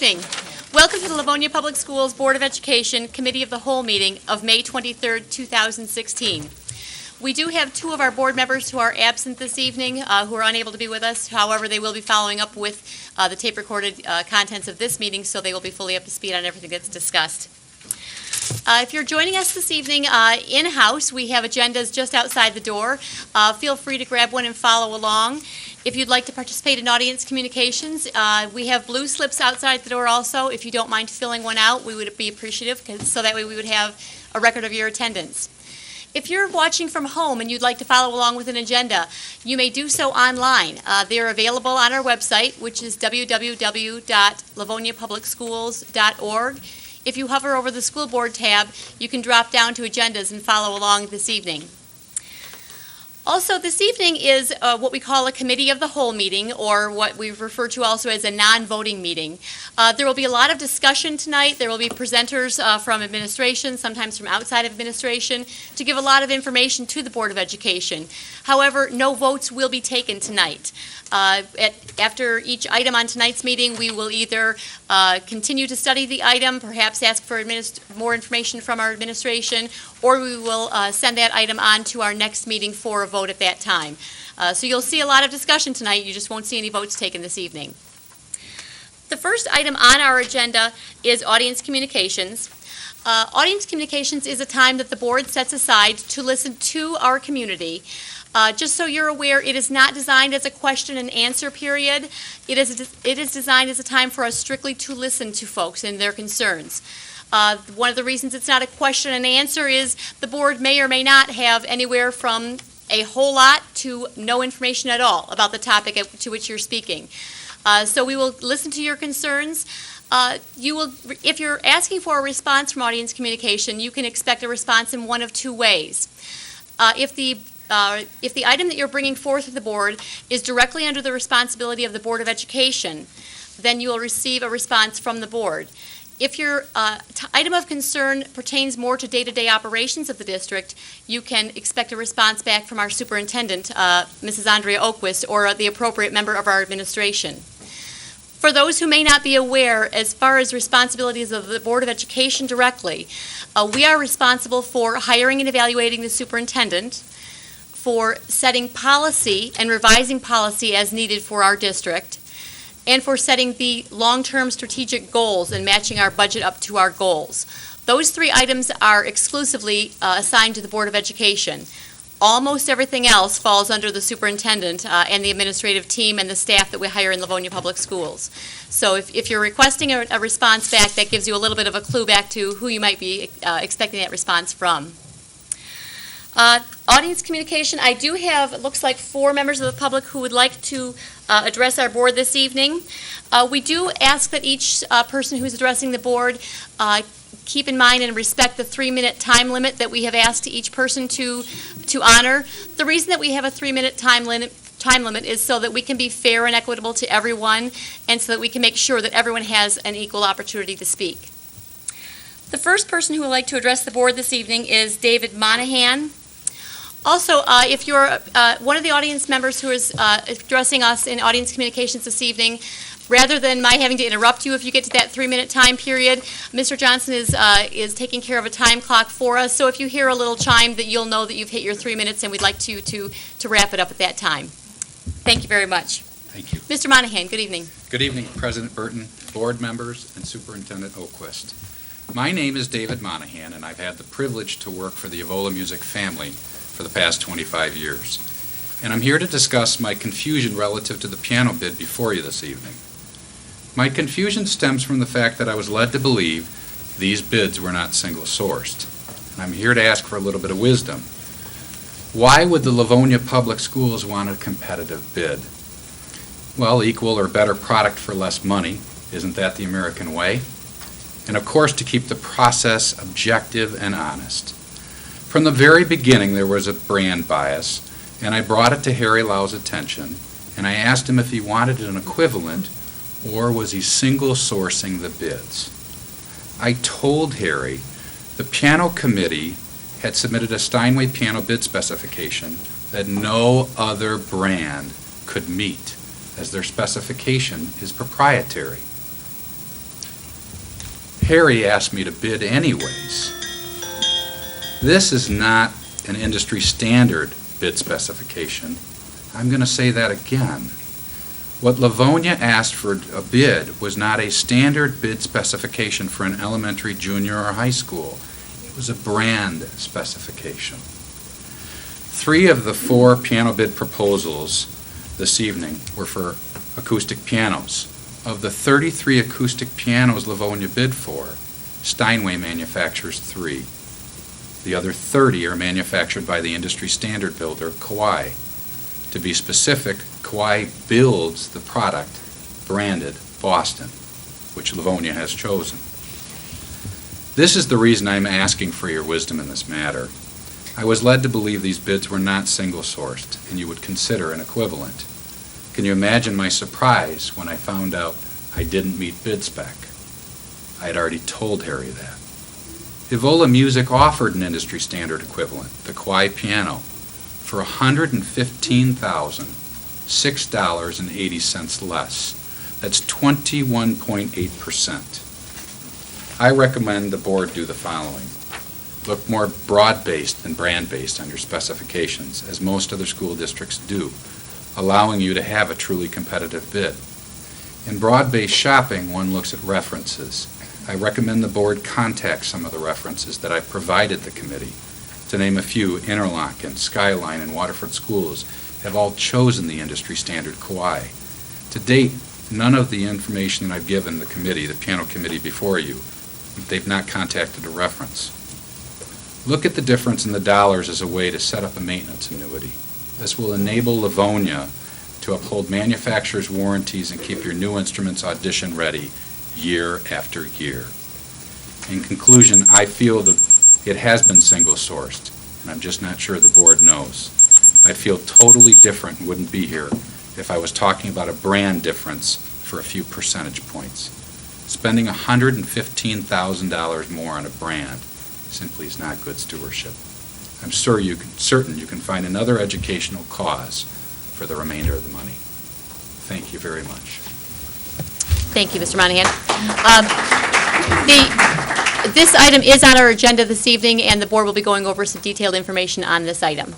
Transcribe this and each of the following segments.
evening. Welcome to the Livonia Public Schools Board of Education Committee of the Whole meeting of May 23rd, 2016. We do have two of our board members who are absent this evening, who are unable to be with us. However, they will be following up with the tape-recorded contents of this meeting, so they will be fully up to speed on everything that's discussed. If you're joining us this evening in-house, we have agendas just outside the door. Feel free to grab one and follow along. If you'd like to participate in audience communications, we have blue slips outside the door also. If you don't mind filling one out, we would be appreciative, so that way we would have a record of your attendance. If you're watching from home and you'd like to follow along with an agenda, you may do so online. They're available on our website, which is www.livoniapublicschools.org. If you hover over the school board tab, you can drop down to agendas and follow along this evening. Also, this evening is what we call a committee of the whole meeting, or what we refer to also as a non-voting meeting. There will be a lot of discussion tonight. There will be presenters from administration, sometimes from outside of administration, to give a lot of information to the Board of Education. However, no votes will be taken tonight. After each item on tonight's meeting, we will either continue to study the item, perhaps ask for more information from our administration, or we will send that item on to our next meeting for a vote at that time. So you'll see a lot of discussion tonight. You just won't see any votes taken this evening. The first item on our agenda is audience communications. Audience communications is a time that the board sets aside to listen to our community. Just so you're aware, it is not designed as a question and answer period. It is designed as a time for us strictly to listen to folks and their concerns. One of the reasons it's not a question and answer is the board may or may not have anywhere from a whole lot to no information at all about the topic to which you're speaking. So we will listen to your concerns. If you're asking for a response from audience communication, you can expect a response in one of two ways. If the item that you're bringing forth to the board is directly under the responsibility of the Board of Education, then you will receive a response from the board. If your item of concern pertains more to day-to-day operations of the district, you can expect a response back from our superintendent, Mrs. Andrea Oquist, or the appropriate member of our administration. For those who may not be aware, as far as responsibilities of the Board of Education directly, we are responsible for hiring and evaluating the superintendent, for setting policy and revising policy as needed for our district, and for setting the long-term strategic goals and matching our budget up to our goals. Those three items are exclusively assigned to the Board of Education. Almost everything else falls under the superintendent and the administrative team and the staff that we hire in Livonia Public Schools. So if you're requesting a response back, that gives you a little bit of a clue back to who you might be expecting that response from. Audience communication, I do have, it looks like 4 members of the public who would like to address our board this evening. We do ask that each person who's addressing the board keep in mind and respect the 3-minute time limit that we have asked each person to honor. The reason that we have a 3-minute time limit is so that we can be fair and equitable to everyone, and so that we can make sure that everyone has an equal opportunity to speak. The first person who would like to address the board this evening is David Monahan. Also, if you're one of the audience members who is addressing us in audience communications this evening, rather than my having to interrupt you if you get to that 3-minute time period, Mr. Johnson is taking care of a time clock for us. So if you hear a little chime, that you'll know that you've hit your 3 minutes, and we'd like to wrap it up at that time. Thank you very much. Thank you. Mr. Monahan, good evening. Good evening, President Burton, board members, and Superintendent Oquist. My name is David Monahan, and I've had the privilege to work for the Evola Music family for the past 25 years. And I'm here to discuss my confusion relative to the piano bid before you this evening. My confusion stems from the fact that I was led to believe these bids were not single-sourced. And I'm here to ask for a little bit of wisdom. Why would the Livonia Public Schools want a competitive bid? Well, equal or better product for less money. Isn't that the American way? And of course, to keep the process objective and honest. From the very beginning, there was a brand bias, and I brought it to Harry Lau's attention, and I asked him if he wanted an equivalent, or was he single sourcing the bids. I told Harry the piano committee had submitted a Steinway piano bid specification that no other brand could meet, as their specification is proprietary. Harry asked me to bid anyways. This is not an industry standard bid specification. I'm going to say that again. What Livonia asked for a bid was not a standard bid specification for an elementary, junior, or high school. It was a brand specification. 3 of the 4 piano bid proposals this evening were for acoustic pianos. Of the 33 acoustic pianos Livonia bid for, Steinway manufactures 3. The other 30 are manufactured by the industry standard builder, Kawai. To be specific, Kawai builds the product branded Boston, which Livonia has chosen. This is the reason I'm asking for your wisdom in this matter. I was led to believe these bids were not single-sourced, and you would consider an equivalent. Can you imagine my surprise when I found out I didn't meet bid spec? I had already told Harry that. Evola Music offered an industry standard equivalent, the Kawai piano, for $115,006.80 less. That's 21.8%. I recommend the board do the following. Look more broad-based than brand-based on your specifications, as most other school districts do, allowing you to have a truly competitive bid. In broad-based shopping, one looks at references. I recommend the board contact some of the references that I've provided the committee. To name a few, Interlochen, Skyline, and Waterford Schools have all chosen the industry standard Kawai. To date, none of the information that I've given the committee, the piano committee before you, they've not contacted a reference. Look at the difference in the dollars as a way to set up a maintenance annuity. This will enable Livonia to uphold manufacturer's warranties and keep your new instruments audition ready year after year. In conclusion, I feel that it has been single-sourced, and I'm just not sure the board knows. I'd feel totally different and wouldn't be here if I was talking about a brand difference for a few percentage points. Spending $115,000 more on a brand simply is not good stewardship. I'm certain you can find another educational cause for the remainder of the money. Thank you very much. Thank you, Mr. Monahan. This item is on our agenda this evening, and the board will be going over some detailed information on this item.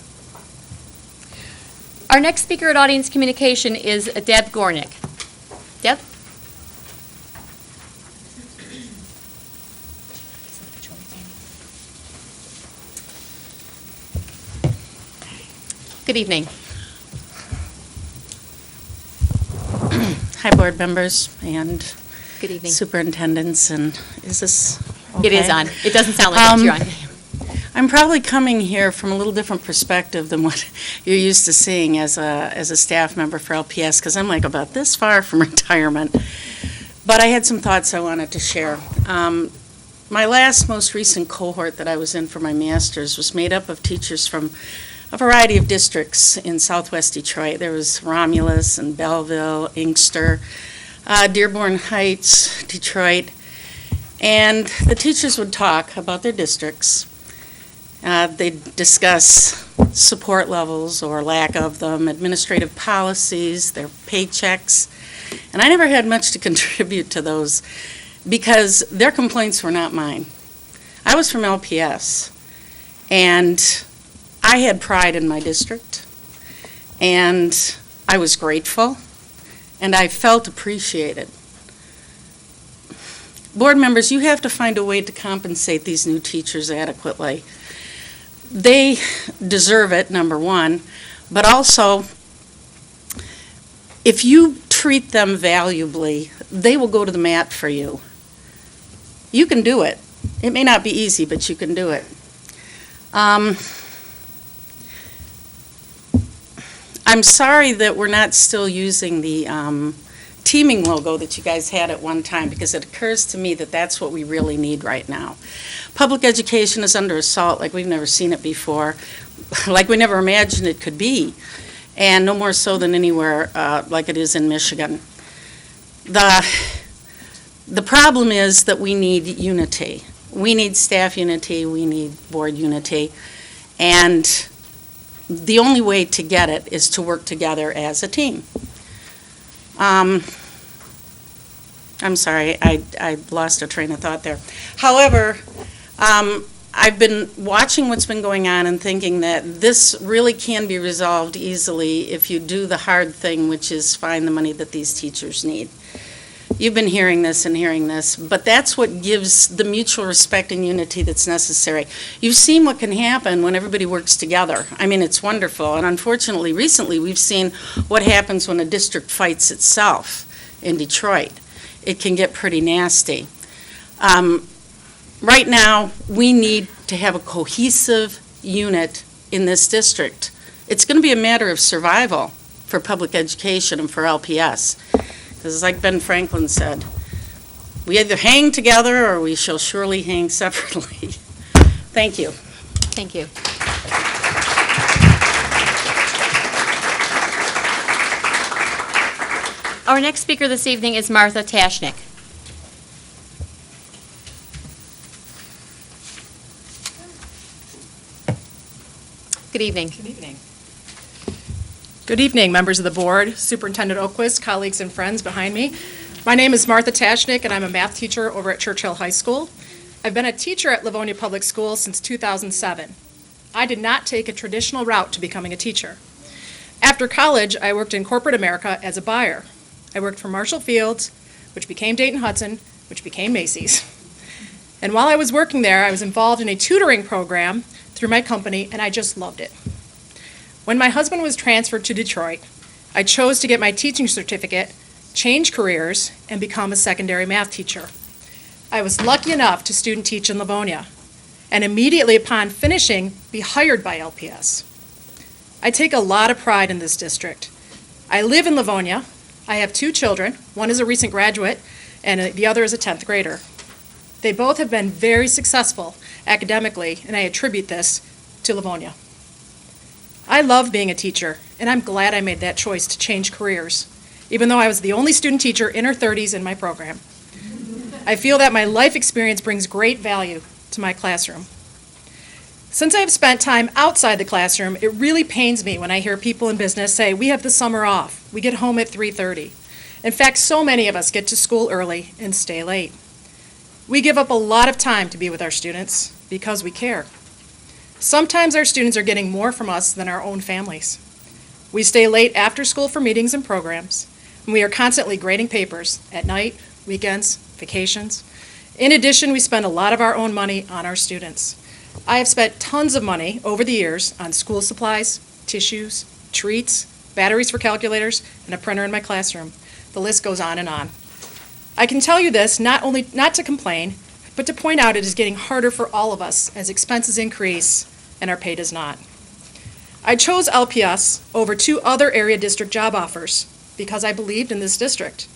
Our next speaker at Audience Communication is Deb Gornick. Deb? Good evening. Hi, board members and Good evening. superintendents, and is this okay? It is on. It doesn't sound like you're on. I'm probably coming here from a little different perspective than what you're used to seeing as a staff member for LPS, because I'm like about this far from retirement. But I had some thoughts I wanted to share. My most recent cohort that I was in for my master's was made up of teachers from a variety of districts in southwest Detroit. There was Romulus and Belleville, Inkster, Dearborn Heights, Detroit. And the teachers would talk about their districts. They'd discuss support levels or lack of them, administrative policies, their paychecks. And I never had much to contribute to those because their complaints were not mine. I was from LPS, and I had pride in my district, and I was grateful, and I felt appreciated. Board members, you have to find a way to compensate these new teachers adequately. They deserve it, number one, but also, if you treat them valuably, they will go to the mat for you. You can do it. It may not be easy, but you can do it. I'm sorry that we're not still using the teaming logo that you guys had at one time, because it occurs to me that that's what we really need right now. Public education is under assault like we've never seen it before, like we never imagined it could be, and no more so than anywhere like it is in Michigan. The problem is that we need unity. We need staff unity, we need board unity, and the only way to get it is to work together as a team. Our I'm sorry, I lost a train of thought there. However, I've been watching what's been going on and thinking that this really can be resolved easily if you do the hard thing, which is find the money that these teachers need. You've been hearing this, but that's what gives the mutual respect and unity that's necessary. You've seen what can happen when everybody works together. I mean, it's wonderful, and unfortunately, recently, we've seen what happens when a district fights itself in Detroit. It can get pretty nasty. Right now, we need to have a cohesive unit in this district. It's going to be a matter of survival for public education and for LPS. Because like Ben Franklin said, we either hang together or we shall surely hang separately. Thank you. Thank you. Our next speaker this evening is Martha Tashnik. Good evening. Good evening. Good evening, members of the board, Superintendent Oquist, colleagues and friends behind me. My name is Martha Tashnik, and I'm a math teacher over at Churchill High School. I've been a teacher at Livonia Public Schools since 2007. I did not take a traditional route to becoming a teacher. After college, I worked in corporate America as a buyer. I worked for Marshall Fields, which became Dayton Hudson, which became Macy's. And while I was working there, I was involved in a tutoring program through my company, and I just loved it. When my husband was transferred to Detroit, I chose to get my teaching certificate, change careers, and become a secondary math teacher. I was lucky enough to student teach in Livonia, and immediately upon finishing, be hired by LPS. I take a lot of pride in this district. I live in Livonia. I have 2 children. One is a recent graduate, and the other is a 10th grader. They both have been very successful academically, and I attribute this to Livonia. I love being a teacher, and I'm glad I made that choice to change careers, even though I was the only student teacher in her 30s in my program. I feel that my life experience brings great value to my classroom. Since I have spent time outside the classroom, it really pains me when I hear people in business say, "We have the summer off. We get home at 3:30. In fact, so many of us get to school early and stay late. We give up a lot of time to be with our students because we care. Sometimes our students are getting more from us than our own families. We stay late after school for meetings and programs, and we are constantly grading papers at night, weekends, vacations. In addition, we spend a lot of our own money on our students. I have spent tons of money over the years on school supplies, tissues, treats, batteries for calculators, and a printer in my classroom. The list goes on and on. I can tell you this not to complain, but to point out it is getting harder for all of us as expenses increase and our pay does not. I chose LPS over 2 other area district job offers because I believed in this district.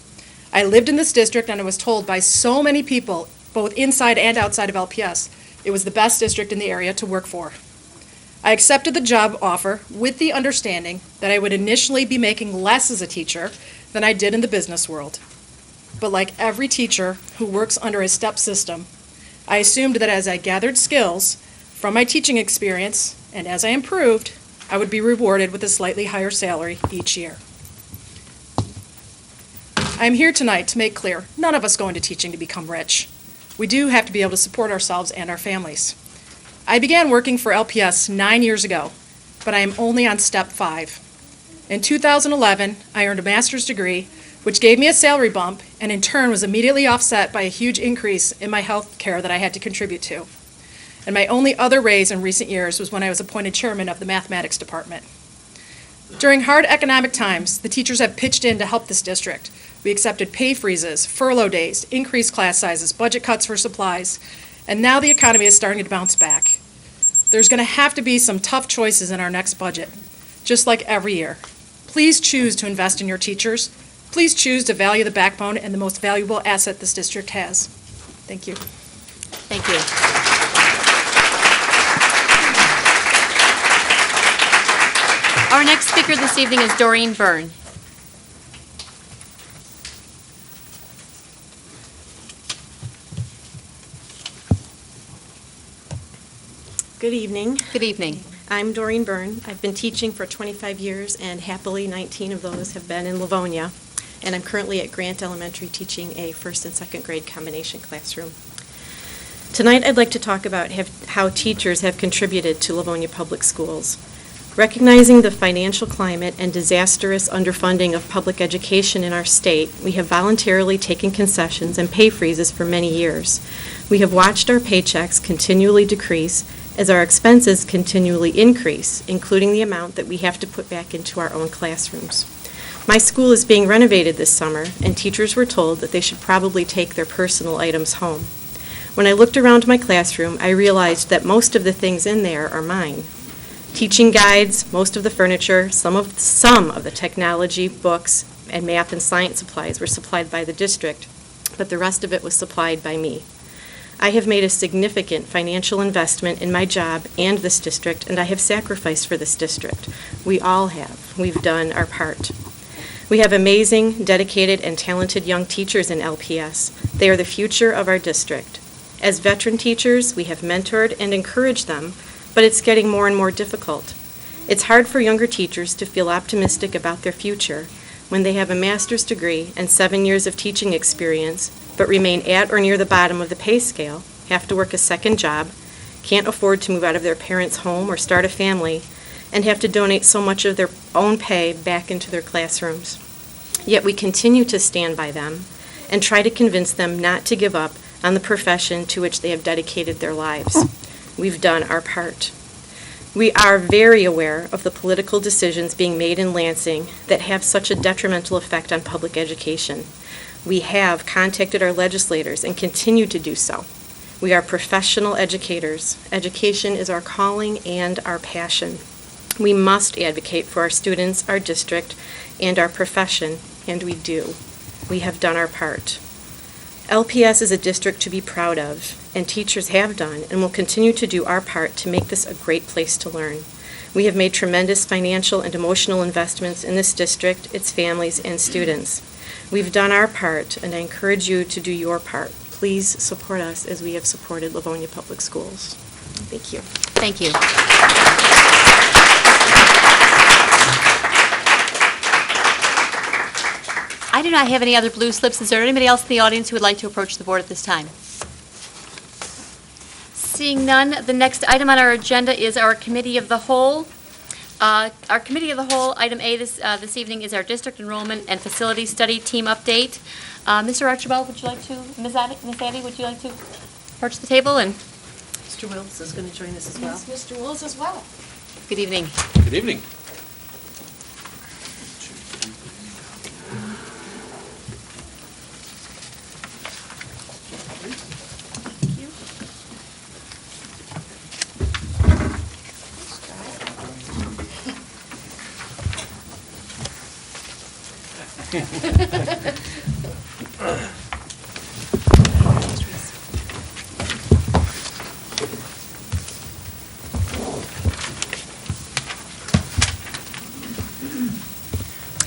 I lived in this district, and I was told by so many people, both inside and outside of LPS, it was the best district in the area to work for. I accepted the job offer with the understanding that I would initially be making less as a teacher than I did in the business world. But like every teacher who works under a step system, I assumed that as I gathered skills from my teaching experience and as I improved, I would be rewarded with a slightly higher salary each year. I am here tonight to make clear, none of us go into teaching to become rich. We do have to be able to support ourselves and our families. I began working for LPS 9 years ago, but I am only on step 5. In 2011, I earned a master's degree, which gave me a salary bump and in turn was immediately offset by a huge increase in my health care that I had to contribute to. And my only other raise in recent years was when I was appointed chairman of the mathematics department. During hard economic times, the teachers have pitched in to help this district. We accepted pay freezes, furlough days, increased class sizes, budget cuts for supplies, and now the economy is starting to bounce back. There's going to have to be some tough choices in our next budget, just like every year. Please choose to invest in your teachers. Please choose to value the backbone and the most valuable asset this district has. Thank you. Thank you. Our next speaker this evening is Doreen Byrne. Good evening. Good evening. I'm Doreen Byrne. I've been teaching for 25 years, and happily 19 of those have been in Livonia. and I'm currently at Grant Elementary teaching a first and second grade combination classroom. Tonight, I'd like to talk about how teachers have contributed to Livonia Public Schools. Recognizing the financial climate and disastrous underfunding of public education in our state, we have voluntarily taken concessions and pay freezes for many years. We have watched our paychecks continually decrease as our expenses continually increase, including the amount that we have to put back into our own classrooms. My school is being renovated this summer, and teachers were told that they should probably take their personal items home. When I looked around my classroom, I realized that most of the things in there are mine. Teaching guides, most of the furniture, some of the technology, books, and math and science supplies were supplied by the district, but the rest of it was supplied by me. I have made a significant financial investment in my job and this district, and I have sacrificed for this district. We all have. We've done our part. We have amazing, dedicated, and talented young teachers in LPS. They are the future of our district. As veteran teachers, we have mentored and encouraged them, but it's getting more and more difficult. It's hard for younger teachers to feel optimistic about their future when they have a master's degree and 7 years of teaching experience, but remain at or near the bottom of the pay scale, have to work a second job, can't afford to move out of their parents' home or start a family, and have to donate so much of their own pay back into their classrooms. Yet we continue to stand by them and try to convince them not to give up on the profession to which they have dedicated their lives. We've done our part. We are very aware of the political decisions being made in Lansing that have such a detrimental effect on public education. We have contacted our legislators and continue to do so. We are professional educators. Education is our calling and our passion. We must advocate for our students, our district, and our profession, and we do. We have done our part. LPS is a district to be proud of, and teachers have done and will continue to do our part to make this a great place to learn. We have made tremendous financial and emotional investments in this district, its families, and students. We've done our part, and I encourage you to do your part. Please support us as we have supported Livonia Public Schools. Thank you. Thank you. I do not have any other blue slips. Is there anybody else in the audience who would like to approach the board at this time? Seeing none, the next item on our agenda is our Committee of the Whole. Our Committee of the Whole, item A this evening, is our District Enrollment and Facility Study Team Update. Mr. Archibald, would you like to, Ms. Addy, would you like to approach the table? And Mr. Wills is going to join us as well. Yes, Mr. Wills as well. Good evening. Good evening.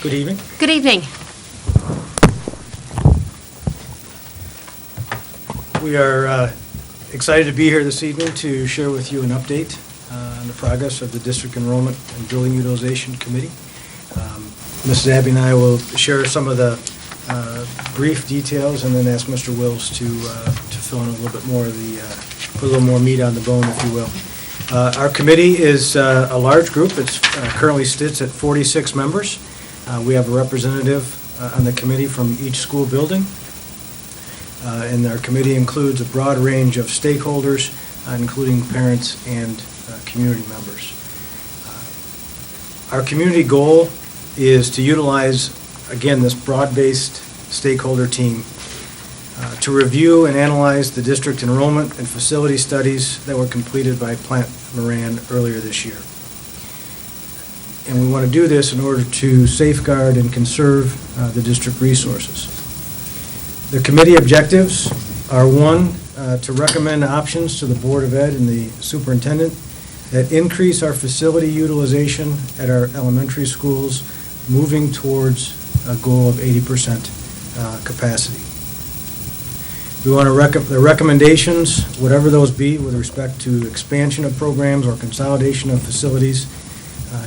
Good evening. Good evening. We are excited to be here this evening to share with you an update on the progress of the District Enrollment and Building Utilization Committee. Mrs. Abbey and I will share some of the brief details and then ask Mr. Wills to fill in a little bit more of the, put a little more meat on the bone, if you will. Our committee is a large group. It currently sits at 46 members. We have a representative on the committee from each school building. And our committee includes a broad range of stakeholders, including parents and community members. Our community goal is to utilize, again, this broad-based stakeholder team to review and analyze the district enrollment and facility studies that were completed by Plant Moran earlier this year. And we want to do this in order to safeguard and conserve the district resources. The committee objectives are, one, to recommend options to the Board of Ed and the superintendent that increase our facility utilization at our elementary schools, moving towards a goal of 80% capacity. We want the recommendations, whatever those be, with respect to expansion of programs or consolidation of facilities,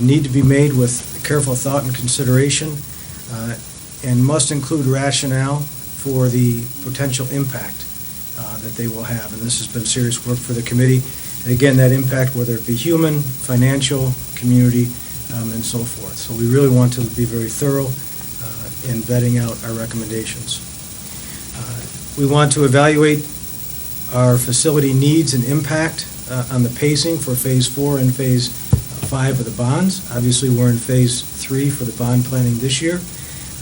need to be made with careful thought and consideration and must include rationale for the potential impact that they will have. And this has been serious work for the committee. And again, that impact, whether it be human, financial, community, and so forth. So we really want to be very thorough in vetting out our recommendations. We want to evaluate our facility needs and impact on the pacing for Phase 4 and Phase 5 of the bonds. Obviously, we're in Phase 3 for the bond planning this year.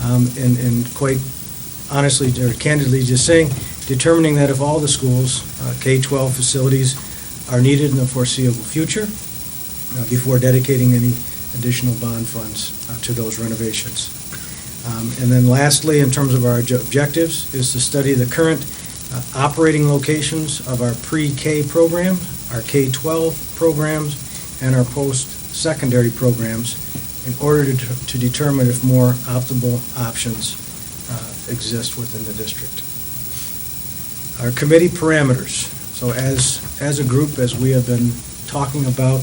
And quite honestly, or candidly just saying, determining that if all the schools, K-12 facilities, are needed in the foreseeable future before dedicating any additional bond funds to those renovations. And then lastly, in terms of our objectives, is to study the current operating locations of our pre-K program, our K-12 programs, and our post-secondary programs in order to determine if more optimal options exist within the district. Our committee parameters. So as a group, as we have been talking about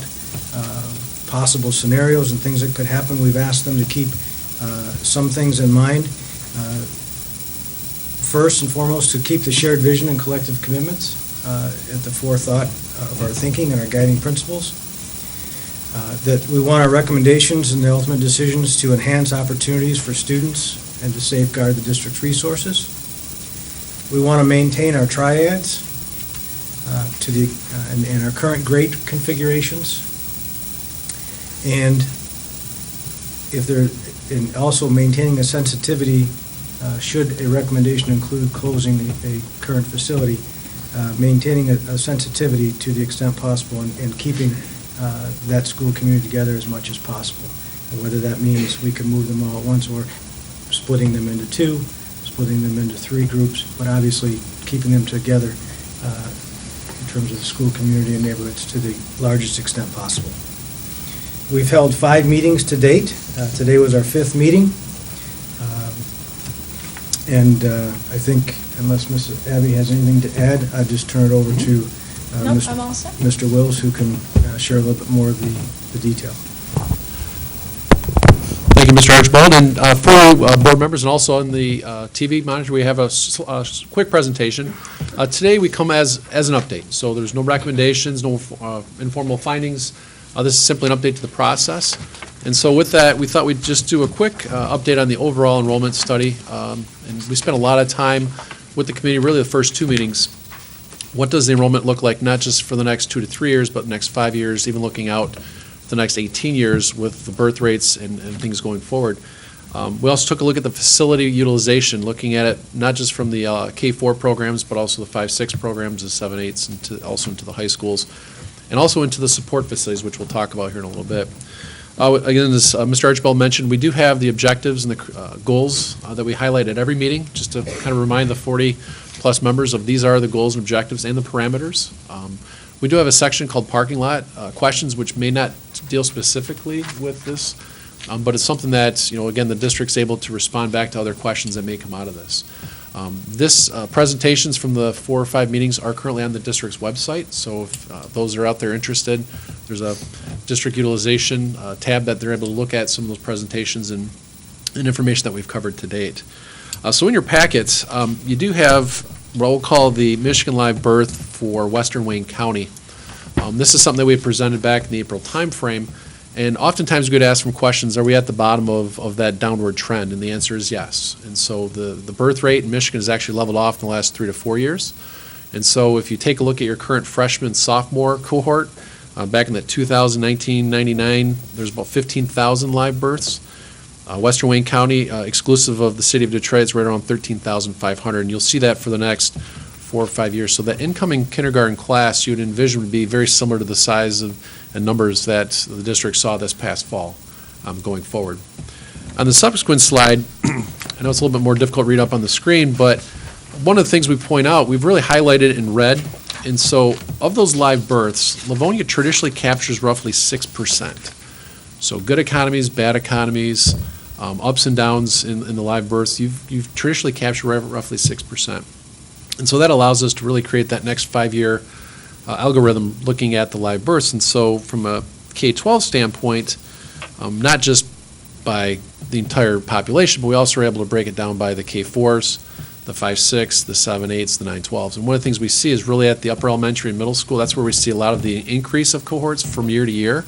possible scenarios and things that could happen, we've asked them to keep some things in mind. First and foremost, to keep the shared vision and collective commitments at the forethought of our thinking and our guiding principles. That we want our recommendations and the ultimate decisions to enhance opportunities for students and to safeguard the district's resources. We want to maintain our triads and our current grade configurations. And and also maintaining a sensitivity, should a recommendation include closing a current facility, maintaining a sensitivity to the extent possible and keeping that school community together as much as possible. And whether that means we can move them all at once or splitting them into two, splitting them into three groups, but obviously keeping them together in terms of the school community and neighborhoods to the largest extent possible. We've held 5 meetings to date. Today was our 5th meeting. And I think, unless Mrs. Abby has anything to add, I'll just turn it over to Nope, I'm all set. Mr. Wills, who can share a little bit more of the detail. Thank you, Mr. Archibald. And for board members and also on the TV monitor, we have a quick presentation. Today we come as an update, so there's no recommendations, no informal findings. This is simply an update to the process. And so with that, we thought we'd just do a quick update on the overall enrollment study. And we spent a lot of time with the committee, really the first 2 meetings. What does the enrollment look like, not just for the next 2 to 3 years, but the next 5 years, even looking out the next 18 years with the birth rates and things going forward. We also took a look at the facility utilization, looking at it not just from the K-4 programs, but also the 5-6 programs, the 7-8s, and also into the high schools, and also into the support facilities, which we'll talk about here in a little bit. Again, as Mr. Archibald mentioned, we do have the objectives and the goals that we highlight at every meeting, just to kind of remind the 40-plus members of these are the goals and objectives and the parameters. We do have a section called parking lot questions, which may not deal specifically with this, but it's something that, again, the district's able to respond back to other questions that may come out of this. This presentations from the 4 or 5 meetings are currently on the district's website, so if those are out there interested, there's a district utilization tab that they're able to look at some of those presentations and information that we've covered to date. So in your packets, you do have what we'll call the Michigan Live Birth for Western Wayne County. This is something that we presented back in the April timeframe, and oftentimes we get asked some questions, are we at the bottom of that downward trend? And the answer is yes. And so the birth rate in Michigan has actually leveled off in the last 3 to 4 years. And so if you take a look at your current freshman, sophomore cohort, back in the 2019-99, there's about 15,000 live births. Western Wayne County, exclusive of the city of Detroit, is right around 13,500, and you'll see that for the next 4 or 5 years. So that incoming kindergarten class you would envision would be very similar to the size and numbers that the district saw this past fall going forward. On the subsequent slide, I know it's a little bit more difficult to read up on the screen, but one of the things we point out, we've really highlighted in red, and so of those live births, Livonia traditionally captures roughly 6%. So good economies, bad economies, ups and downs in the live births, you've traditionally captured roughly 6%. And so that allows us to really create that next 5-year algorithm looking at the live births. And so from a K-12 standpoint, not just by the entire population, but we also were able to break it down by the K-4s, the 5-6, the 7-8s, the 9-12s. And one of the things we see is really at the upper elementary and middle school, that's where we see a lot of the increase of cohorts from year to year.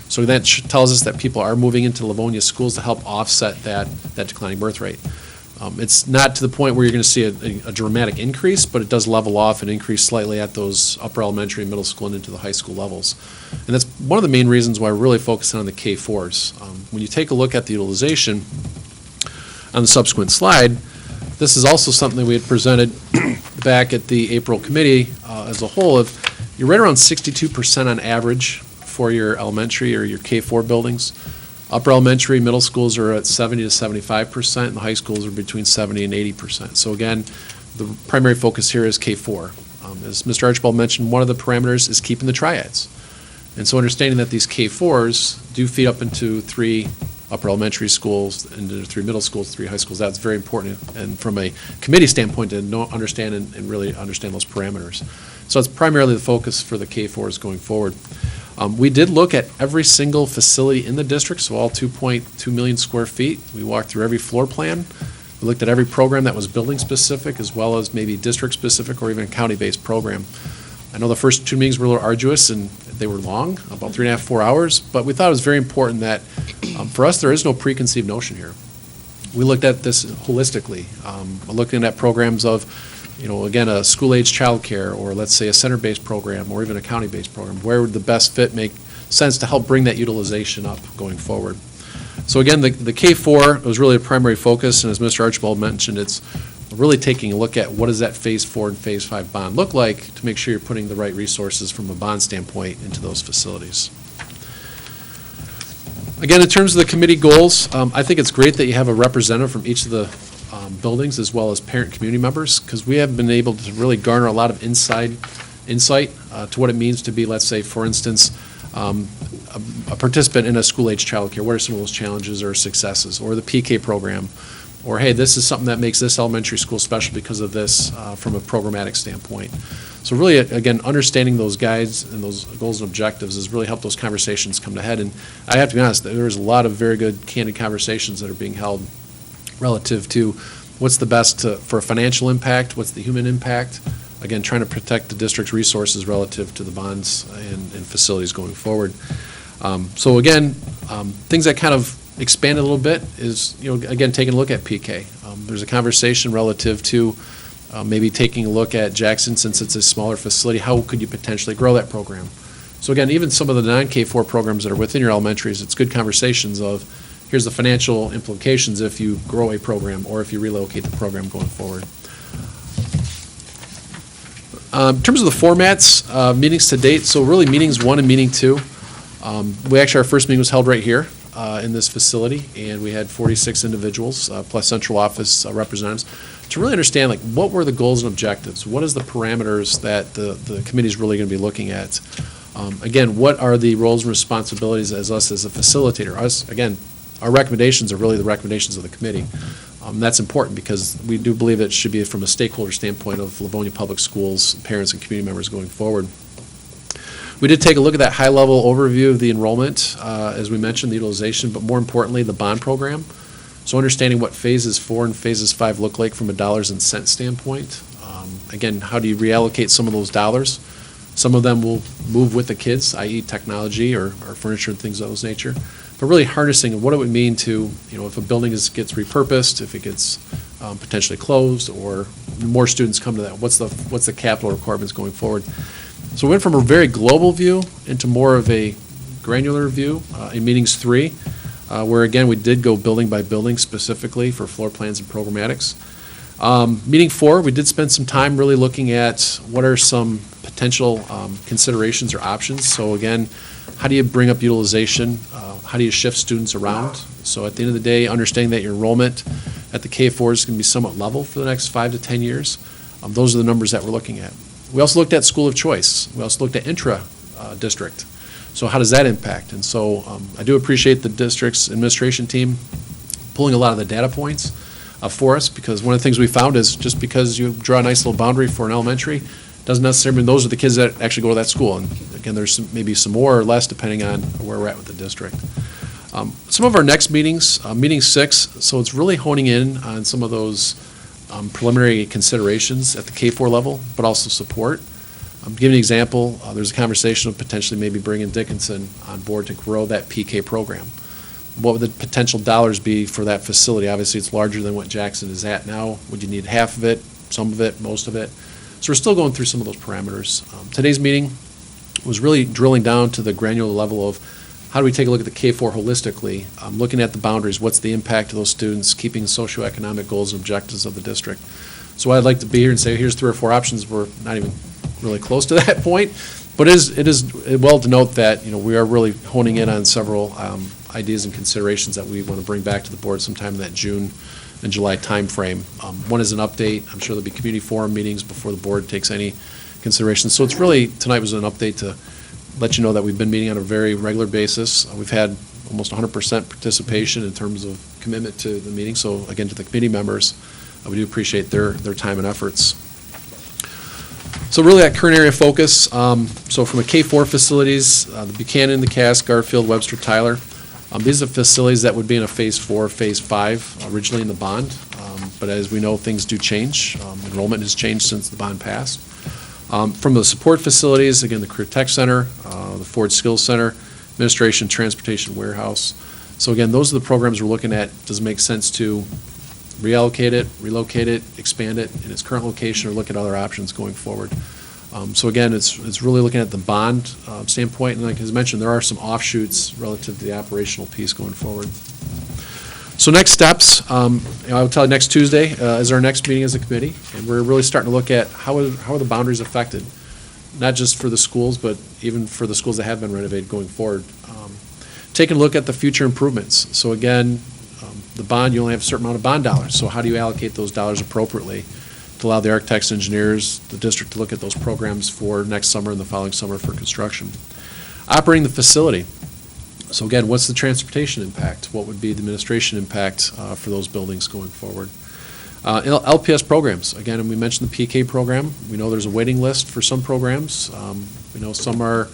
So that tells us that people are moving into Livonia schools to help offset that declining birth rate. It's not to the point where you're going to see a dramatic increase, but it does level off and increase slightly at those upper elementary, middle school, and into the high school levels. And that's one of the main reasons why we're really focusing on the K-4s. When you take a look at the utilization on the subsequent slide, this is also something that we had presented back at the April committee as a whole. You're right around 62% on average for your elementary or your K-4 buildings. Upper elementary, middle schools are at 70 to 75%, and the high schools are between 70 and 80%. So again, the primary focus here is K-4. As Mr. Archibald mentioned, one of the parameters is keeping the triads. And so understanding that these K-4s do feed up into 3 upper elementary schools, into 3 middle schools, 3 high schools, that's very important. And from a committee standpoint, to understand and really understand those parameters. So it's primarily the focus for the K-4s going forward. We did look at every single facility in the district, so all 2.2 million square feet. We walked through every floor plan. We looked at every program that was building-specific as well as maybe district-specific or even a county-based program. I know the first 2 meetings were a little arduous and they were long, about 3.5, 4 hours, but we thought it was very important that for us there is no preconceived notion here. We looked at this holistically, looking at programs of again, a school-age childcare, or let's say a center-based program, or even a county-based program. Where would the best fit make sense to help bring that utilization up going forward? So again, the K-4 was really a primary focus, and as Mr. Archibald mentioned, it's really taking a look at what does that Phase 4 and Phase 5 bond look like to make sure you're putting the right resources from a bond standpoint into those facilities. Again, in terms of the committee goals, I think it's great that you have a representative from each of the buildings as well as parent community members, because we have been able to really garner a lot of insight to what it means to be, let's say, for instance, a participant in a school-age childcare. What are some of those challenges or successes? Or the PK program, or hey, this is something that makes this elementary school special because of this from a programmatic standpoint. So really, again, understanding those guides and those goals and objectives has really helped those conversations come to head. And I have to be honest, there's a lot of very good, candid conversations that are being held relative to what's the best for a financial impact, what's the human impact, again, trying to protect the district's resources relative to the bonds and facilities going forward. So again, things that kind of expand a little bit is, again, taking a look at PK. There's a conversation relative to maybe taking a look at Jackson, since it's a smaller facility, how could you potentially grow that program? So again, even some of the non-K-4 programs that are within your elementaries, it's good conversations of, here's the financial implications if you grow a program or if you relocate the program going forward. In terms of the formats, meetings to date, so really meetings 1 and meeting 2. Our first meeting was held right here in this facility, and we had 46 individuals plus central office representatives to really understand what were the goals and objectives, what is the parameters that the committee is really going to be looking at. Again, what are the roles and responsibilities as us as a facilitator? Our recommendations are really the recommendations of the committee. That's important because we do believe it should be from a stakeholder standpoint of Livonia Public Schools, parents, and community members going forward. We did take a look at that high-level overview of the enrollment, as we mentioned, the utilization, but more importantly, the bond program. So understanding what phases 4 and phases 5 look like from a dollars and cents standpoint. Again, how do you reallocate some of those dollars? Some of them will move with the kids, i.e. technology or furniture and things of those nature. But really harnessing what it would mean to, if a building gets repurposed, if it gets potentially closed, or more students come to that, what's the capital requirements going forward? So we went from a very global view into more of a granular view in meetings 3, where again we did go building by building specifically for floor plans and programmatics. Meeting 4, we did spend some time really looking at what are some potential considerations or options. So again, how do you bring up utilization? How do you shift students around? So at the end of the day, understanding that your enrollment at the K-4 is going to be somewhat level for the next 5 to 10 years. Those are the numbers that we're looking at. We also looked at school of choice. We also looked at intra-district. So how does that impact? And so I do appreciate the district's administration team pulling a lot of the data points for us, because one of the things we found is just because you draw a nice little boundary for an elementary doesn't necessarily mean those are the kids that actually go to that school. And again, there's maybe some more or less depending on where we're at with the district. Some of our next meetings, meeting 6, so it's really honing in on some of those preliminary considerations at the K-4 level, but also support. To give you an example, there's a conversation of potentially maybe bringing Dickinson on board to grow that PK program. What would the potential dollars be for that facility? Obviously, it's larger than what Jackson is at now. Would you need half of it, some of it, most of it? So we're still going through some of those parameters. Today's meeting was really drilling down to the granular level of how do we take a look at the K-4 holistically, looking at the boundaries, what's the impact of those students, keeping socioeconomic goals and objectives of the district. So I'd like to be here and say, here's 3 or 4 options. We're not even really close to that point, but it is well to note that, we are really honing in on several ideas and considerations that we want to bring back to the board sometime in that June and July timeframe. One is an update. I'm sure there'll be community forum meetings before the board takes any consideration. So it's really, tonight was an update to let you know that we've been meeting on a very regular basis. We've had almost 100% participation in terms of commitment to the meeting. So again, to the committee members, we do appreciate their time and efforts. So really that current area of focus, so from a K-4 facilities, the Buchanan, the Cass, Garfield, Webster, Tyler, these are facilities that would be in a Phase 4, Phase 5, originally in the bond. But as we know, things do change. Enrollment has changed since the bond passed. From the support facilities, again, the Career Tech Center, the Ford Skills Center, Administration, Transportation Warehouse. So again, those are the programs we're looking at. Does it make sense to reallocate it, relocate it, expand it in its current location, or look at other options going forward? So again, it's really looking at the bond standpoint, and like as mentioned, there are some offshoots relative to the operational piece going forward. So next steps, I will tell you next Tuesday is our next meeting as a committee, and we're really starting to look at how are the boundaries affected, not just for the schools, but even for the schools that have been renovated going forward. Taking a look at the future improvements. So again, the bond, you only have a certain amount of bond dollars, so how do you allocate those dollars appropriately to allow the architects, engineers, the district to look at those programs for next summer and the following summer for construction. Operating the facility. So again, what's the transportation impact? What would be the administration impact for those buildings going forward? LPS programs. Again, we mentioned the PK program. We know there's a waiting list for some programs. We know some are,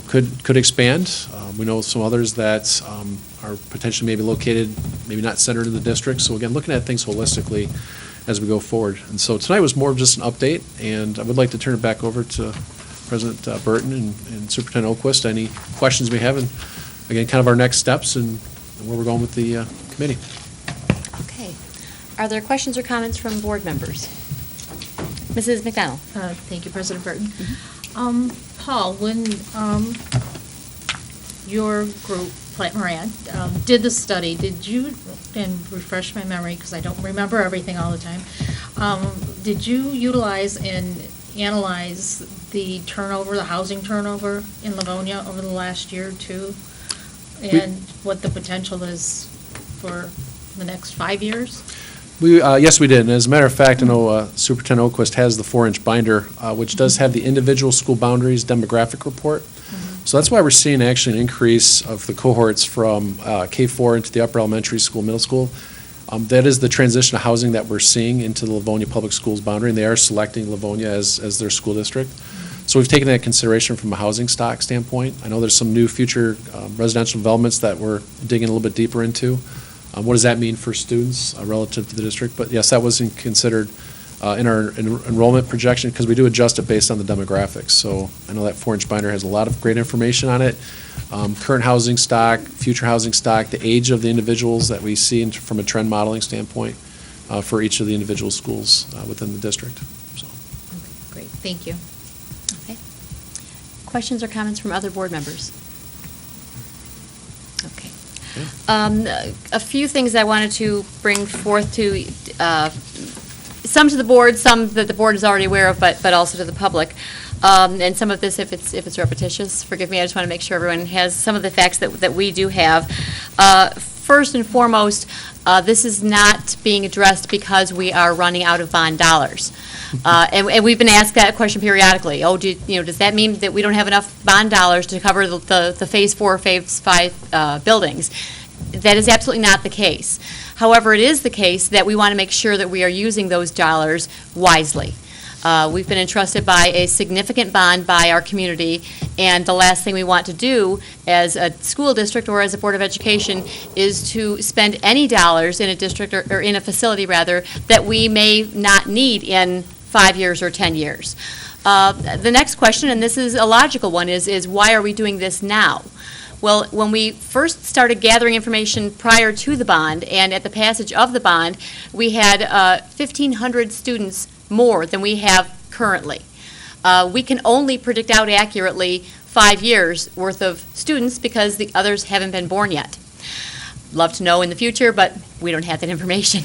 could expand. We know some others that are potentially maybe located, maybe not centered in the district. So again, looking at things holistically as we go forward. And so tonight was more of just an update, and I would like to turn it back over to President Burton and Superintendent Oquist. Any questions we have, and again, kind of our next steps and where we're going with the committee. Okay. Are there questions or comments from board members? Mrs. McDonald. Thank you, President Burton. Paul, when your group, Plant Moran, did the study, did you, and refresh my memory because I don't remember everything all the time, did you utilize and analyze the turnover, the housing turnover in Livonia over the last year or two? And what the potential is for the next 5 years? Yes, we did. And as a matter of fact, I know Superintendent Oquist has the 4-inch binder, which does have the individual school boundaries demographic report. So that's why we're seeing actually an increase of the cohorts from K-4 into the upper elementary school, middle school. That is the transition of housing that we're seeing into the Livonia Public Schools boundary, and they are selecting Livonia as their school district. So we've taken that into consideration from a housing stock standpoint. I know there's some new future residential developments that we're digging a little bit deeper into. What does that mean for students relative to the district? But yes, that wasn't considered in our enrollment projection because we do adjust it based on the demographics. So I know that 4-inch binder has a lot of great information on it. Current housing stock, future housing stock, the age of the individuals that we see from a trend modeling standpoint for each of the individual schools within the district. So. Okay, great, thank you. Okay. Questions or comments from other board members? Okay. A few things I wanted to bring forth to, some to the board, some that the board is already aware of, but also to the public. And some of this, if it's repetitious, forgive me, I just want to make sure everyone has some of the facts that we do have. First and foremost, this is not being addressed because we are running out of bond dollars. And we've been asked that question periodically. Does that mean that we don't have enough bond dollars to cover the Phase 4, Phase 5 buildings? That is absolutely not the case. However, it is the case that we want to make sure that we are using those dollars wisely. We've been entrusted by a significant bond by our community, and the last thing we want to do as a school district or as a Board of Education is to spend any dollars in a district or in a facility, rather, that we may not need in 5 years or 10 years. The next question, and this is a logical one, is why are we doing this now? Well, when we first started gathering information prior to the bond and at the passage of the bond, we had 1,500 students more than we have currently. We can only predict out accurately 5 years worth of students because the others haven't been born yet. Love to know in the future, but we don't have that information.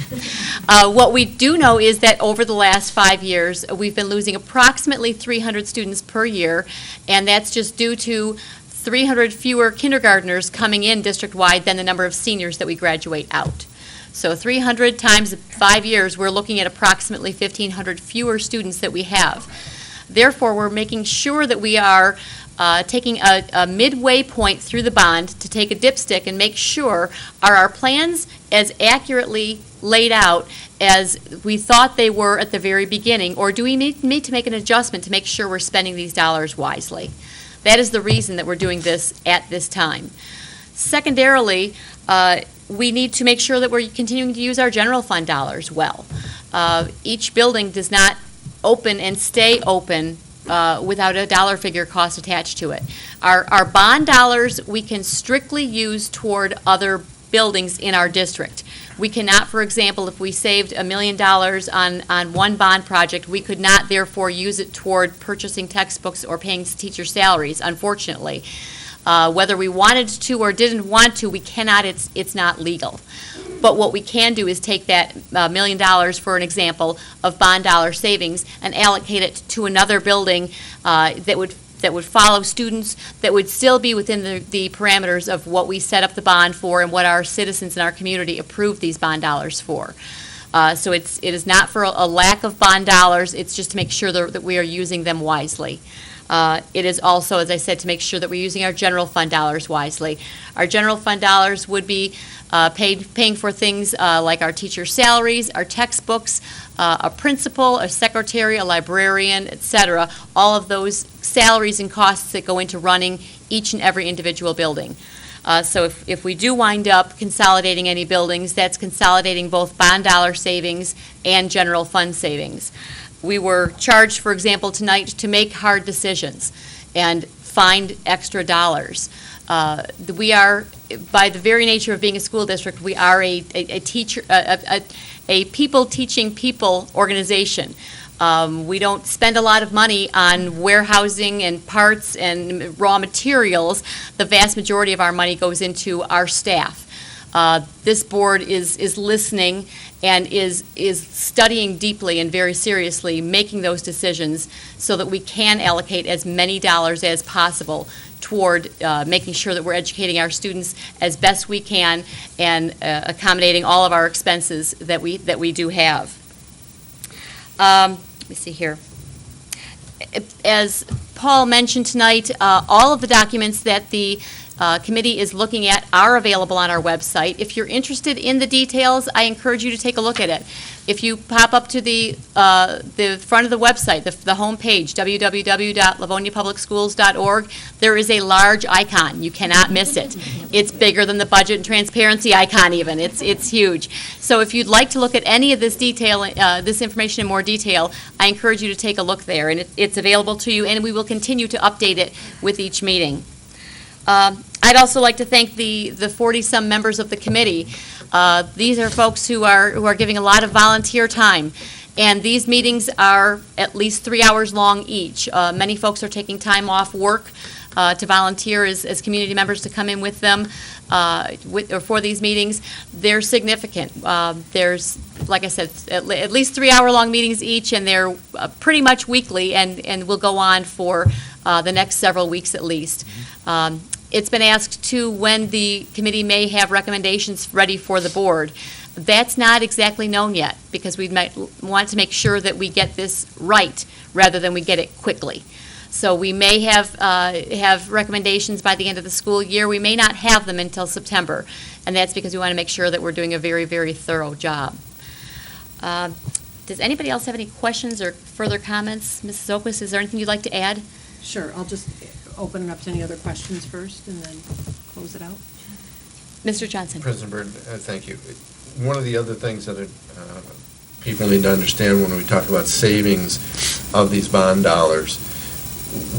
What we do know is that over the last 5 years, we've been losing approximately 300 students per year, and that's just due to 300 fewer kindergartners coming in district-wide than the number of seniors that we graduate out. So 300 times 5 years, we're looking at approximately 1,500 fewer students that we have. Therefore, we're making sure that we are taking a midway point through the bond to take a dipstick and make sure are our plans as accurately laid out as we thought they were at the very beginning, or do we need to make an adjustment to make sure we're spending these dollars wisely? That is the reason that we're doing this at this time. Secondarily, we need to make sure that we're continuing to use our general fund dollars well. Each building does not open and stay open without a dollar figure cost attached to it. Our bond dollars we can strictly use toward other buildings in our district. We cannot, for example, if we saved $1 million on one bond project, we could not therefore use it toward purchasing textbooks or paying teacher salaries, unfortunately. Whether we wanted to or didn't want to, we cannot, it's not legal. But what we can do is take that $1 million, for an example, of bond dollar savings and allocate it to another building that would follow students, that would still be within the parameters of what we set up the bond for and what our citizens in our community approved these bond dollars for. So it is not for a lack of bond dollars, it's just to make sure that we are using them wisely. It is also, as I said, to make sure that we're using our general fund dollars wisely. Our general fund dollars would be paying for things like our teacher salaries, our textbooks, a principal, a secretary, a librarian, etc. All of those salaries and costs that go into running each and every individual building. So if we do wind up consolidating any buildings, that's consolidating both bond dollar savings and general fund savings. We were charged, for example, tonight to make hard decisions and find extra dollars. We are, by the very nature of being a school district, we are a people teaching people organization. We don't spend a lot of money on warehousing and parts and raw materials. The vast majority of our money goes into our staff. This board is listening and is studying deeply and very seriously, making those decisions so that we can allocate as many dollars as possible toward making sure that we're educating our students as best we can and accommodating all of our expenses that we do have. Let me see here. As Paul mentioned tonight, all of the documents that the committee is looking at are available on our website. If you're interested in the details, I encourage you to take a look at it. If you pop up to the front of the website, the home page, www.livoniapublicschools.org, there is a large icon. You cannot miss it. It's bigger than the budget and transparency icon even. It's huge. So if you'd like to look at any of this information in more detail, I encourage you to take a look there. And it's available to you, and we will continue to update it with each meeting. I'd also like to thank the 40-some members of the committee. These are folks who are giving a lot of volunteer time, and these meetings are at least 3 hours long each. Many folks are taking time off work to volunteer as community members to come in with them or for these meetings. They're significant. There's, like I said, at least 3 hour long meetings each, and they're pretty much weekly and will go on for the next several weeks at least. It's been asked, too, when the committee may have recommendations ready for the board. That's not exactly known yet, because we might want to make sure that we get this right rather than we get it quickly. So we may have recommendations by the end of the school year. We may not have them until September, and that's because we want to make sure that we're doing a very, very thorough job. Does anybody else have any questions or further comments? Mrs. Oquist, is there anything you'd like to add? Sure, I'll just open it up to any other questions first and then close it out. Mr. Johnson? President Byrd, thank you. One of the other things that people need to understand when we talk about savings of these bond dollars,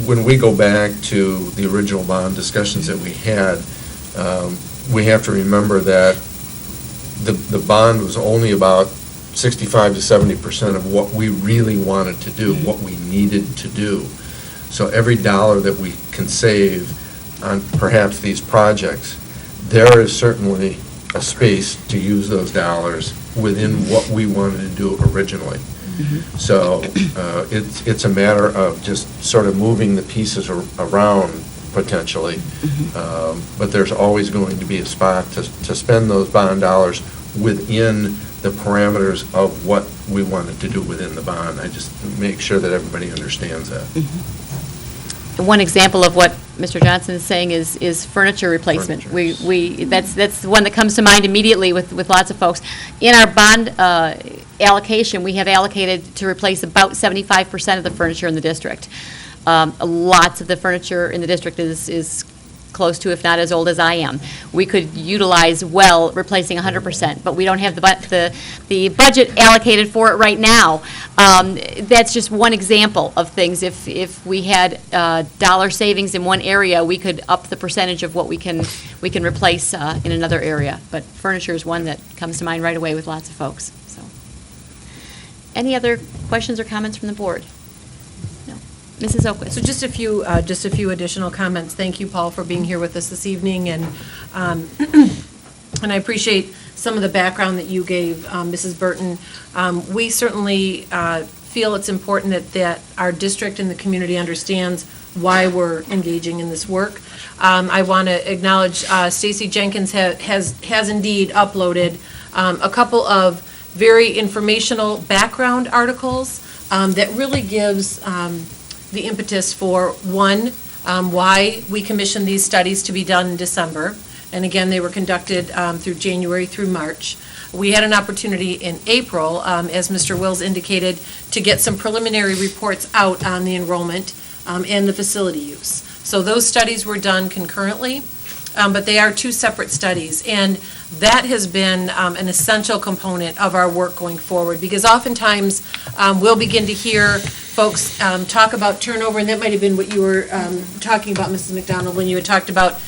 when we go back to the original bond discussions that we had, we have to remember that the bond was only about 65 to 70% of what we really wanted to do, what we needed to do. So every dollar that we can save on perhaps these projects, there is certainly a space to use those dollars within what we wanted to do originally. So it's a matter of just sort of moving the pieces around potentially, but there's always going to be a spot to spend those bond dollars within the parameters of what we wanted to do within the bond. I just make sure that everybody understands that. One example of what Mr. Johnson is saying is furniture replacement. Furniture. That's the one that comes to mind immediately with lots of folks. In our bond allocation, we have allocated to replace about 75% of the furniture in the district. Lots of the furniture in the district is close to, if not as old as I am. We could utilize well replacing 100%, but we don't have the budget allocated for it right now. That's just one example of things. If we had dollar savings in one area, we could up the percentage of what we can replace in another area. But furniture is one that comes to mind right away with lots of folks. So, any other questions or comments from the board? Mrs. Oquist. So just a few additional comments. Thank you, Paul, for being here with us this evening, and I appreciate some of the background that you gave, Mrs. Burton. We certainly feel it's important that our district and the community understands why we're engaging in this work. I want to acknowledge Stacy Jenkins has indeed uploaded a couple of very informational background articles that really gives the impetus for, one, why we commissioned these studies to be done in December. And again, they were conducted through January through March. We had an opportunity in April, as Mr. Wills indicated, to get some preliminary reports out on the enrollment and the facility use. So those studies were done concurrently, but they are two separate studies. And that has been an essential component of our work going forward, because oftentimes we'll begin to hear folks talk about turnover, and that might have been what you were talking about, Mrs. McDonald, when you had talked about,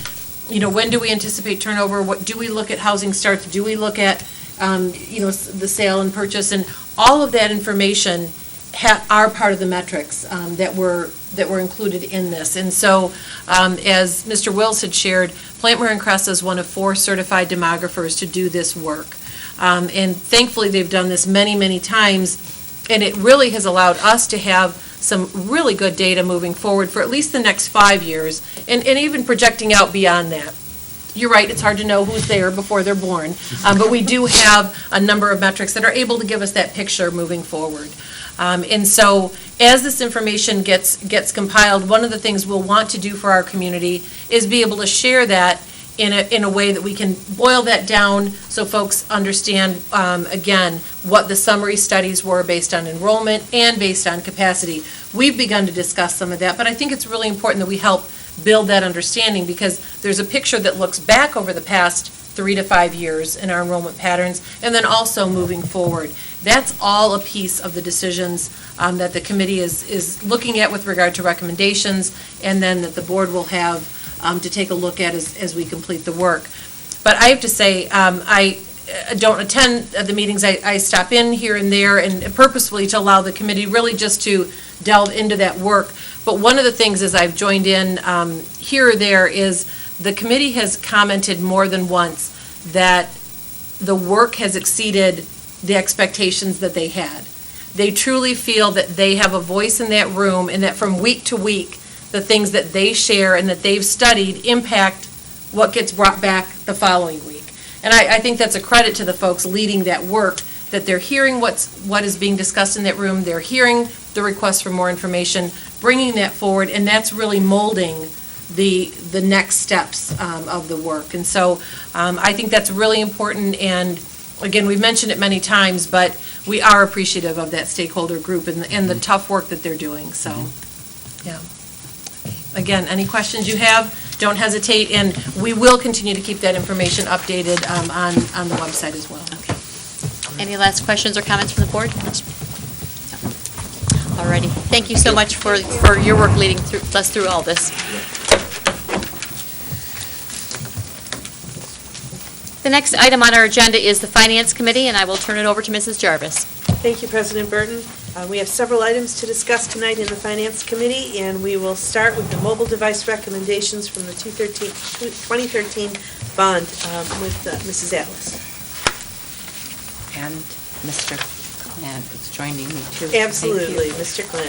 when do we anticipate turnover? What do we look at housing starts? Do we look at, the sale and purchase? And all of that information are part of the metrics that were included in this. And so, as Mr. Wills had shared, Plant Moran Crest is one of 4 certified demographers to do this work. And thankfully, they've done this many, many times. And it really has allowed us to have some really good data moving forward for at least the next 5 years, and even projecting out beyond that. You're right, it's hard to know who's there before they're born, but we do have a number of metrics that are able to give us that picture moving forward. And so, as this information gets compiled, one of the things we'll want to do for our community is be able to share that in a way that we can boil that down so folks understand, again, what the summary studies were based on enrollment and based on capacity. We've begun to discuss some of that, but I think it's really important that we help build that understanding, because there's a picture that looks back over the past 3 to 5 years in our enrollment patterns, and then also moving forward. That's all a piece of the decisions that the committee is looking at with regard to recommendations, and then that the board will have to take a look at as we complete the work. But I have to say, I don't attend the meetings. I stop in here and there, and purposefully to allow the committee really just to delve into that work. But one of the things as I've joined in here or there is the committee has commented more than once that the work has exceeded the expectations that they had. They truly feel that they have a voice in that room, and that from week to week, the things that they share and that they've studied impact what gets brought back the following week. And I think that's a credit to the folks leading that work, that they're hearing what is being discussed in that room, they're hearing the request for more information, bringing that forward, and that's really molding the next steps of the work. And so I think that's really important, and again, we've mentioned it many times, but we are appreciative of that stakeholder group and the tough work that they're doing, so, yeah. Again, any questions you have, don't hesitate, and we will continue to keep that information updated on the website as well. Okay. Any last questions or comments from the board? Alrighty. Thank you so much for your work leading us through all this. The next item on our agenda is the Finance Committee, and I will turn it over to Mrs. Jarvis. Thank you, President Burton. We have several items to discuss tonight in the Finance Committee, and we will start with the mobile device recommendations from the 2013 bond with Mrs. Atlas. And Mr. Clan is joining me, too. Absolutely, Mr. Klan.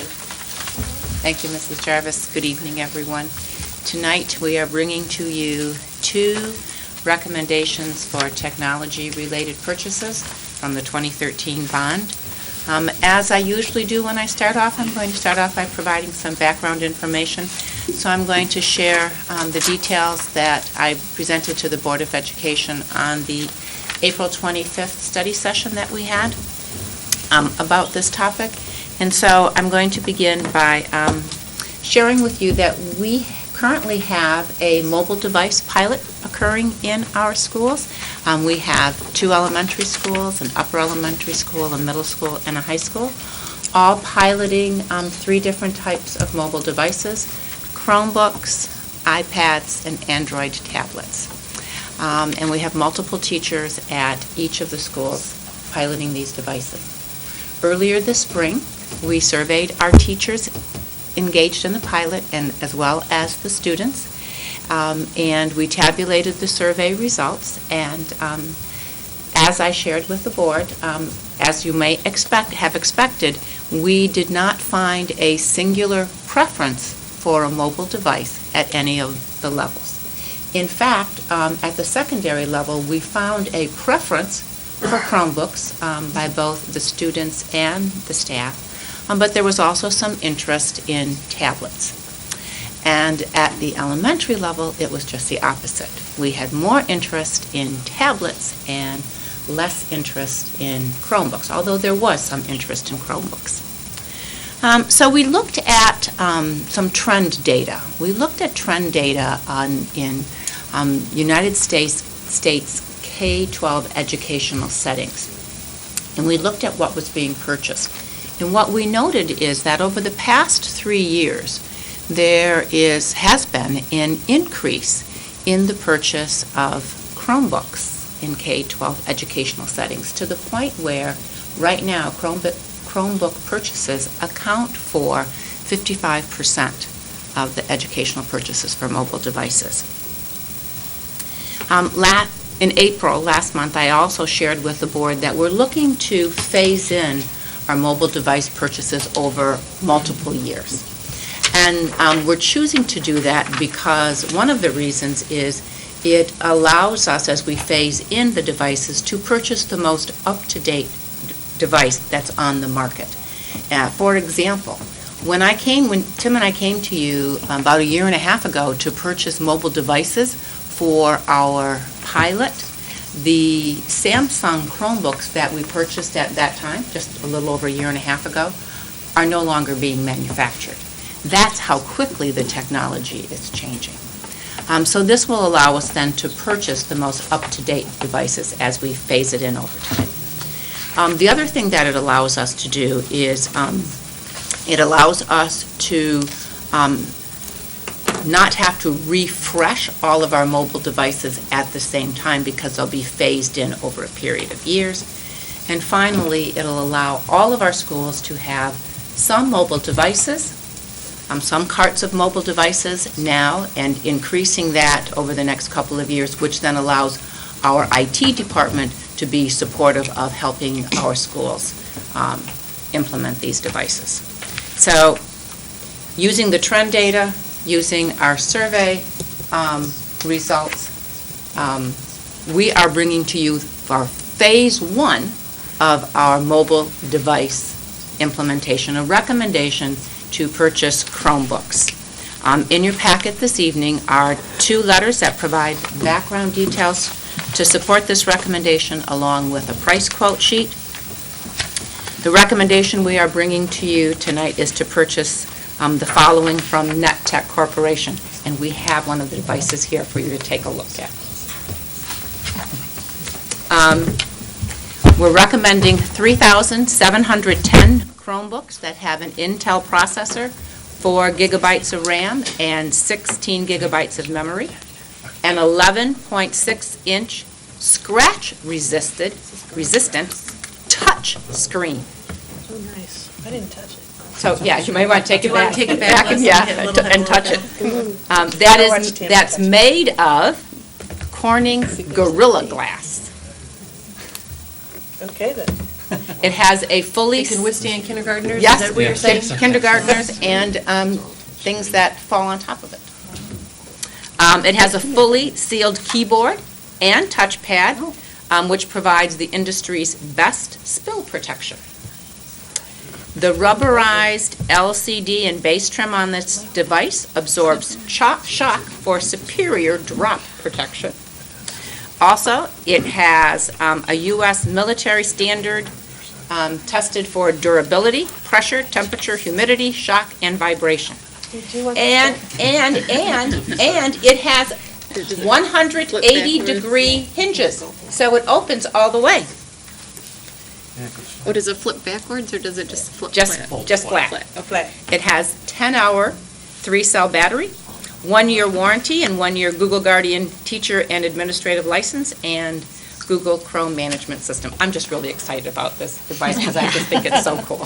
Thank you, Mrs. Jarvis. Good evening, everyone. Tonight, we are bringing to you 2 recommendations for technology-related purchases from the 2013 bond. As I usually do when I start off, I'm going to start off by providing some background information. So I'm going to share the details that I presented to the Board of Education on the April 25th study session that we had about this topic. And so I'm going to begin by sharing with you that we currently have a mobile device pilot occurring in our schools. We have 2 elementary schools, an upper elementary school, a middle school, and a high school, all piloting 3 different types of mobile devices: Chromebooks, iPads, and Android tablets. And we have multiple teachers at each of the schools piloting these devices. Earlier this spring, we surveyed our teachers engaged in the pilot, and as well as the students, and we tabulated the survey results. And as I shared with the board, as you may have expected, we did not find a singular preference for a mobile device at any of the levels. In fact, at the secondary level, we found a preference for Chromebooks by both the students and the staff. But there was also some interest in tablets. And at the elementary level, it was just the opposite. We had more interest in tablets and less interest in Chromebooks, although there was some interest in Chromebooks. So we looked at some trend data. We looked at trend data in United States K-12 educational settings. And we looked at what was being purchased. And what we noted is that over the past 3 years, there has been an increase in the purchase of Chromebooks in K-12 educational settings, to the point where right now Chromebook purchases account for 55% of the educational purchases for mobile devices. In April, last month, I also shared with the board that we're looking to phase in our mobile device purchases over multiple years. And we're choosing to do that because one of the reasons is it allows us, as we phase in the devices, to purchase the most up-to-date device that's on the market. For example, when Tim and I came to you about 1.5 years ago to purchase mobile devices for our pilot, the Samsung Chromebooks that we purchased at that time, just a little over 1.5 years ago, are no longer being manufactured. That's how quickly the technology is changing. So this will allow us then to purchase the most up-to-date devices as we phase it in over time. The other thing that it allows us to do is it allows us to not have to refresh all of our mobile devices at the same time because they'll be phased in over a period of years. And finally, it'll allow all of our schools to have some mobile devices, some carts of mobile devices now, and increasing that over the next couple of years, which then allows our IT department to be supportive of helping our schools implement these devices. So using the trend data, using our survey results, we are bringing to you our phase 1 of our mobile device implementation, a recommendation to purchase Chromebooks. In your packet this evening are 2 letters that provide background details to support this recommendation along with a price quote sheet. The recommendation we are bringing to you tonight is to purchase the following from NetTech Corporation, and we have one of the devices here for you to take a look at. We're recommending 3,710 Chromebooks that have an Intel processor, 4 gigabytes of RAM, and 16 gigabytes of memory, an 11.6-inch scratch-resistant touch screen. Oh, nice. I didn't touch it. So, yeah, you might want to take it You wanna back. take it back, and, let's yeah, get a little and bit touch more. it. That's made of Corning Gorilla Glass. Okay, then. It has a fully... It can withstand kindergartners? Yes, Is that what you're saying? kindergartners and things that fall on top of it. It has a fully sealed keyboard and touchpad, which provides the industry's best spill protection. The rubberized LCD and base trim on this device absorbs shock for superior drop protection. Also, it has a U.S. military standard tested for durability, pressure, temperature, humidity, shock, and vibration. And it has 180-degree hinges, so it opens all the way. Oh, does it flip backwards, or does it just flip Just flat. Flat. It has 10-hour, 3-cell battery, 1-year warranty, and 1-year Google Guardian teacher and administrative license, and Google Chrome management system. I'm just really excited about this device because I just think it's so cool.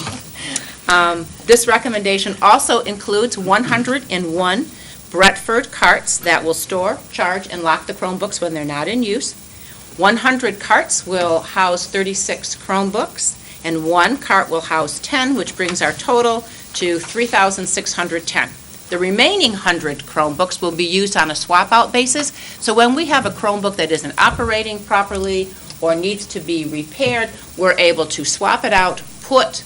This recommendation also includes 101 Bretford carts that will store, charge, and lock the Chromebooks when they're not in use. 100 carts will house 36 Chromebooks, and 1 cart will house 10, which brings our total to 3,610. The remaining 100 Chromebooks will be used on a swap-out basis, so when we have a Chromebook that isn't operating properly or needs to be repaired, we're able to swap it out, put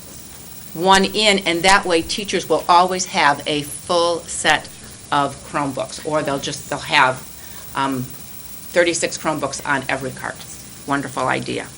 one in, and that way teachers will always have a full set of Chromebooks, or they'll have 36 Chromebooks on every cart. Wonderful idea.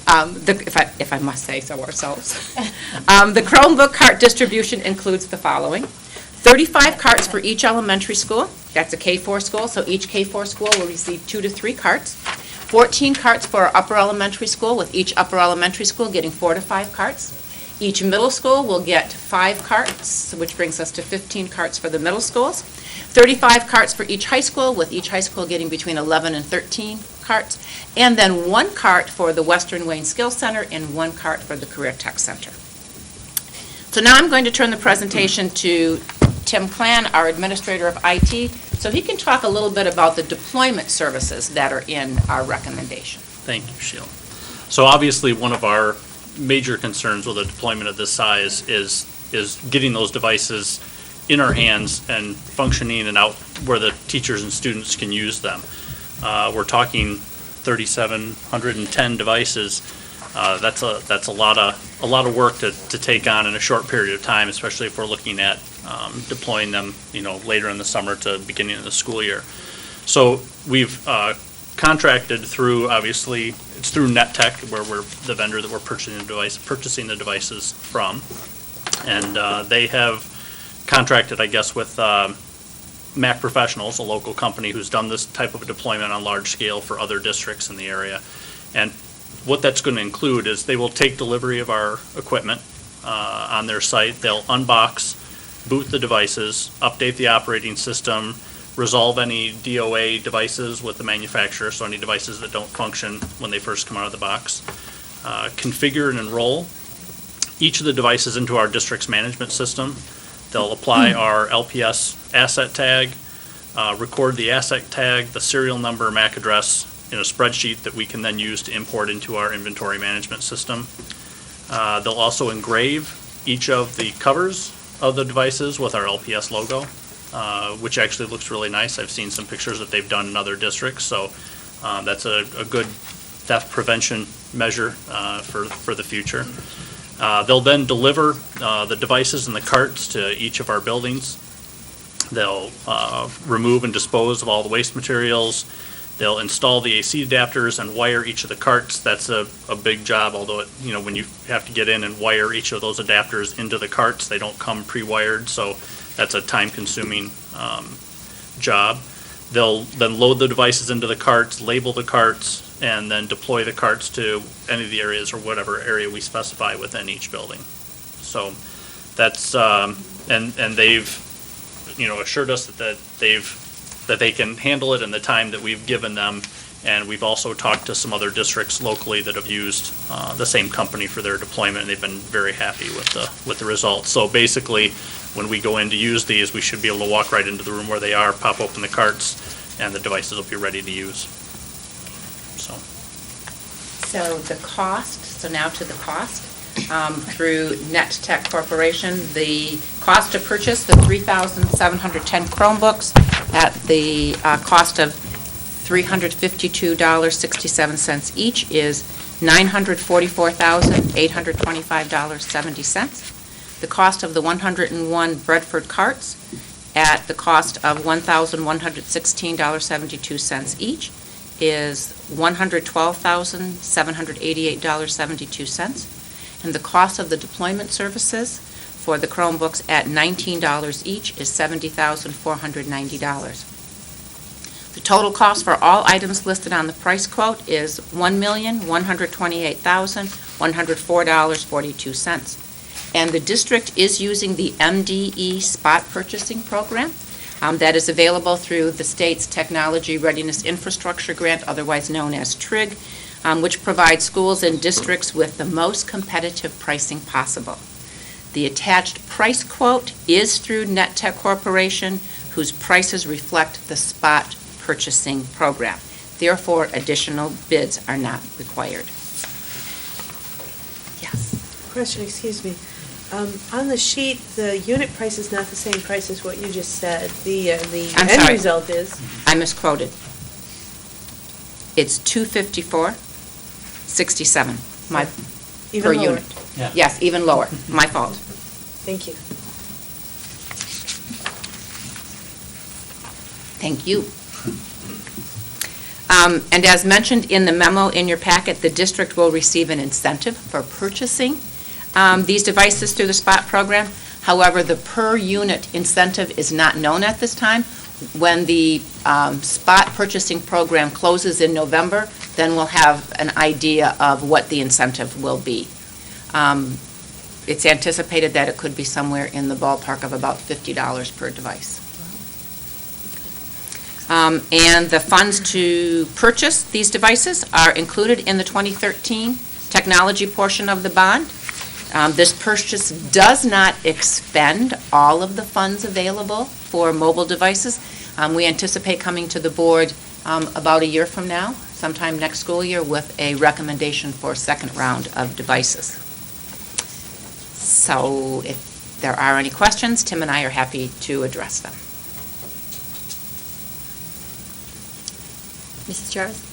If I must say so ourselves. The Chromebook cart distribution includes the following: 35 carts for each elementary school. That's a K-4 school, so each K-4 school will receive 2 to 3 carts. 14 carts for our upper elementary school, with each upper elementary school getting 4 to 5 carts. Each middle school will get 5 carts, which brings us to 15 carts for the middle schools. 35 carts for each high school, with each high school getting between 11 and 13 carts. And then 1 cart for the Western Wayne Skills Center and 1 cart for the Career Tech Center. So now I'm going to turn the presentation to Tim Clan, our Administrator of IT, so he can talk a little bit about the deployment services that are in our recommendation. Thank you, Sheila. So obviously, one of our major concerns with a deployment of this size is getting those devices in our hands and functioning and out where the teachers and students can use them. We're talking 3,710 devices. That's a lot of work to take on in a short period of time, especially if we're looking at deploying them, later in the summer to beginning of the school year. So we've contracted through, obviously, it's through NetTech, where we're the vendor that we're purchasing the devices from, and they have contracted, I guess, with Mac Professionals, a local company who's done this type of a deployment on large scale for other districts in the area. And what that's going to include is they will take delivery of our equipment on their site. They'll unbox, boot the devices, update the operating system, resolve any DOA devices with the manufacturer, so any devices that don't function when they first come out of the box, configure and enroll each of the devices into our district's management system. They'll apply our LPS asset tag, record the asset tag, the serial number, MAC address in a spreadsheet that we can then use to import into our inventory management system. They'll also engrave each of the covers of the devices with our LPS logo, which actually looks really nice. I've seen some pictures that they've done in other districts, so that's a good theft prevention measure for the future. They'll then deliver the devices and the carts to each of our buildings. They'll remove and dispose of all the waste materials, They'll install the AC adapters and wire each of the carts. That's a big job, although, when you have to get in and wire each of those adapters into the carts, they don't come pre-wired, so that's a time-consuming job. They'll then load the devices into the carts, label the carts, and then deploy the carts to any of the areas or whatever area we specify within each building. So that's, and they've, assured us that they can handle it in the time that we've given them. And we've also talked to some other districts locally that have used the same company for their deployment, and they've been very happy with the results. So basically, when we go in to use these, we should be able to walk right into the room where they are, pop open the carts, and the devices will be ready to use. So the cost, now to the cost. Through Net Tech Corporation, the cost to purchase the 3,710 Chromebooks at the cost of $352.67 each is $944,825.70. The cost of the 101 Bradford carts at the cost of $1,116.72 each is $112,788.72. And the cost of the deployment services for the Chromebooks at $19 each is $70,490. The total cost for all items listed on the price quote is $1,128,104.42. And the district is using the MDE spot purchasing program that is available through the state's Technology Readiness Infrastructure Grant, otherwise known as TRIG, which provides schools and districts with the most competitive pricing possible. The attached price quote is through Net Tech Corporation, whose prices reflect the spot purchasing program. Therefore, additional bids are not required. Yes. Question, excuse me. On the sheet, the unit price is not the same price as what you just said. The I'm end sorry. result is? I misquoted. It's $254.67. My Even per lower. unit. Yes, even lower. My fault. Thank you. Thank you. And as mentioned in the memo in your packet, the district will receive an incentive for purchasing these devices through the SPOT program. However, the per-unit incentive is not known at this time. When the SPOT purchasing program closes in November, then we'll have an idea of what the incentive will be. It's anticipated that it could be somewhere in the ballpark of about $50 per device. And the funds to purchase these devices are included in the 2013 technology portion of the bond. This purchase does not expend all of the funds available for mobile devices. We anticipate coming to the board about a year from now, sometime next school year, with a recommendation for a second round of devices. So if there are any questions, Tim and I are happy to address them. Mrs. Jarvis?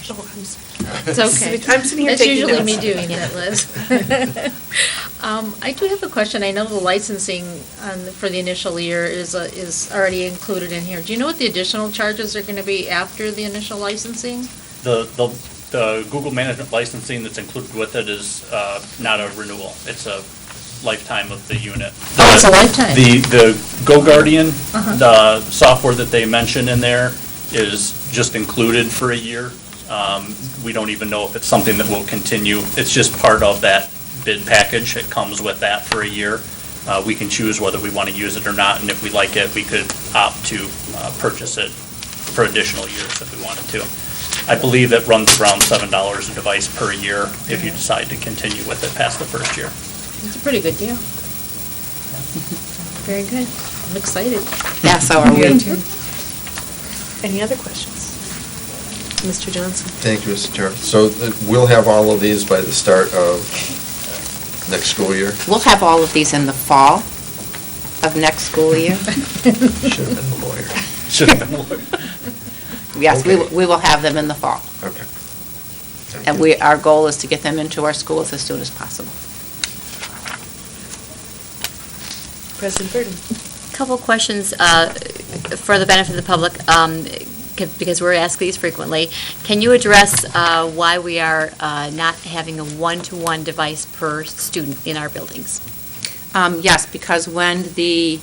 Oh, I'm sorry. It's okay. I'm sitting here That's taking usually notes. me doing that, Liz. I do have a question. I know the licensing for the initial year is already included in here. Do you know what the additional charges are going to be after the initial licensing? The Google management licensing that's included with it is not a renewal. It's a lifetime of the unit. Oh, it's a lifetime. The GoGuardian, the software that they mention in there is just included for a year. We don't even know if it's something that will continue. It's just part of that bid package. It comes with that for a year. We can choose whether we want to use it or not, and if we like it, we could opt to purchase it for additional years if we wanted to. I believe it runs around $7 a device per year if you decide to continue with it past the first year. It's a pretty good deal. Very good. I'm excited. Yeah, so are we. Any other questions? Mr. Johnson? Thank you, Mr. Chair. So we'll have all of these by the start of next school year? We'll have all of these in the fall of next school year. Should have been a lawyer. Should have been a lawyer. Yes, Okay. we will have them in the fall. Okay. Thank And you. our goal is to get them into our schools as soon as possible. President Burton? Couple questions for the benefit of the public. because we're asked these frequently, can you address why we are not having a one-to-one device per student in our buildings? Yes, because when the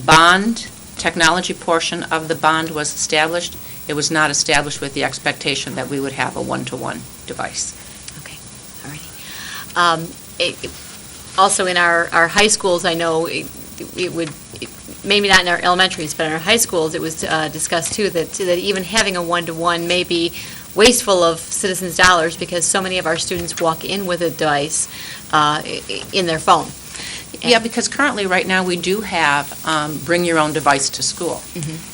bond, technology portion of the bond was established, it was not established with the expectation that we would have a one-to-one device. Okay, all righty. Also, in our high schools, I know it would, maybe not in our elementaries, but in our high schools, it was discussed too, that even having a one-to-one may be wasteful of citizens' dollars because so many of our students walk in with a device in their phone. Yeah, because currently, right now, we do have bring your own device to school.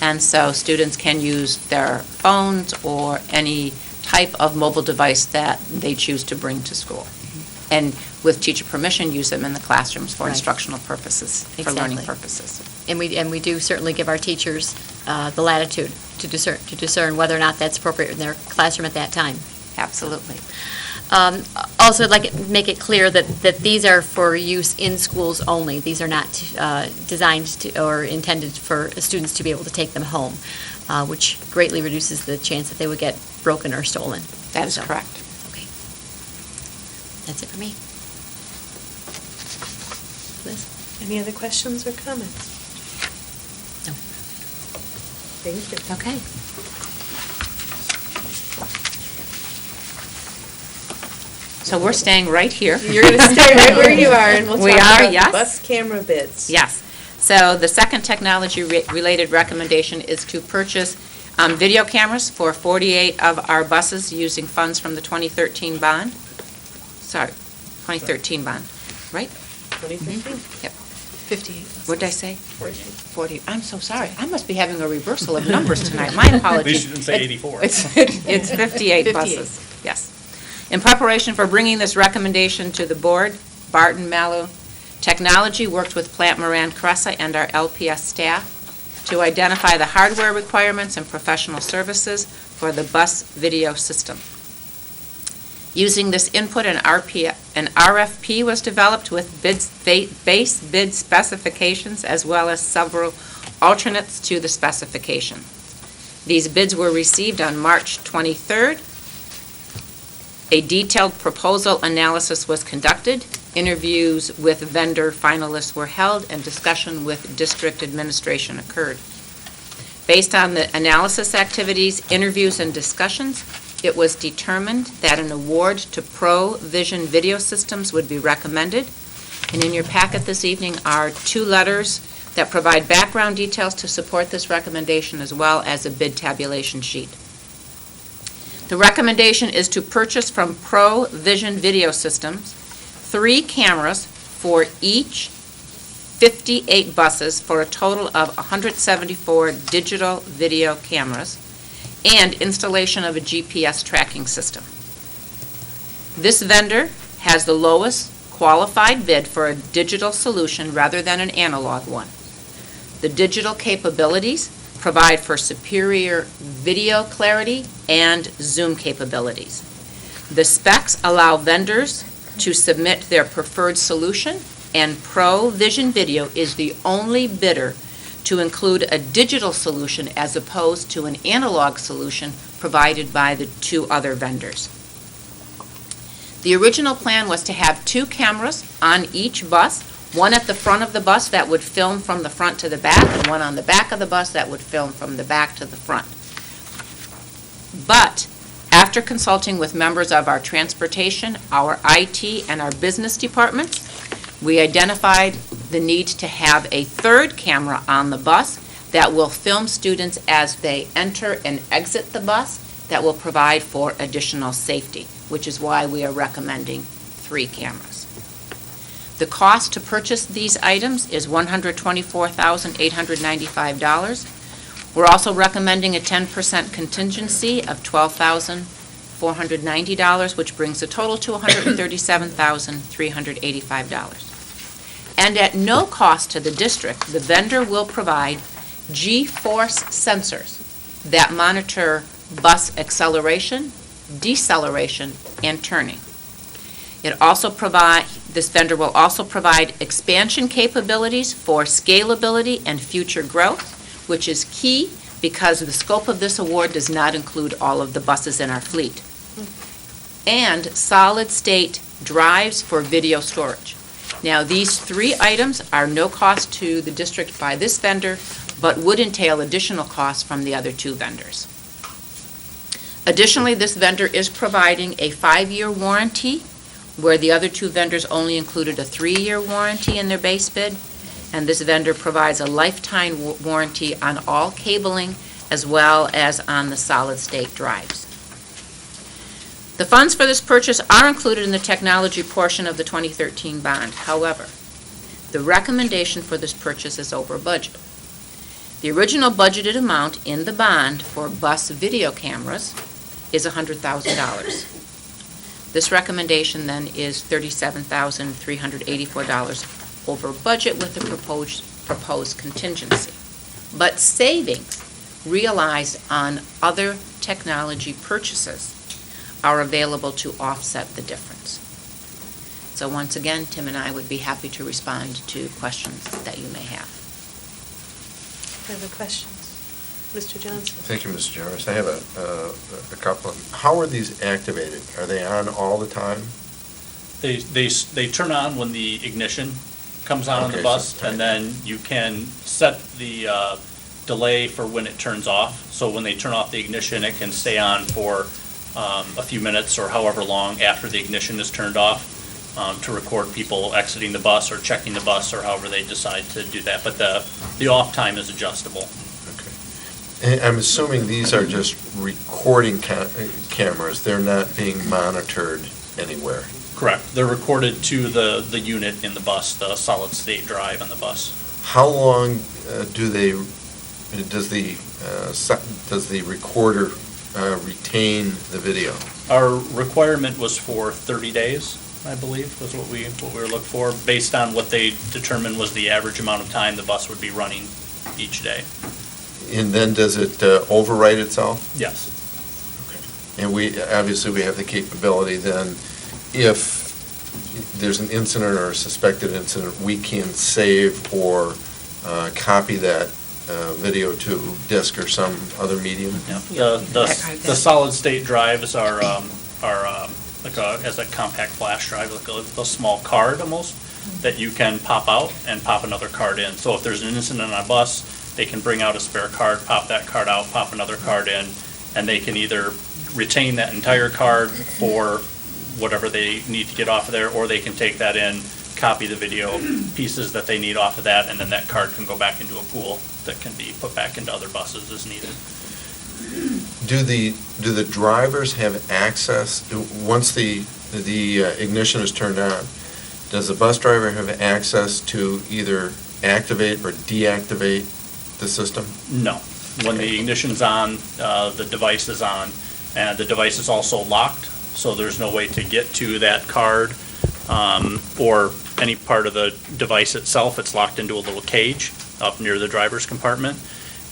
And so students can use their phones or any type of mobile device that they choose to bring to school. And with teacher permission, use them in the classrooms for Right. instructional purposes, for learning Exactly. purposes. And we do certainly give our teachers the latitude to discern whether or not that's appropriate in their classroom at that time. Absolutely. Also, I'd like to make it clear that these are for use in schools only. These are not designed or intended for students to be able to take them home, which greatly reduces the chance that they would get broken or stolen. That is So, correct. Okay. That's it for me. Liz? Any other questions or comments? No. Thank you. Okay. So we're staying right here. You're going to stay right where you are, and we'll We talk are, about yes. the bus camera bids. Yes. So the second technology-related recommendation is to purchase video cameras for 48 of our buses using funds from the 2013 bond. Sorry, 2013 bond, right? 2015. Yep. 58. What did I say? 40. I'm so sorry. I must be having a reversal of numbers tonight. My apologies. At least you didn't say 84. It's 58 buses, yes. In preparation for bringing this recommendation to the board, Barton Mallow Technology worked with Plant Moran Cressa and our LPS staff to identify the hardware requirements and professional services for the bus video system. Using this input, an RFP was developed with base bid specifications as well as several alternates to the specification. These bids were received on March 23rd. A detailed proposal analysis was conducted, interviews with vendor finalists were held, and discussion with district administration occurred. Based on the analysis activities, interviews, and discussions, it was determined that an award to Pro Vision Video Systems would be recommended. And in your packet this evening are 2 letters that provide background details to support this recommendation as well as a bid tabulation sheet. The recommendation is to purchase from Pro Vision Video Systems 3 cameras for each 58 buses for a total of 174 digital video cameras and installation of a GPS tracking system. This vendor has the lowest qualified bid for a digital solution rather than an analog one. The digital capabilities provide for superior video clarity and zoom capabilities. The specs allow vendors to submit their preferred solution, and Pro Vision Video is the only bidder to include a digital solution as opposed to an analog solution provided by the 2 other vendors. The original plan was to have 2 cameras on each bus, one at the front of the bus that would film from the front to the back, and one on the back of the bus that would film from the back to the front. But after consulting with members of our transportation, our IT, and our business departments, we identified the need to have a 3rd camera on the bus that will film students as they enter and exit the bus that will provide for additional safety, which is why we are recommending 3 cameras. The cost to purchase these items is $124,895. We're also recommending a 10% contingency of $12,490, which brings the total to $137,385. And at no cost to the district, the vendor will provide G-force sensors that monitor bus acceleration, deceleration, and turning. This vendor will also provide expansion capabilities for scalability and future growth, which is key because the scope of this award does not include all of the buses in our fleet. And solid-state drives for video storage. Now, these 3 items are no cost to the district by this vendor, but would entail additional costs from the other 2 vendors. Additionally, this vendor is providing a 5-year warranty, where the other 2 vendors only included a 3-year warranty in their base bid, and this vendor provides a lifetime warranty on all cabling as well as on the solid-state drives. The funds for this purchase are included in the technology portion of the 2013 bond. However, the recommendation for this purchase is over budget. The original budgeted amount in the bond for bus video cameras is $100,000. This recommendation then is $37,384 over budget with the proposed contingency. But savings realized on other technology purchases are available to offset the difference. So once again, Tim and I would be happy to respond to questions that you may have. Further questions? Mr. Johnson? Thank you, Mr. Jarvis. I have a couple of them. How are these activated? Are they on all the time? They turn on when the ignition comes on Okay, the so bus, it's timed. and then you can set the delay for when it turns off. So when they turn off the ignition, it can stay on for a few minutes or however long after the ignition is turned off to record people exiting the bus or checking the bus or however they decide to do that. But the off time is adjustable. And I'm assuming these are just recording cameras. They're not being monitored anywhere. Correct. They're recorded to the unit in the bus, the solid state drive on the bus. How long does the recorder retain the video? Our requirement was for 30 days, I believe, was what we were looking for, based on what they determined was the average amount of time the bus would be running each day. And then does it overwrite itself? Yes. And we have the capability then, if there's an incident or a suspected incident, we can save or copy that video to disk or some other medium? Yeah. The solid state drives are like as a compact flash drive, like a small card almost, that you can pop out and pop another card in. So if there's an incident on a bus, they can bring out a spare card, pop that card out, pop another card in, and they can either retain that entire card for whatever they need to get off of there, or they can take that in, copy the video pieces that they need off of that, and then that card can go back into a pool that can be put back into other buses as needed. Do the drivers have access, once the ignition is turned on, does the bus driver have access to either activate or deactivate the system? No. When the ignition's on, the device is on, and the device is also locked, so there's no way to get to that card or any part of the device itself. It's locked into a little cage up near the driver's compartment.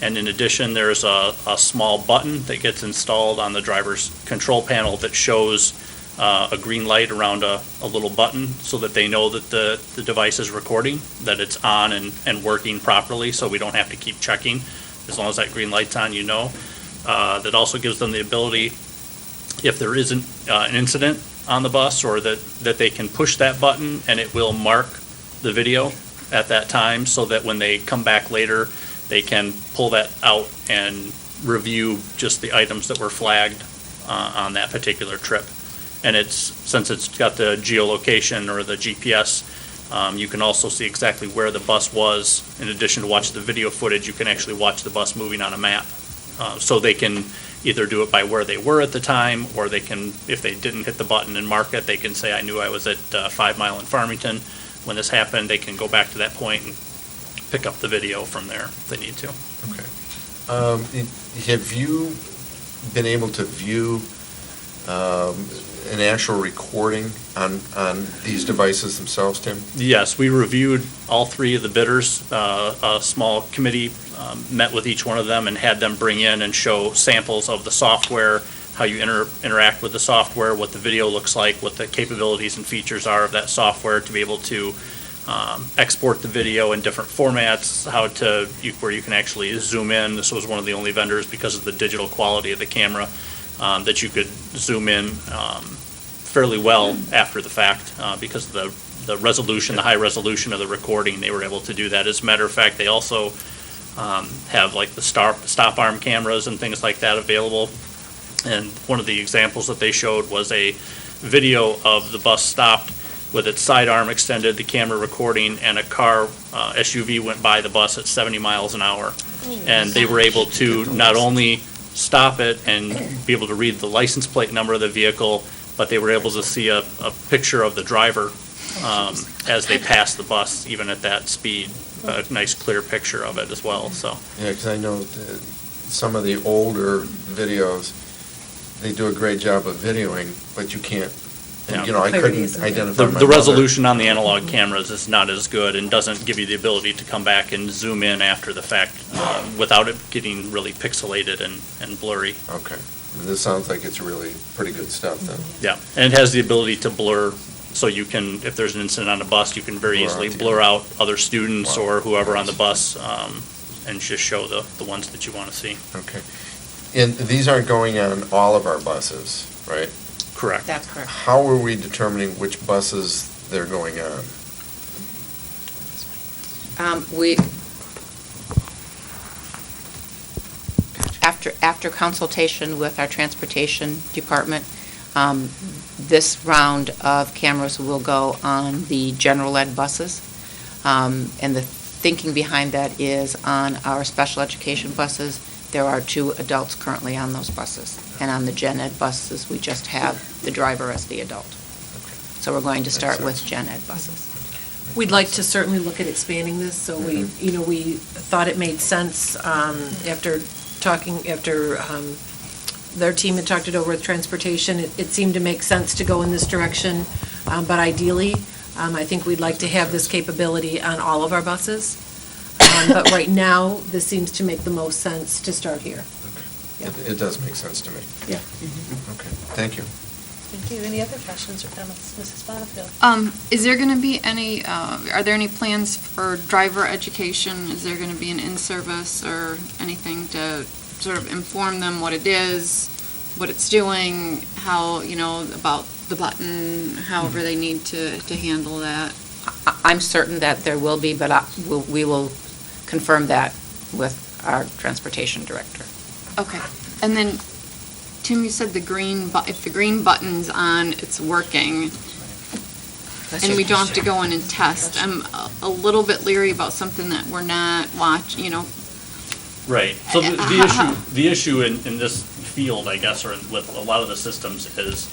And in addition, there's a small button that gets installed on the driver's control panel that shows a green light around a little button so that they know that the device is recording, that it's on and working properly, so we don't have to keep checking. As long as that green light's on, you know. That also gives them the ability, if there isn't an incident on the bus, or that they can push that button and it will mark the video at that time, so that when they come back later, they can pull that out and review just the items that were flagged on that particular trip. And since it's got the geolocation or the GPS, you can also see exactly where the bus was. In addition to watch the video footage, you can actually watch the bus moving on a map. So they can either do it by where they were at the time, or they can, if they didn't hit the button and mark it, they can say, I knew I was at 5 Mile in Farmington when this happened. They can go back to that point and pick up the video from there if they need to. Okay. Have you been able to view an actual recording on these devices themselves, Tim? Yes, we reviewed all 3 of the bidders. A small committee met with each one of them and had them bring in and show samples of the software, how you interact with the software, what the video looks like, what the capabilities and features are of that software, to be able to export the video in different formats, where you can actually zoom in. This was one of the only vendors, because of the digital quality of the camera, that you could zoom in fairly well after the fact, because of the resolution, the high resolution of the recording. They were able to do that. As a matter of fact, they also have like the stop arm cameras and things like that available. And one of the examples that they showed was a video of the bus stopped with its sidearm extended, the camera recording, and a car, SUV went by the bus at 70 miles an hour. And they were able to not only stop it and be able to read the license plate number of the vehicle, but they were able to see a picture of the driver as they passed the bus, even at that speed. A nice clear picture of it as well, so. Yeah, because I know some of the older videos, they do a great job of videoing, but you can't, and, you know, I couldn't identify my The mother. resolution on the analog cameras is not as good and doesn't give you the ability to come back and zoom in after the fact without it getting really pixelated and blurry. Okay. I mean, this sounds like it's really pretty good stuff then. Yeah, and it has the ability to blur, so you can, if there's an incident on a bus, you can very Blur easily out, blur out other students Wow. or whoever on the bus, and just show the ones that you want to see. Okay. And these aren't going on all of our buses, right? Correct. That's correct. How are we determining which buses they're going on? After consultation with our transportation department, this round of cameras will go on the general ed buses. And the thinking behind that is on our special education buses, there are 2 adults currently on those buses. And on the gen ed buses, we just have the driver as the adult. So we're going to start with gen ed buses. We'd like to certainly look at expanding this, so we thought it made sense after their team had talked it over with transportation. It seemed to make sense to go in this direction, but ideally, I think we'd like to have this capability on all of our buses. But right now, this seems to make the most sense to start here. Yeah. It does make sense to me. Yeah. Okay, thank you. Thank you. Any other questions or comments? Mrs. Bonnefield? Is there going to be any, are there any plans for driver education? Is there going to be an in-service or anything to sort of inform them what it is, what it's doing, how, about the button, however they need to handle that? I'm certain that there will be, but we will confirm that with our transportation director. Okay. And then, Tim, you said if the green button's on, it's working, and we don't have to go in and test. I'm a little bit leery about something that we're not watching, Right. So the issue in this field, I guess, or with a lot of the systems is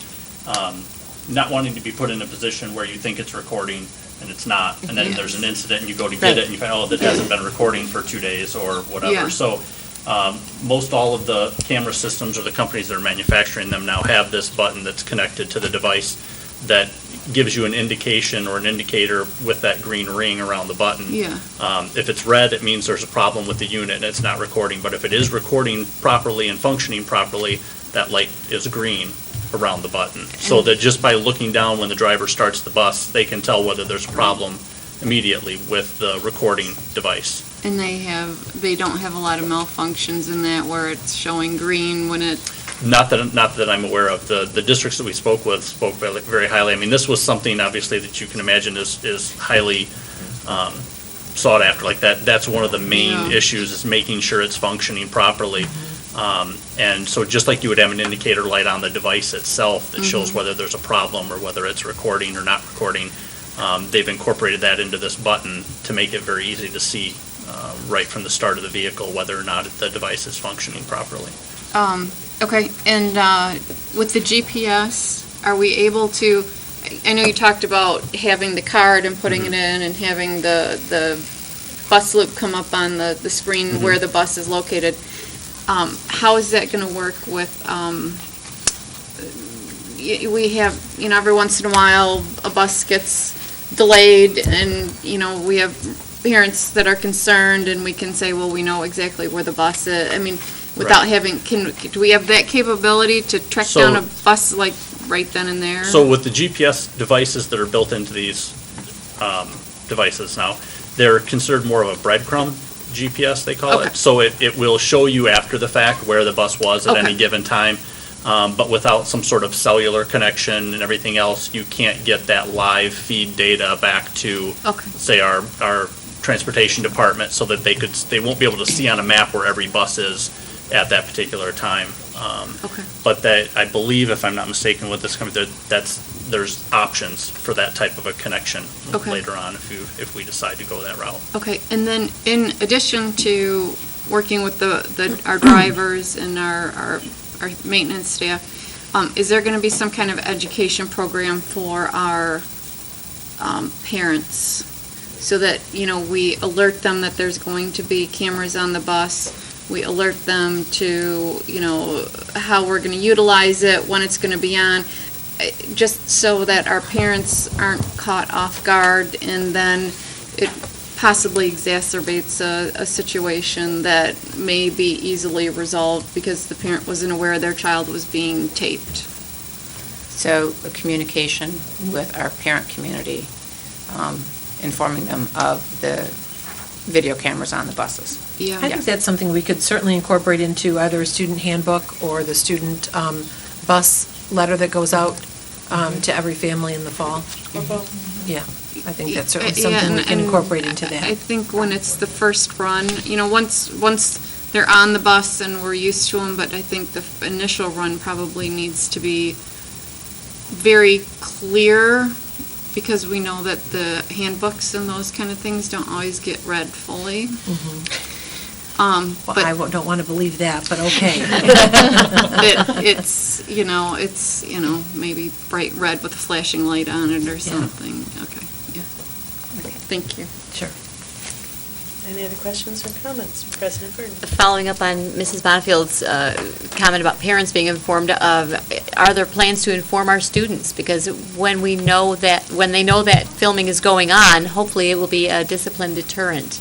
not wanting to be put in a position where you think it's recording and it's not, and then there's an incident and you go to get it and you find, that hasn't been recording for 2 days or whatever. Yeah. So most all of the camera systems or the companies that are manufacturing them now have this button that's connected to the device that gives you an indication or an indicator with that green ring around the button. Yeah. If it's red, it means there's a problem with the unit and it's not recording. But if it is recording properly and functioning properly, that light is green around the button. So that just by looking down when the driver starts the bus, they can tell whether there's a problem immediately with the recording device. And they don't have a lot of malfunctions in that where it's showing green when it... Not that I'm aware of. The districts that we spoke with spoke very highly. I mean, this was something obviously that you can imagine is highly sought after. Like that's one of the main issues is making sure it's functioning properly. And so just like you would have an indicator light on the device itself that shows whether there's a problem or whether it's recording or not recording, they've incorporated that into this button to make it very easy to see right from the start of the vehicle whether or not the device is functioning properly. Okay, and with the GPS, are we able to, I know you talked about having the card and putting it in and having the bus loop come up on the screen where the bus is located. How is that going to work with, we have, every once in a while, a bus gets delayed and, we have parents that are concerned and we can say, well, we know exactly where the bus is. I mean, without having, do we have that capability to track down a bus like right then and there? So with the GPS devices that are built into these devices now. They're considered more of a breadcrumb GPS, they call Okay. it. So it will show you after the fact where the bus was at any Okay. given time. But without some sort of cellular connection and everything else, you can't get that live feed data back to, Okay. say, our transportation department, so that they won't be able to see on a map where every bus is at that particular time. Okay. But that, I believe, if I'm not mistaken with this company, there's options for that type of a connection Okay. later on if we decide to go that route. Okay, and then in addition to working with our drivers and our maintenance staff, is there going to be some kind of education program for our parents? So that, we alert them that there's going to be cameras on the bus, we alert them to, how we're going to utilize it, when it's going to be on, just so that our parents aren't caught off guard, and then it possibly exacerbates a situation that may be easily resolved because the parent wasn't aware their child was being taped. So the communication with our parent community, informing them of the video cameras on the buses. Yeah. I think that's something we could certainly incorporate into either a student handbook or the student bus letter that goes out to every family in the fall. Yeah, I think that's certainly something we can incorporate into I that. think when it's the first run, once they're on the bus and we're used to them, but I think the initial run probably needs to be very clear, because we know that the handbooks and those kind of things don't always get read fully. Well, But I don't want to believe that, but okay. it's maybe bright red with a flashing light on it or something. Okay, yeah. Okay, thank you. Sure. Any other questions or comments? President Burton? Following up on Mrs. Bonfield's comment about parents being informed of, are there plans to inform our students? Because when they know that filming is going on, hopefully it will be a discipline deterrent.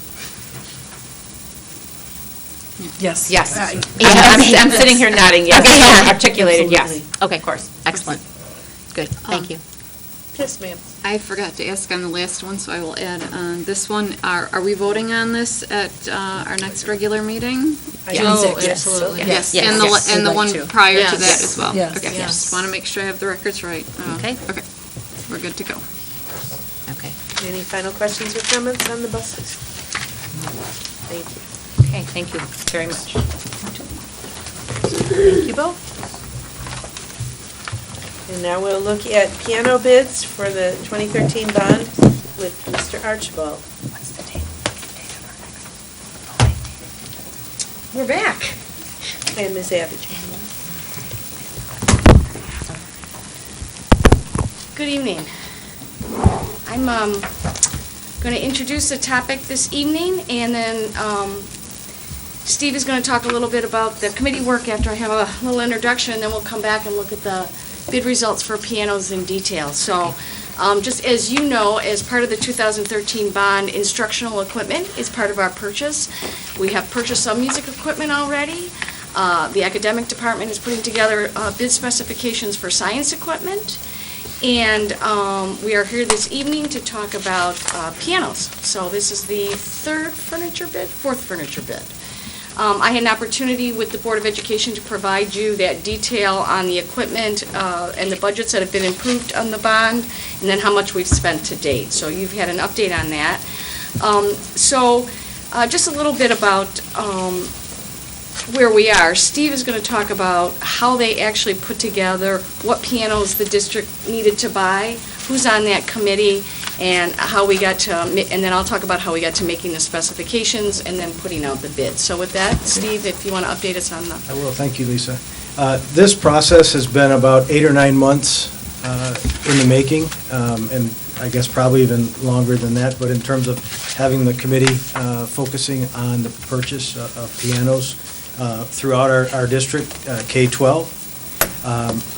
Yes. Yes. Yes. I'm sitting here nodding, yes. Okay, yeah. Articulated, yes. Absolutely. Okay. Of course. Excellent. Good, thank you. Yes, ma'am. I forgot to ask on the last one, so I will add on this one. Are we voting on this at our next regular meeting? June Oh, 6th. absolutely. Yes. Yes, Yes. and the We'd one like to. prior to Yes. that as well? Yes. Okay, Yes. just want to make sure I have the records right. Okay. Okay, we're good to go. Okay. Any final questions or comments on the buses? Thank you. Okay, thank you very much. Thank you both. And now we'll look at piano bids for the 2013 bond with Mr. Archibald. What's the date? We're back. And Ms. Abbott. Good evening. I'm going to introduce the topic this evening, and then Steve is going to talk a little bit about the committee work after I have a little introduction, and then we'll come back and look at the bid results for pianos in detail. So just as you know, as part of the 2013 bond, instructional equipment is part of our purchase. We have purchased some music equipment already. The academic department is putting together bid specifications for science equipment. And we are here this evening to talk about pianos. So this is the fourth furniture bid. I had an opportunity with the Board of Education to provide you that detail on the equipment and the budgets that have been approved on the bond, and then how much we've spent to date. So you've had an update on that. Just a little bit about where we are. Steve is going to talk about how they actually put together what pianos the district needed to buy, who's on that committee, and how we got to, and then I'll talk about how we got to making the specifications and then putting out the bids. So with that, Steve, if you want to update us on the... I will, thank you, Lisa. This process has been about 8 or 9 months in the making, and I guess probably even longer than that, but in terms of having the committee focusing on the purchase of pianos throughout our district, K-12.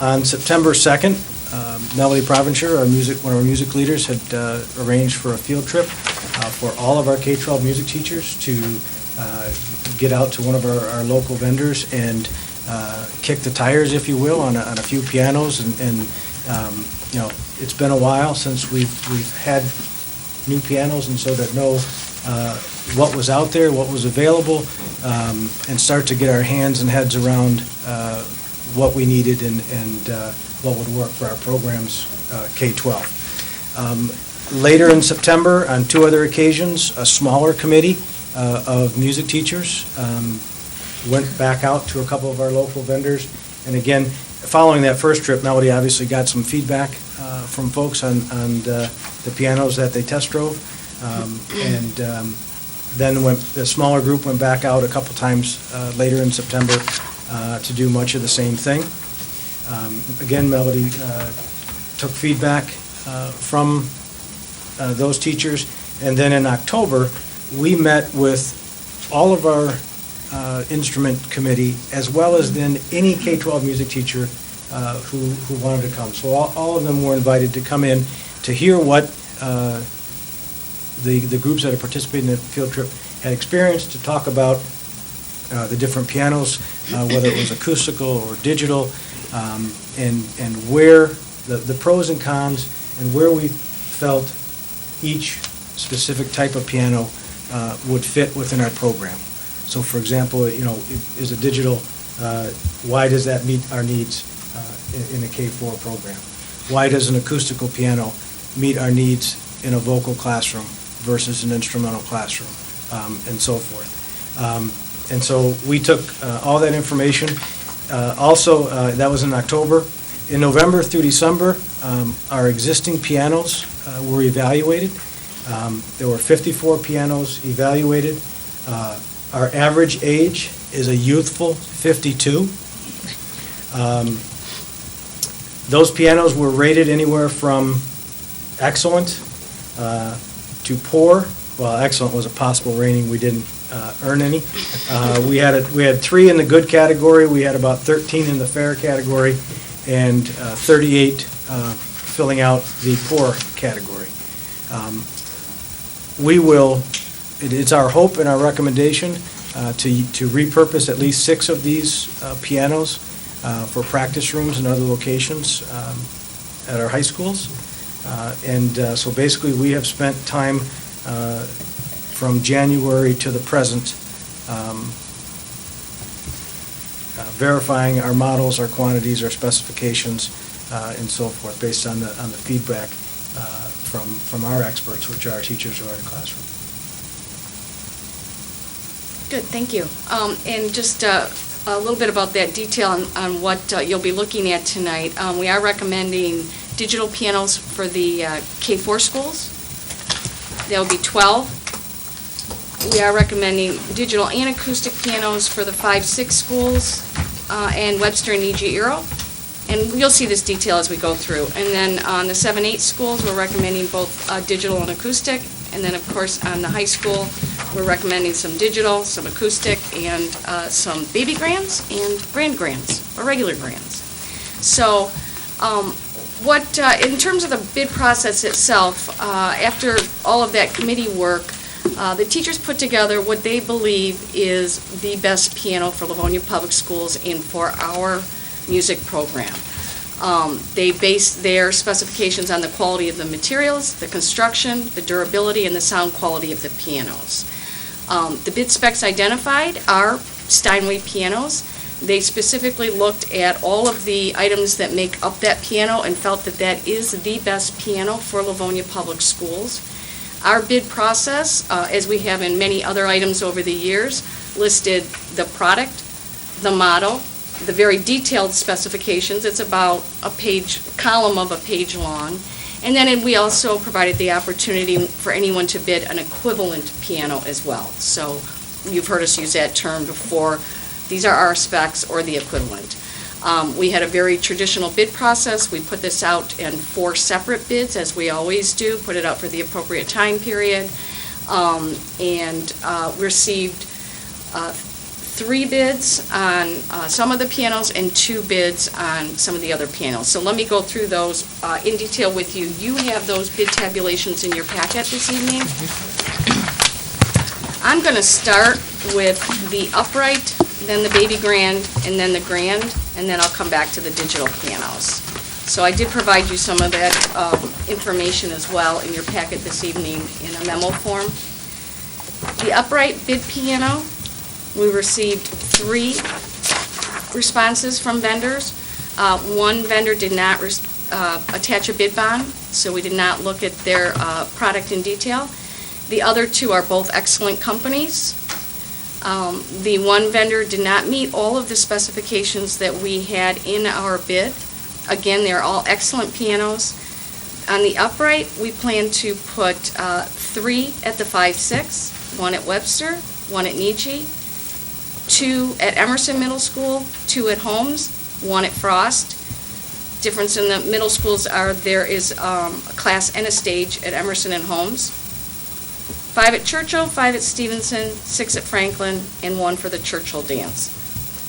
On September 2nd, Melody Provencher, one of our music leaders, had arranged for a field trip for all of our K-12 music teachers to get out to one of our local vendors and kick the tires, if you will, on a few pianos. And you know, it's been a while since we've had new pianos, and so to know what was out there, what was available, and start to get our hands and heads around what we needed and what would work for our programs K-12. Later in September, on 2 other occasions, a smaller committee of music teachers went back out to a couple of our local vendors. And again, following that first trip, Melody obviously got some feedback from folks on the pianos that they test drove. Then the smaller group went back out a couple times later in September to do much of the same thing. Again, Melody took feedback from those teachers. And then in October, we met with all of our instrument committee, as well as then any K-12 music teacher who wanted to come. So all of them were invited to come in to hear what the groups that are participating in the field trip had experienced, to talk about the different pianos, whether it was acoustical or digital, and where the pros and cons, and where we felt each specific type of piano would fit within our program. So, for example, is a digital, why does that meet our needs in a K-4 program? Why does an acoustical piano meet our needs in a vocal classroom versus an instrumental classroom, and so forth? And so we took all that information. Also, that was in October. In November through December, our existing pianos were evaluated. There were 54 pianos evaluated. Our average age is a youthful 52. Those pianos were rated anywhere from excellent to poor. Well, excellent was a possible rating. We didn't earn any. We had 3 in the good category. We had about 13 in the fair category, and 38 filling out the poor category. It's our hope and our recommendation to repurpose at least 6 of these pianos for practice rooms and other locations at our high schools. So basically, we have spent time from January to the present verifying our models, our quantities, our specifications, and so forth, based on the feedback from our experts, which are our teachers who are in the classroom. Good, thank you. And just a little bit about that detail on what you'll be looking at tonight. We are recommending digital pianos for the K-4 schools. There will be 12. We are recommending digital and acoustic pianos for the 5-6 schools and Webster and E.G. Eero. And you'll see this detail as we go through. And then on the 7-8 schools, we're recommending both digital and acoustic. And then, of course, on the high school, we're recommending some digital, some acoustic, and some baby grands and grand grands, or regular grands. So in terms of the bid process itself, after all of that committee work, the teachers put together what they believe is the best piano for Livonia Public Schools and for our music program. They base their specifications on the quality of the materials, the construction, the durability, and the sound quality of the pianos. The bid specs identified are Steinway pianos. They specifically looked at all of the items that make up that piano and felt that that is the best piano for Livonia Public Schools. Our bid process, as we have in many other items over the years, listed the product, the model, the very detailed specifications. It's about a column of a page long. And then we also provided the opportunity for anyone to bid an equivalent piano as well. So you've heard us use that term before. These are our specs or the equivalent. We had a very traditional bid process. We put this out in 4 separate bids, as we always do, put it out for the appropriate time period, and received 3 bids on some of the pianos and 2 bids on some of the other pianos. So let me go through those in detail with you. You have those bid tabulations in your packet this evening. I'm going to start with the upright, then the baby grand, and then the grand, and then I'll come back to the digital pianos. So I did provide you some of that information as well in your packet this evening in a memo form. The upright bid piano, we received 3 responses from vendors. One vendor did not attach a bid bond, so we did not look at their product in detail. The other 2 are both excellent companies. The one vendor did not meet all of the specifications that we had in our bid. Again, they're all excellent pianos. On the upright, we plan to put 3 at the 5-6, 1 at Webster, 1 at Nietzsche, 2 at Emerson Middle School, 2 at Holmes, 1 at Frost. Difference in the middle schools are there is a class and a stage at Emerson and Holmes. 5 at Churchill, 5 at Stevenson, 6 at Franklin, and 1 for the Churchill dance.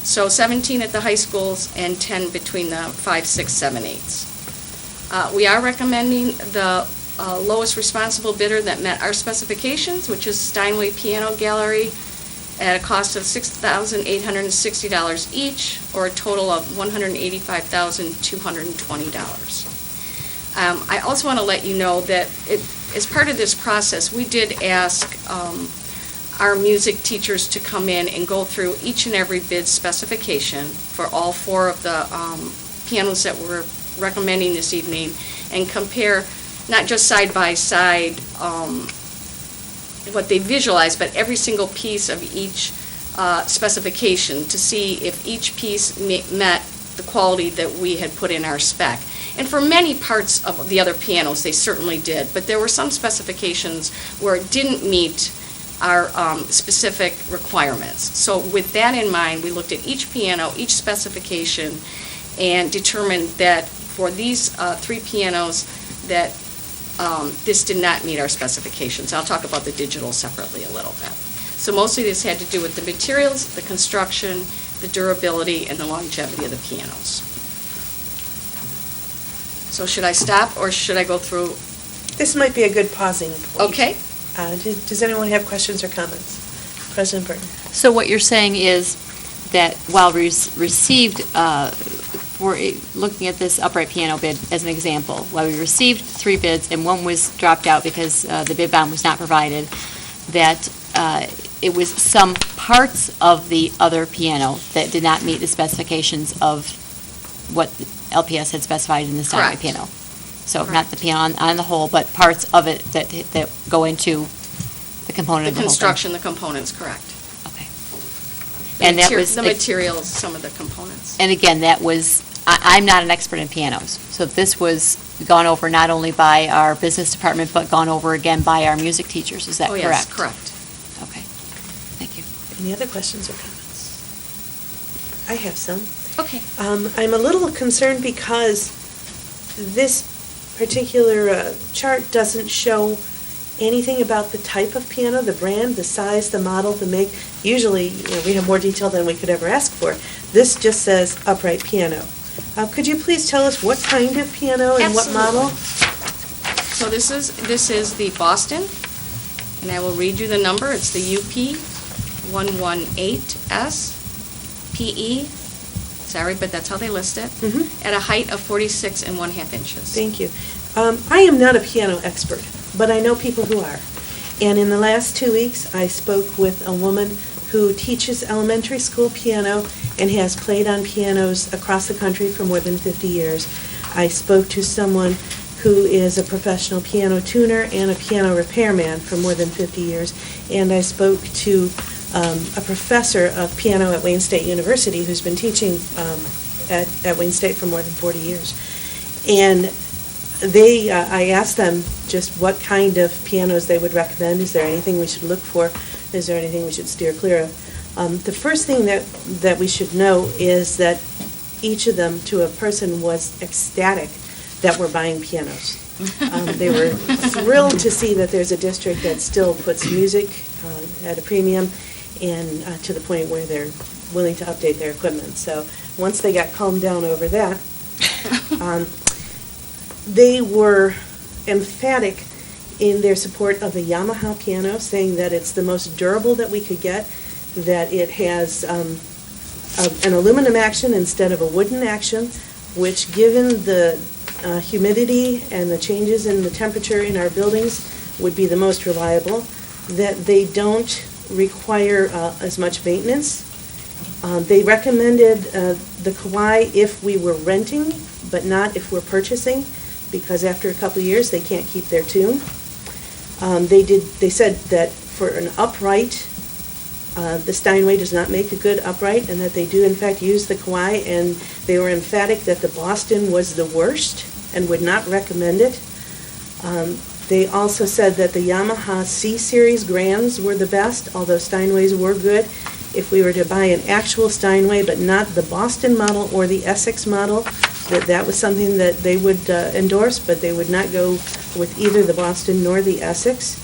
So 17 at the high schools and 10 between the 5, 6, 7, 8s. We are recommending the lowest responsible bidder that met our specifications, which is Steinway Piano Gallery, at a cost of $6,860 each, or a total of $185,220. I also want to let you know that as part of this process, we did ask our music teachers to come in and go through each and every bid specification for all 4 of the pianos that we're recommending this evening, and compare not just side by side what they visualize, but every single piece of each specification to see if each piece met the quality that we had put in our spec. And for many parts of the other pianos, they certainly did, but there were some specifications where it didn't meet our specific requirements. So with that in mind, we looked at each piano, each specification, and determined that for these 3 pianos that this did not meet our specifications. I'll talk about the digital separately a little bit. So mostly this had to do with the materials, the construction, the durability, and the longevity of the pianos. So should I stop, or should I go through? This might be a good pausing point. Okay. Does anyone have questions or comments? President Burton. So what you're saying is that while we received, for looking at this upright piano bid as an example, while we received 3 bids and 1 was dropped out because the bid bond was not provided, that it was some parts of the other piano that did not meet the specifications of what LPS had specified in the Steinway Correct. piano. So not the piano on the whole, but parts of it that go into the component of the whole thing. The construction, the components, correct. Okay. The And that was the materials, some of the components. And again, that was, I'm not an expert in pianos, so this was gone over not only by our business department, but gone over again by our music teachers, is that Oh, correct? yes, correct. Okay, thank you. Any other questions or comments? I have some. Okay. I'm a little concerned because this particular chart doesn't show anything about the type of piano, the brand, the size, the model, the make. Usually, we have more detail than we could ever ask for. This just says upright piano. Could you please tell us what kind of piano and what model? So this is the Boston, and I will read you the number. It's the UP 118S PE. Sorry, but that's how they list it. At a height of 46 1/2 inches. Thank you. I am not a piano expert, but I know people who are. And in the last 2 weeks, I spoke with a woman who teaches elementary school piano and has played on pianos across the country for more than 50 years. I spoke to someone who is a professional piano tuner and a piano repairman for more than 50 years. And I spoke to a professor of piano at Wayne State University who's been teaching at Wayne State for more than 40 years. And I asked them just what kind of pianos they would recommend. Is there anything we should look for? Is there anything we should steer clear of? The first thing that we should know is that each of them, to a person, was ecstatic that we're buying pianos. They were thrilled to see that there's a district that still puts music at a premium, and to the point where they're willing to update their equipment. So once they got calmed down over that, they were emphatic in their support of the Yamaha piano, saying that it's the most durable that we could get, that it has an aluminum action instead of a wooden action, which, given the humidity and the changes in the temperature in our buildings would be the most reliable, that they don't require as much maintenance. They recommended the Kawhi if we were renting, but not if we're purchasing, because after a couple of years, they can't keep their tune. They said that for an upright, the Steinway does not make a good upright, and that they do in fact use the Kawhi, and they were emphatic that the Boston was the worst and would not recommend it. They also said that the Yamaha C-Series Grands were the best, although Steinways were good. If we were to buy an actual Steinway, but not the Boston model or the Essex model, that was something that they would endorse, but they would not go with either the Boston nor the Essex.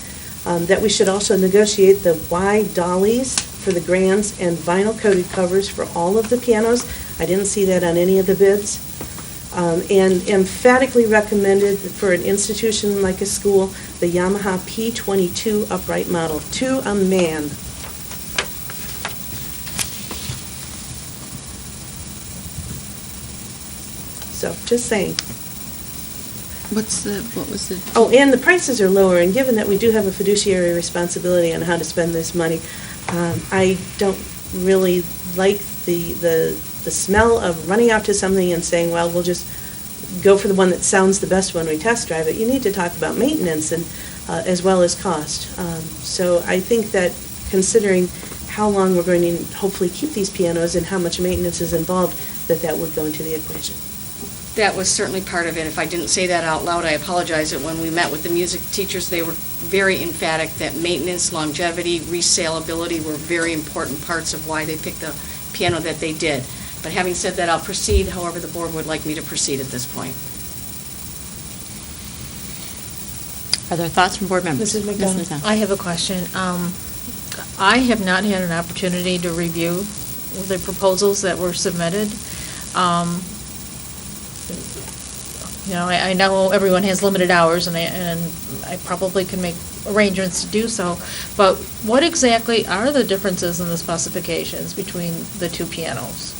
That we should also negotiate the Y dollies for the Grands and vinyl-coated covers for all of the pianos. I didn't see that on any of the bids. And emphatically recommended for an institution like a school, the Yamaha P22 upright model, to a man. So, just saying. What was the? Oh, and the prices are lower, and given that we do have a fiduciary responsibility on how to spend this money, I don't really like the smell of running out to something and saying, well, we'll just go for the one that sounds the best when we test drive it. You need to talk about maintenance and as well as cost. So I think that considering how long we're going to hopefully keep these pianos and how much maintenance is involved, that would go into the equation. That was certainly part of it. If I didn't say that out loud, I apologize. That when we met with the music teachers, they were very emphatic that maintenance, longevity, resaleability were very important parts of why they picked the piano that they did. But having said that, I'll proceed however the board would like me to proceed at this point. Are there thoughts from board members? Mrs. McDonough, I have a question. I have not had an opportunity to review the proposals that were submitted. I know everyone has limited hours, and I probably can make arrangements to do so, but what exactly are the differences in the specifications between the two pianos,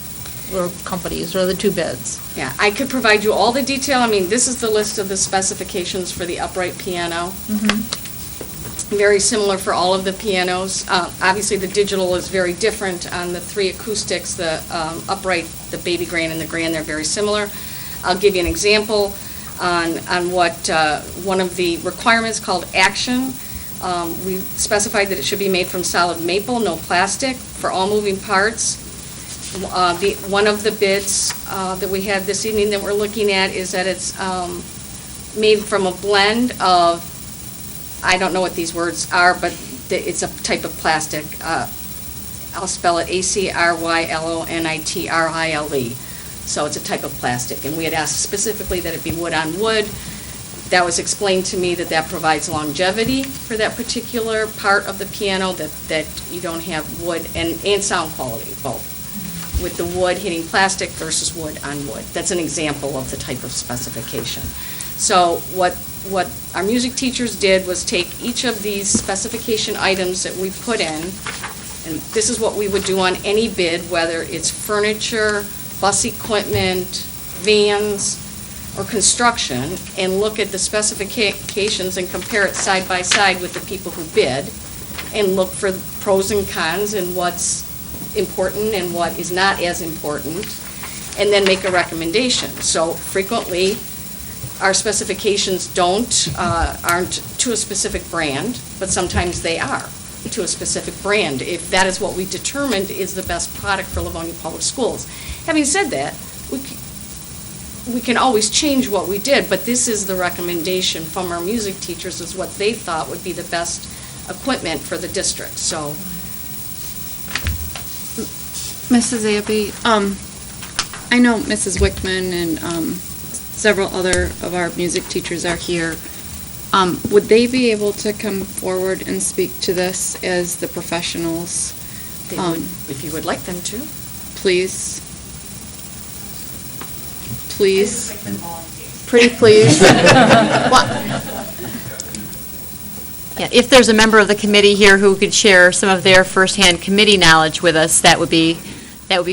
or companies, or the two bids? Yeah, I could provide you all the detail. I mean, this is the list of the specifications for the upright piano. Very similar for all of the pianos. Obviously, the digital is very different on the three acoustics. The upright, the baby grand, and the grand, they're very similar. I'll give you an example on what one of the requirements called action. We specified that it should be made from solid maple, no plastic, for all moving parts. One of the bids that we have this evening that we're looking at is that it's made from a blend of, I don't know what these words are, but it's a type of plastic. I'll spell it ACRYLONITRILE. So it's a type of plastic, and we had asked specifically that it be wood on wood. That was explained to me that provides longevity for that particular part of the piano, that you don't have wood and sound quality, both, with the wood hitting plastic versus wood on wood. That's an example of the type of specification. So what our music teachers did was take each of these specification items that we put in, and this is what we would do on any bid, whether it's furniture, bus equipment, vans, or construction, and look at the specifications and compare it side by side with the people who bid, and look for pros and cons and what's important and what is not as important, and then make a recommendation. So frequently, our specifications aren't to a specific brand, but sometimes they are to a specific brand, if that is what we determined is the best product for Livonia Public Schools. Having said that, we can always change what we did, but this is the recommendation from our music teachers, is what they thought would be the best equipment for the district. So, Mrs. Abbey, I know Mrs. Wickman and several other of our music teachers are here. Would they be able to come forward and speak to this as the professionals? they would, if you would like them to. Please. Please. Pretty please. Yeah, if there's a member of the committee here who could share some of their firsthand committee knowledge with us, that would be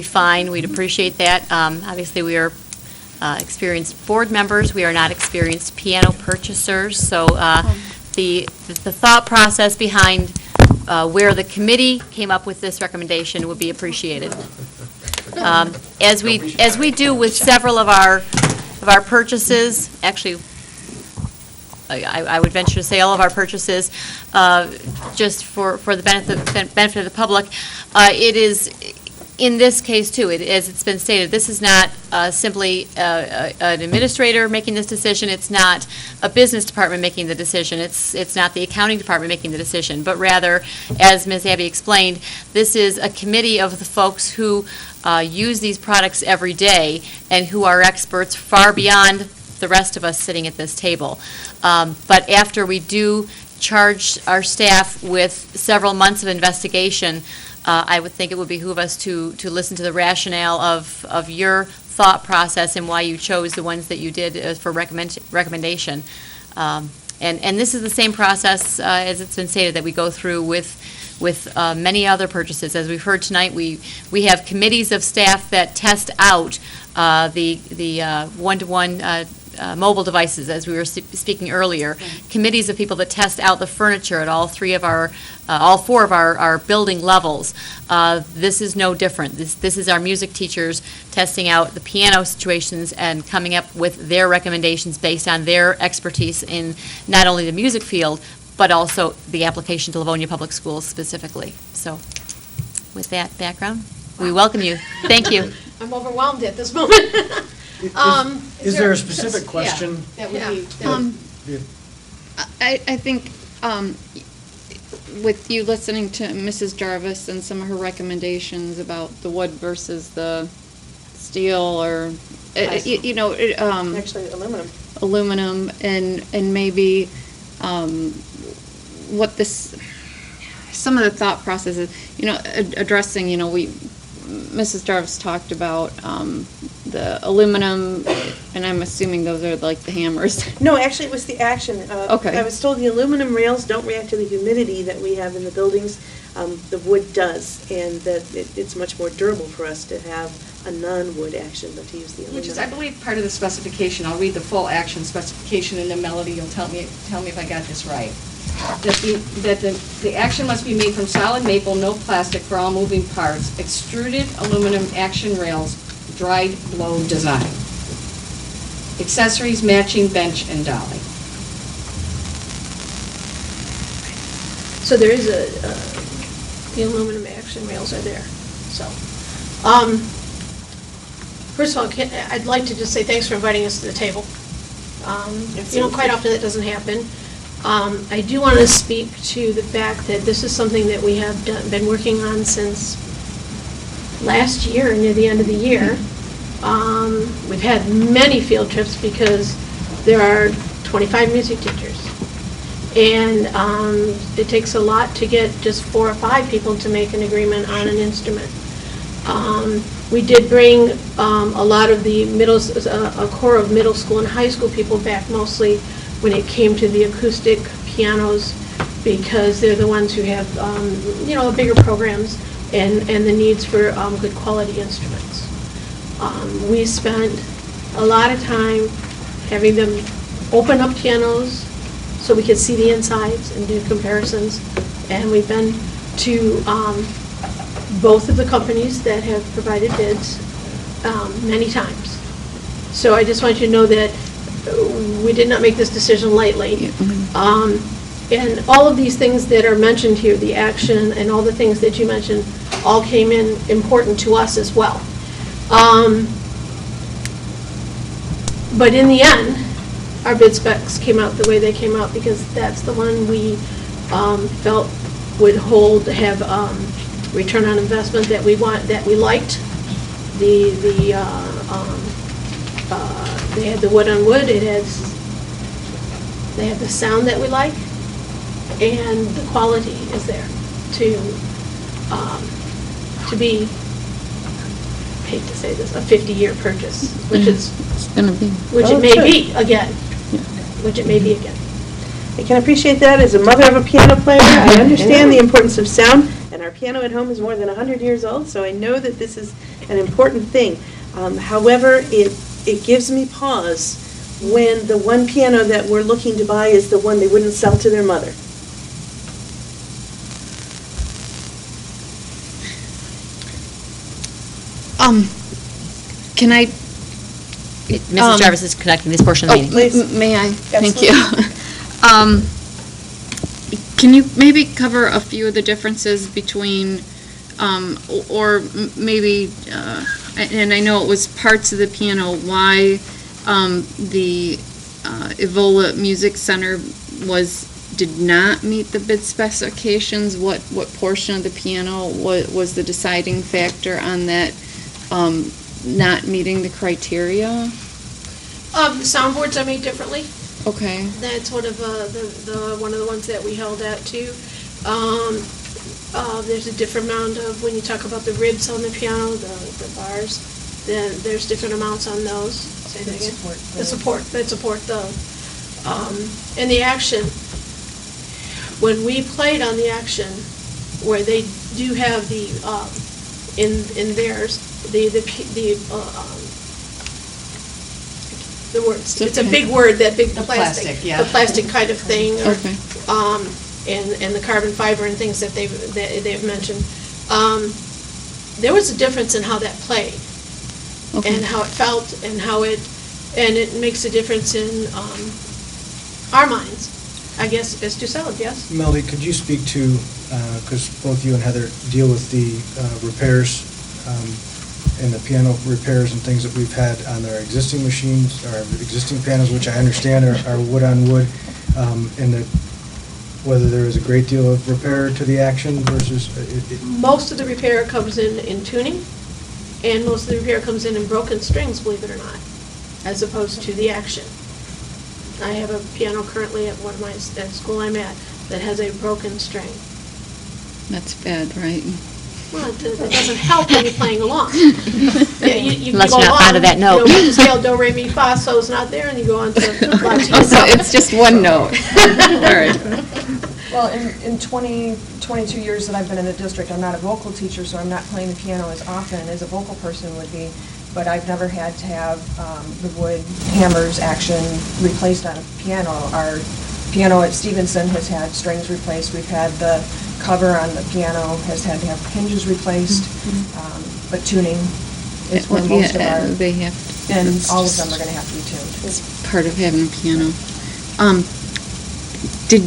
fine. We'd appreciate that. Obviously, we are experienced board members. We are not experienced piano purchasers, so the thought process behind where the committee came up with this recommendation would be appreciated. As we do with several of our purchases, actually, I would venture to say all of our purchases, just for the benefit of the public, it is, in this case too, as it's been stated, this is not simply an administrator making this decision, it's not a business department making the decision, it's not the accounting department making the decision, but rather, as Ms. Abby explained, this is a committee of the folks who use these products every day and who are experts far beyond the rest of us sitting at this table. But after we do charge our staff with several months of investigation, I would think it would behoove us to listen to the rationale of your thought process and why you chose the ones that you did for recommendation. And this is the same process, as it's been stated, that we go through with many other purchases. As we've heard tonight, we have committees of staff that test out the one-to-one mobile devices, as we were speaking earlier. Committees of people that test out the furniture at all four of our building levels. This is no different. This is our music teachers testing out the piano situations and coming up with their recommendations based on their expertise in not only the music field, but also the application to Livonia Public Schools specifically. So with that background, we welcome you. Thank you. I'm overwhelmed at this moment. Is there a specific question? That would be, I think with you listening to Mrs. Jarvis and some of her recommendations about the wood versus the steel, or Actually, aluminum, and maybe what this, some of the thought processes, addressing, Mrs. Jarvis talked about the aluminum, and I'm assuming those are like the hammers. No, actually, it was the action. Okay. I was told the aluminum rails don't react to the humidity that we have in the buildings. The wood does, and that it's much more durable for us to have a non-wood action, but to use the aluminum. Which is, I believe, part of the specification. I'll read the full action specification in the melody. You'll tell me if I got this right. That the action must be made from solid maple, no plastic for all moving parts, extruded aluminum action rails, dried blow design. Accessories matching bench and dolly. so there is the aluminum action rails are there, so. First of all, I'd like to just say thanks for inviting us to the table. Quite often that doesn't happen. I do want to speak to the fact that this is something that we have been working on since last year, near the end of the year. We've had many field trips because there are 25 music teachers. And it takes a lot to get just 4 or 5 people to make an agreement on an instrument. We did bring a lot of the a core of middle school and high school people back, mostly when it came to the acoustic pianos, because they're the ones who have, the bigger programs and the needs for good quality instruments. We spent a lot of time having them open up pianos so we could see the insides and do comparisons. And we've been to both of the companies that have provided bids many times. So I just want you to know that we did not make this decision lightly. And all of these things that are mentioned here, the action and all the things that you mentioned, all came in important to us as well. But in the end, our bid specs came out the way they came out because that's the one we felt would have return on investment that we liked. They had the wood on wood. They had the sound that we like, and the quality is there to be, I hate to say this, a 50-year purchase, which is which it may be again. Which it may be again. I can appreciate that. As a mother of a piano player, I understand the importance of sound, and our piano at home is more than 100 years old, so I know that this is an important thing. However, it gives me pause when the one piano that we're looking to buy is the one they wouldn't sell to their mother. Can I? Mrs. Jarvis is connecting this portion of the meeting. Please. May I? Thank you. Absolutely. Can you maybe cover a few of the differences between, maybe, and I know it was parts of the piano, why the Evola Music Center did not meet the bid specifications? What portion of the piano was the deciding factor on that not meeting the criteria? The soundboards are made differently. Okay. That's one of one of the ones that we held at too. There's a different amount of, when you talk about the ribs on the piano, the bars, then there's different amounts on those. Say that again. That support the, and the action. When we played on the action, where they do have the, in theirs, the words. It's a big word, that big plastic. yeah. The plastic kind of thing. Or, Okay. and the carbon fiber and things that they've mentioned. There was a difference in how that played. Okay. And how it felt and and it makes a difference in our minds, I guess, as to sound, yes? Melody, could you speak to, because both you and Heather deal with the repairs and the piano repairs and things that we've had on our existing machines, our existing pianos, which I understand are wood on wood, and whether there is a great deal of repair to the action versus... Most of the repair comes in tuning, and most of the repair comes in broken strings, believe it or not, as opposed to the action. I have a piano currently at at school I'm at that has a broken string. That's bad, right? Well, it doesn't help when you're playing along. Yeah, you Unless go you're not along, onto that note. You know, scale do, re, mi, fa, so is not there, and you go on to la, ti, So it's just one note. All right. Well, in 22 years that I've been in the district, I'm not a vocal teacher, so I'm not playing the piano as often as a vocal person would be, but I've never had to have the wood hammers action replaced on a piano. Our piano at Stevenson has had strings replaced. We've had the cover on the piano has had to have hinges replaced, but tuning is where most of our... They have to. And all of them are going to have to be tuned. It's part of having a piano. Did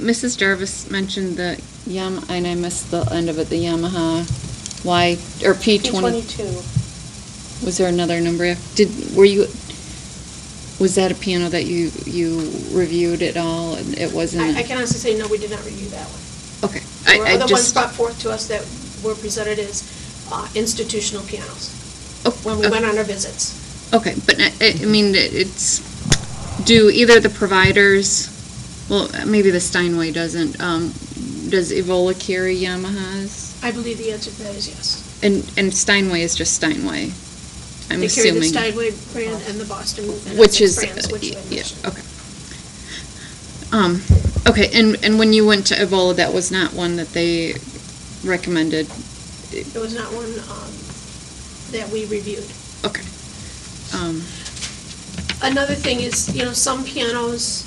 Mrs. Jarvis mention the and I missed the end of it, the Yamaha P20? P22. Was there another number? Was that a piano that you reviewed at all? And it wasn't. I can honestly say no, we did not review that one. Okay. There were other ones brought forth to us that were presented as institutional pianos when we went on our visits. Okay, but I mean, do either the providers, well, maybe the Steinway doesn't, does Evola carry Yamahas? I believe the answer to that is yes. And Steinway is just Steinway, I'm They carry the assuming. Steinway brand and the Boston and Which Essex is, brands, which I mentioned. Okay, and when you went to Evola, that was not one that they recommended? It was not one that we reviewed. Okay. Another thing is, some pianos,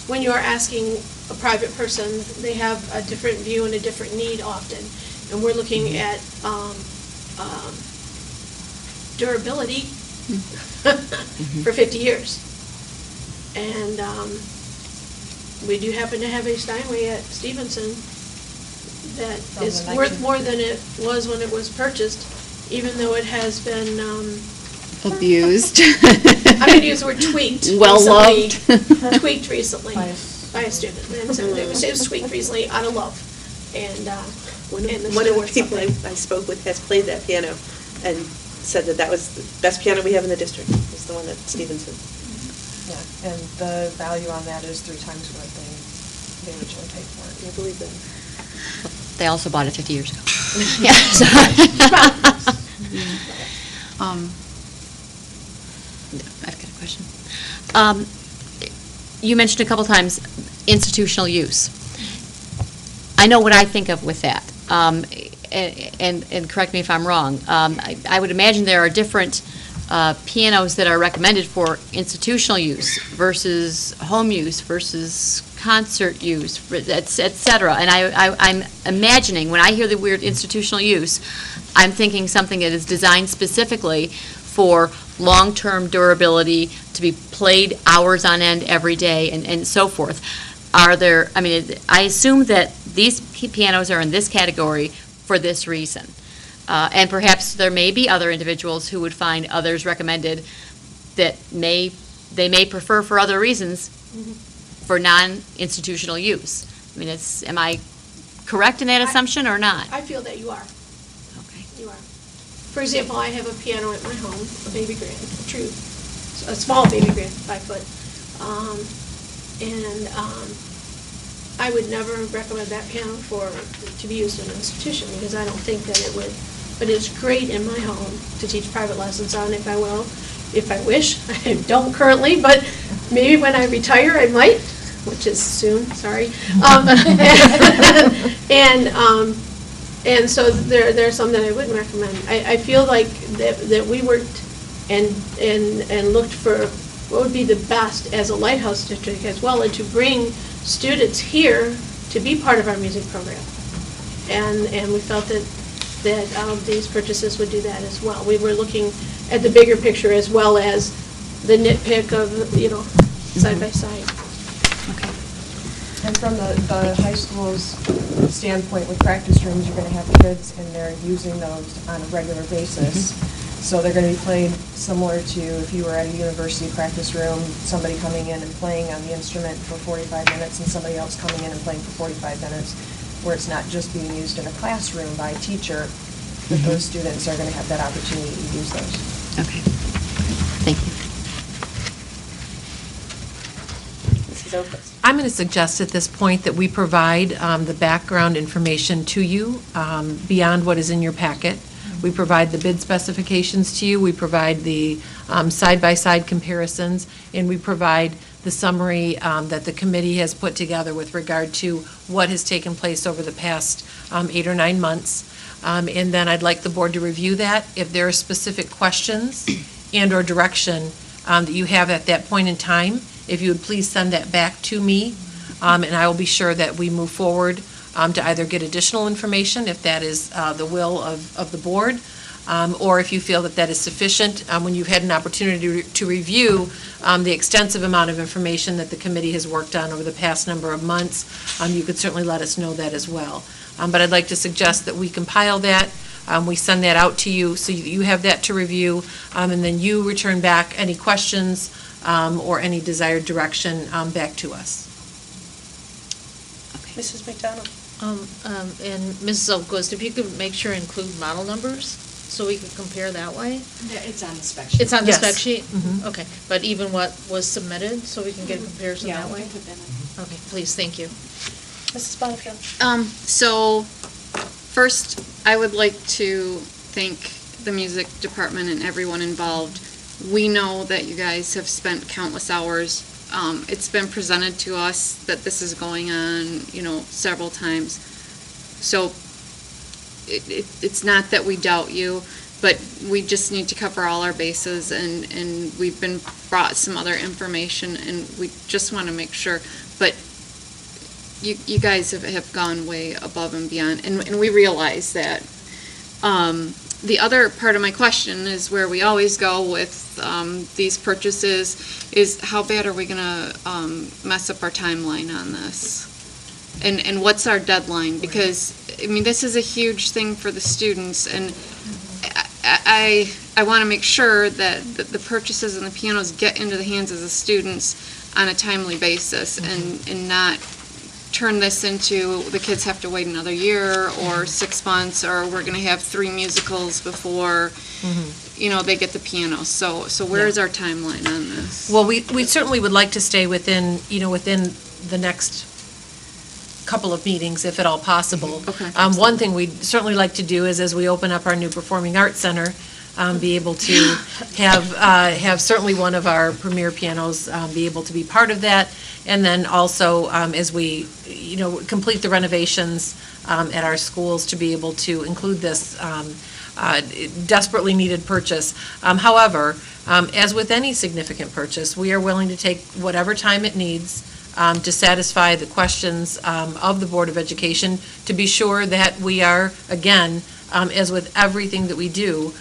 when you're asking a private person, they have a different view and a different need often. And we're looking at durability for 50 years. And we do happen to have a Steinway at Stevenson that is worth more than it was when it was purchased, even though it has been Abused. I'm going to use the word tweaked. Well-loved. Tweaked recently by a student. And so it was tweaked recently out of love. And One of the people I spoke with has played that piano and said that was the best piano we have in the district, is the one at Stevenson. Yeah, and the value on that is 3 times what they originally paid for it. I believe that. They also bought it 50 years ago. Yeah. I've got a question. You mentioned a couple times institutional use. I know what I think of with that, and correct me if I'm wrong. I would imagine there are different pianos that are recommended for institutional use versus home use versus concert use, et cetera. And I'm imagining, when I hear the word institutional use, I'm thinking something that is designed specifically for long-term durability, to be played hours on end every day, and so forth. Are there, I mean, I assume that these pianos are in this category for this reason. And perhaps there may be other individuals who would find others recommended that they may prefer for other reasons for non-institutional use. I mean, am I correct in that assumption or not? I feel that you are. Okay. You are. For example, I have a piano at my home, a baby grand, a small baby grand, 5 foot. I would never recommend that piano to be used in an institution, because I don't think that it would. But it's great in my home to teach private lessons on, if I wish. I don't currently, but maybe when I retire, I might, which is soon, sorry. And so there's some that I wouldn't recommend. I feel like that we worked and looked for what would be the best as a lighthouse district as well, and to bring students here to be part of our music program. And we felt that these purchases would do that as well. We were looking at the bigger picture as well as the nitpick of, side by side. And from the high school's standpoint, with practice rooms, you're going to have kids and they're using those on a regular basis. So they're going to be played similar to if you were at a university practice room, somebody coming in and playing on the instrument for 45 minutes and somebody else coming in and playing for 45 minutes, where it's not just being used in a classroom by a teacher, but those students are going to have that opportunity to use those. Okay. Thank you. I'm going to suggest at this point that we provide the background information to you beyond what is in your packet. We provide the bid specifications to you, we provide the side-by-side comparisons, and we provide the summary that the committee has put together with regard to what has taken place over the past 8 or 9 months. And then I'd like the board to review that. If there are specific questions and or direction that you have at that point in time, if you would please send that back to me, and I will be sure that we move forward to either get additional information, if that is the will of the board, or if you feel that that is sufficient, when you've had an opportunity to review the extensive amount of information that the committee has worked on over the past number of months, you could certainly let us know that as well. But I'd like to suggest that we compile that, we send that out to you, so you have that to review, and then you return back any questions or any desired direction back to us. Okay. Mrs. McDonald? And Mrs. Elquist, if you could make sure to include model numbers, so we could compare that way? It's on the spec sheet. It's on the Yes. spec sheet? Mhm. Okay, but even what was submitted, so we can get a comparison that way? put that in. Okay, please, thank you. Mrs. Bonnefield? So, first, I would like to thank the music department and everyone involved. We know that you guys have spent countless hours. It's been presented to us that this is going on, several times. So, it's not that we doubt you, but we just need to cover all our bases, and we've been brought some other information, and we just want to make sure. But you guys have gone way above and beyond, and we realize that. The other part of my question is where we always go with these purchases is how bad are we going to mess up our timeline on this? And what's our deadline? Because, this is a huge thing for the students, and I want to make sure that the purchases and the pianos get into the hands of the students on a timely basis and not turn this into the kids have to wait another year or 6 months, or we're going to have 3 musicals before they get the piano. So where is our timeline on this? Well, we certainly would like to stay within the next couple of meetings, if at all possible. Okay. One thing we'd certainly like to do is, as we open up our new Performing Arts Center, be able to have certainly one of our premier pianos be able to be part of that, and then also as we complete the renovations at our schools, to be able to include this desperately needed purchase. However, as with any significant purchase, we are willing to take whatever time it needs to satisfy the questions of the Board of Education, to be sure that we are, again, as with everything that we do,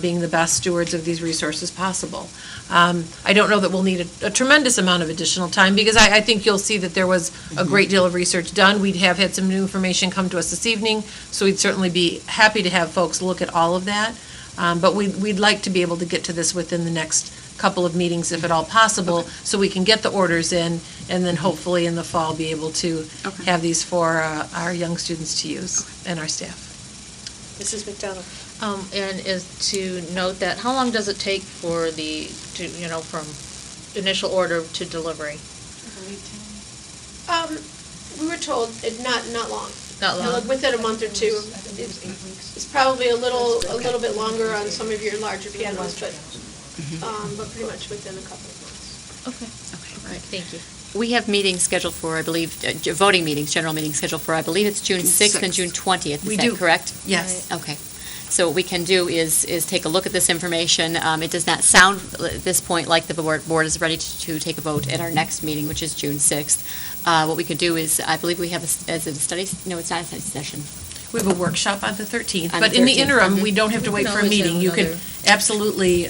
being the best stewards of these resources possible. I don't know that we'll need a tremendous amount of additional time, because I think you'll see that there was a great deal of research done. We'd have had some new information come to us this evening, so we'd certainly be happy to have folks look at all of that. But we'd like to be able to get to this within the next couple of meetings, if at all possible, so we can get the orders in, and then hopefully in the fall be able to have these for our young students to use and our staff. Mrs. McDonald? And is to note that, how long does it take for from initial order to delivery? We were told not long. Not long? Like within a month or two. It's probably a little bit longer on some of your larger pianos, but pretty much within a couple of months. Okay. All right, thank you. We have meetings scheduled for, I believe, voting meetings, general meetings scheduled for, I believe it's June 6th and June 20th. We Is do. that correct? Yes. Okay. So what we can do is take a look at this information. It does not sound at this point like the board is ready to take a vote at our next meeting, which is June 6th. What we could do is, I believe we have as a study, no, it's not a study session. We have a workshop on the 13th, On the but in the 13th. interim, we don't have to We wait can for a always meeting. have You can another- absolutely,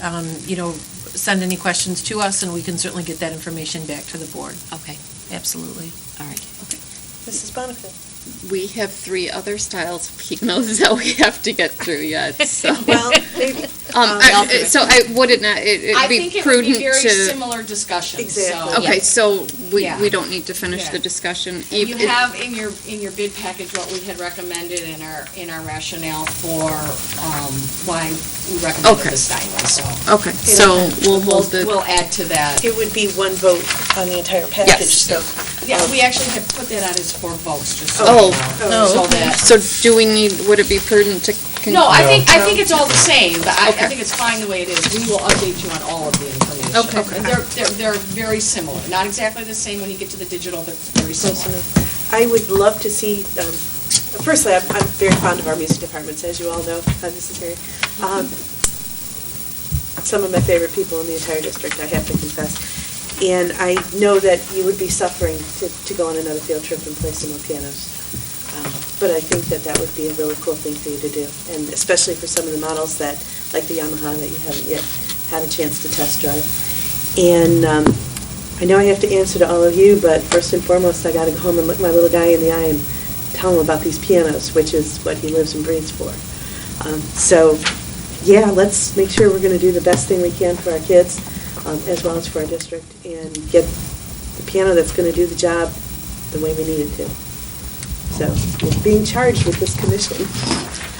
send any questions to us, and we can certainly get that information back to the board. Okay. Absolutely. All right. Mrs. Boniface? We have 3 other styles of pianos that we have to get through yet, so. Well, Would it not, it'd I be think it would prudent be very to. similar discussions, Exactly. so. Okay, so Yeah. we don't need to finish Yeah. the discussion. And you have in your bid package what we had recommended in our rationale for, why we recommended the Steinway, so. Okay, so we'll hold the. We'll add to that. It would be one vote on the entire package, Yes. so. Yeah, we actually have put that out as 4 votes, just so Oh. you know. So that. So do we need, would it be prudent to? No, I think it's all the same, but I Okay. think it's fine the way it is. We will update you on all of the information. Okay. And they're very similar, not exactly the same when you get to the digital, but very Close similar. enough. I would love to see, firstly, I'm very fond of our music departments, as you all know, Mrs. Terry. Some of my favorite people in the entire district, I have to confess. And I know that you would be suffering to go on another field trip and play some more pianos. But I think that would be a really cool thing for you to do, and especially for some of the models that, like the Yamaha, that you haven't yet had a chance to test drive. And I know I have to answer to all of you, but first and foremost, I got to go home and look my little guy in the eye and tell him about these pianos, which is what he lives and breathes for. So, yeah, let's make sure we're going to do the best thing we can for our kids, as well as for our district, and get the piano that's going to do the job the way we need it to. So, we're being charged with this commission.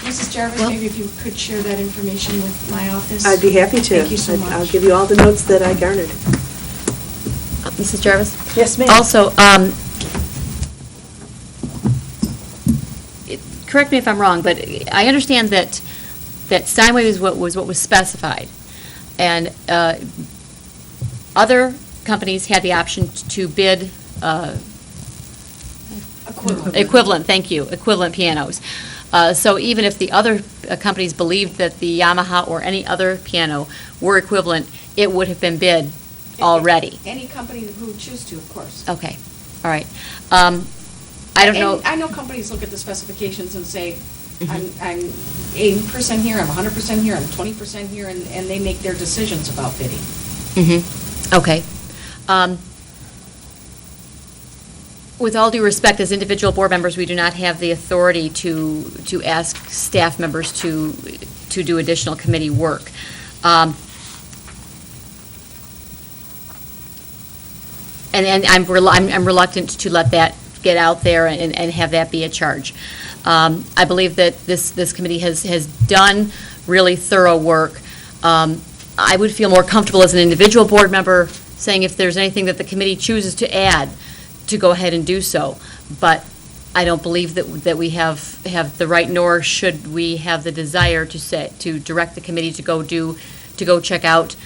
Mrs. Jarvis, maybe if you could share that information with my office? I'd be happy to. Thank you so much. I'll give you all the notes that I garnered. Mrs. Jarvis? Yes, ma'am. Also, correct me if I'm wrong, but I understand that Steinway was what was specified, and other companies had the option to bid equivalent pianos. So even if the other companies believed that the Yamaha or any other piano were equivalent, it would have been bid already. Any company who would choose to, of course. Okay, all right. I don't know. And I know companies look at the specifications and say, I'm 80% here, I'm 100% here, I'm 20% here, and they make their decisions about bidding. Okay. With all due respect, as individual board members, we do not have the authority to ask staff members to do additional committee work. And I'm reluctant to let that get out there and have that be a charge. I believe that this committee has done really thorough work. I would feel more comfortable as an individual board member saying if there's anything that the committee chooses to add, to go ahead and do so. But I don't believe that we have the right, nor should we have the desire to direct the committee to go check out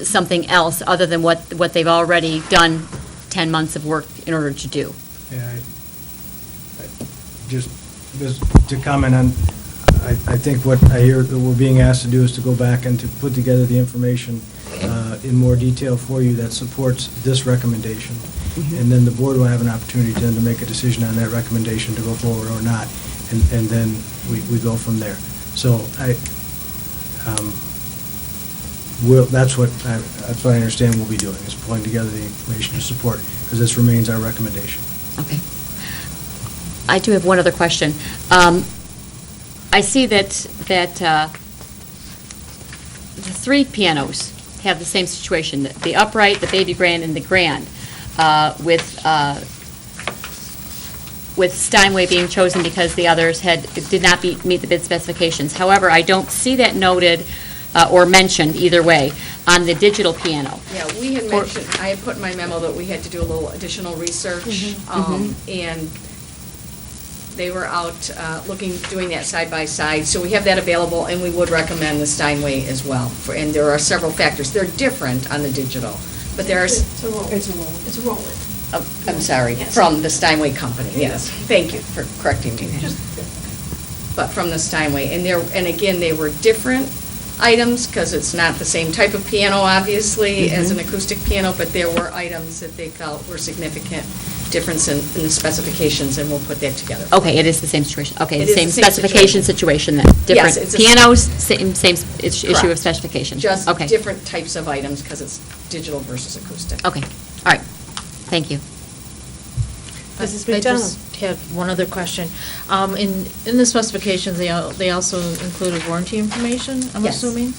something else other than what they've already done 10 months of work in order to do. Yeah, just to comment on, I think what I hear that we're being asked to do is to go back and to put together the information in more detail for you that supports this recommendation. And then the board will have an opportunity then to make a decision on that recommendation to go forward or not. And then we go from there. So that's what I understand we'll be doing, is pulling together the information to support, because this remains our recommendation. Okay. I do have one other question. I see that the three pianos have the same situation, the upright, the baby grand, and the grand, with Steinway being chosen because the others did not meet the bid specifications. However, I don't see that noted or mentioned either way on the digital piano. Yeah, we had mentioned, I had put in my memo that we had to do a little additional research, and they were out doing that side by side, so we have that available, and we would recommend the Steinway as well. And there are several factors. They're different on the digital, but there's. It's a roll-in. I'm sorry, Yes. from the Steinway company, yes. Thank you for correcting me. But from the Steinway, and again, they were different items, because it's not the same type of piano, obviously, as an acoustic piano, but there were items that they felt were significant difference in the specifications, and we'll put that together. Okay, it is the same situation. Okay, It the is same the same specification situation then. Yes, Different it's a- pianos, same issue of Correct. specification. Just Okay. different types of items, because it's digital versus acoustic. Okay, all right. Thank you. Mrs. I McDonald. just had one other question. In the specifications, they also included warranty information, I'm Yes. assuming?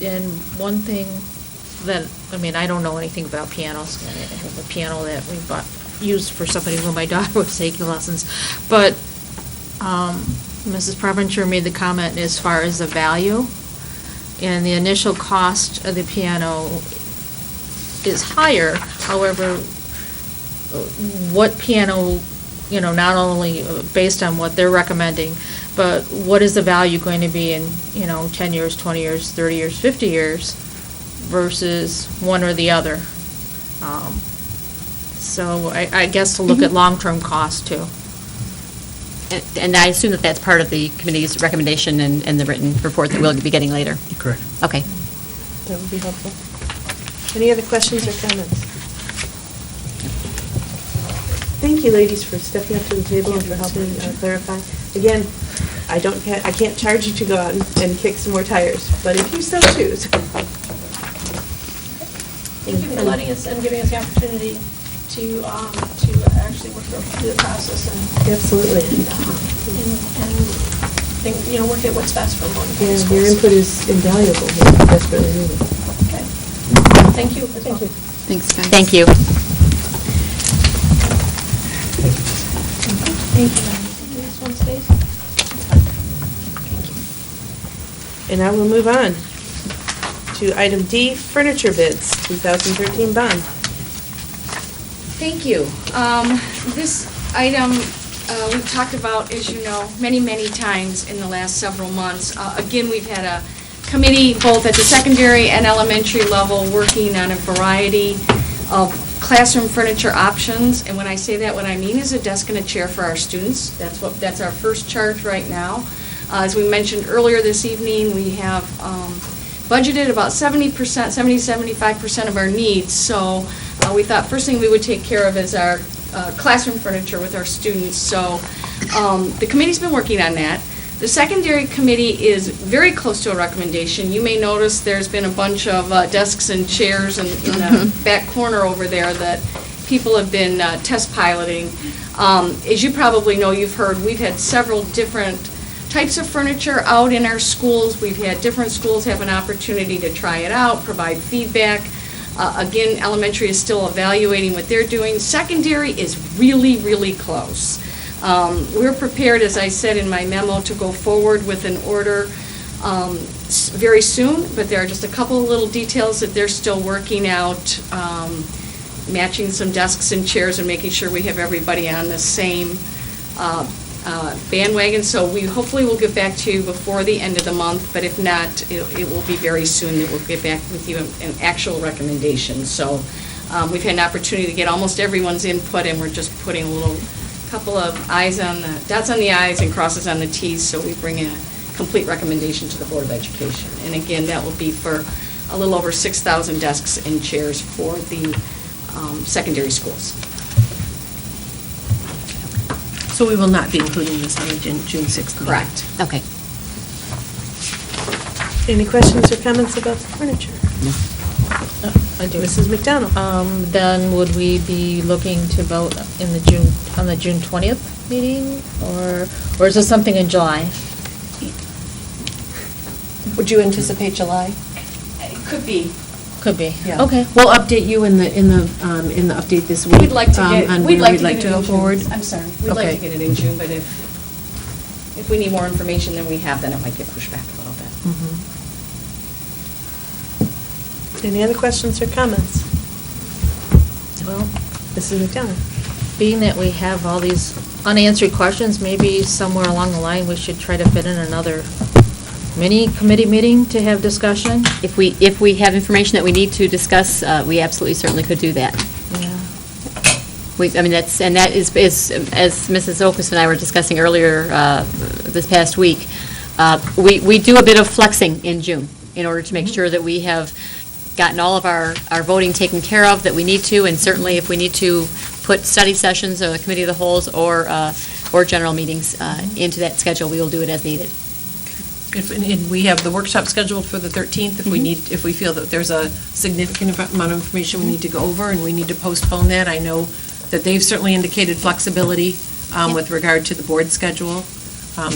And one thing that, I don't know anything about pianos. I have a piano that we used for somebody when my daughter was taking lessons. But Mrs. Preventure made the comment as far as the value, and the initial cost of the piano is higher. However, what piano, not only based on what they're recommending, but what is the value going to be in, 10 years, 20 years, 30 years, 50 years versus one or the other? So I guess to look at long-term cost too. And I assume that that's part of the committee's recommendation and the written report that we'll be getting later. Correct. Okay. That would be helpful. Any other questions or comments? Thank you, ladies, for stepping up to the table and for helping clarify. Again, I can't charge you to go out and kick some more tires, but if you so choose. Thank you for letting us and giving us the opportunity to actually work through the process and. Absolutely. And think, work at what's best for Livonia Public Yeah, Schools. your input is invaluable, desperately needed. Okay. Thank you. Thank you. Thanks, guys. Thank you. Thank you. Next one, Stace. And now we'll move on to item D, furniture bids, 2013 bond. Thank you. This item, we've talked about, as you know, many, many times in the last several months. Again, we've had a committee, both at the secondary and elementary level, working on a variety of classroom furniture options. And when I say that, what I mean is a desk and a chair for our students. That's our first charge right now. As we mentioned earlier this evening, we have budgeted about 75% of our needs. So we thought first thing we would take care of is our classroom furniture with our students. So the committee's been working on that. The secondary committee is very close to a recommendation. You may notice there's been a bunch of desks and chairs in the back corner over there that people have been test piloting. As you probably know, you've heard, we've had several different types of furniture out in our schools. We've had different schools have an opportunity to try it out, provide feedback. Again, elementary is still evaluating what they're doing. Secondary is really, really close. We're prepared, as I said in my memo, to go forward with an order very soon, but there are just a couple of little details that they're still working out, matching some desks and chairs and making sure we have everybody on the same bandwagon. So we hopefully will get back to you before the end of the month, but if not, it will be very soon that we'll get back with you an actual recommendation. So we've had an opportunity to get almost everyone's input, and we're just putting a little couple of dots on the i's and crosses on the t's, so we bring in a complete recommendation to the Board of Education. And again, that will be for a little over 6,000 desks and chairs for the secondary schools. So we will not be including this on the June 6th meeting? Correct. Okay. Any questions or comments about the furniture? I do. Mrs. McDonald? Then would we be looking to vote on the June 20th meeting, or is this something in July? Would you anticipate July? It could be. Could be. Yeah. Okay. We'll update you in the update this week. We'd like to get, on we'd where like we'd to like get to it go in forward. June. I'm sorry. We'd like Okay. to get it in June, but if we need more information than we have, then it might get pushed back a little bit. Any other questions or comments? Well, Mrs. McDonald? being that we have all these unanswered questions, maybe somewhere along the line, we should try to fit in another mini committee meeting to have discussion. If we have information that we need to discuss, we absolutely certainly could do that. Yeah. That is, as Mrs. Okus and I were discussing earlier this past week, we do a bit of flexing in June in order to make sure that we have gotten all of our voting taken care of that we need to, and certainly if we need to put study sessions, or committee of the wholes, or general meetings into that schedule, we will do it as needed. And we have the workshop scheduled for the 13th, if we feel that there's a significant amount of information we need to go over and we need to postpone that. I know that they've certainly indicated flexibility with regard to the board schedule,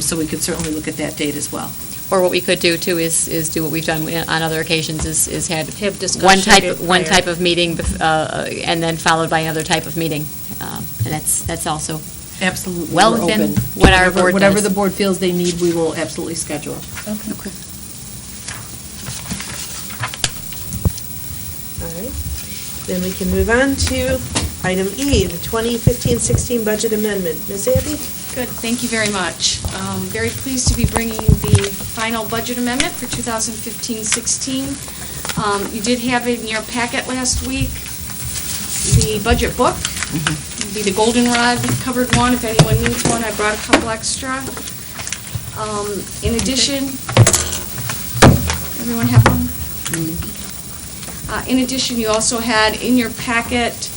so we could certainly look at that date as well. Or what we could do too is do what we've done on other occasions, is have discussion one type of meeting, and then followed by another type of meeting. And that's also Absolutely. well We're within open. what our board Whatever does. the board feels they need, we will absolutely schedule. Okay. All right. Then we can move on to item E, the 2015-16 budget amendment. Ms. Abby? Good, thank you very much. Very pleased to be bringing the final budget amendment for 2015-16. You did have it in your packet last week, the budget book. It'd be the goldenrod covered one, if anyone needs one. I brought a couple extra. In addition, everyone have one? In addition, you also had in your packet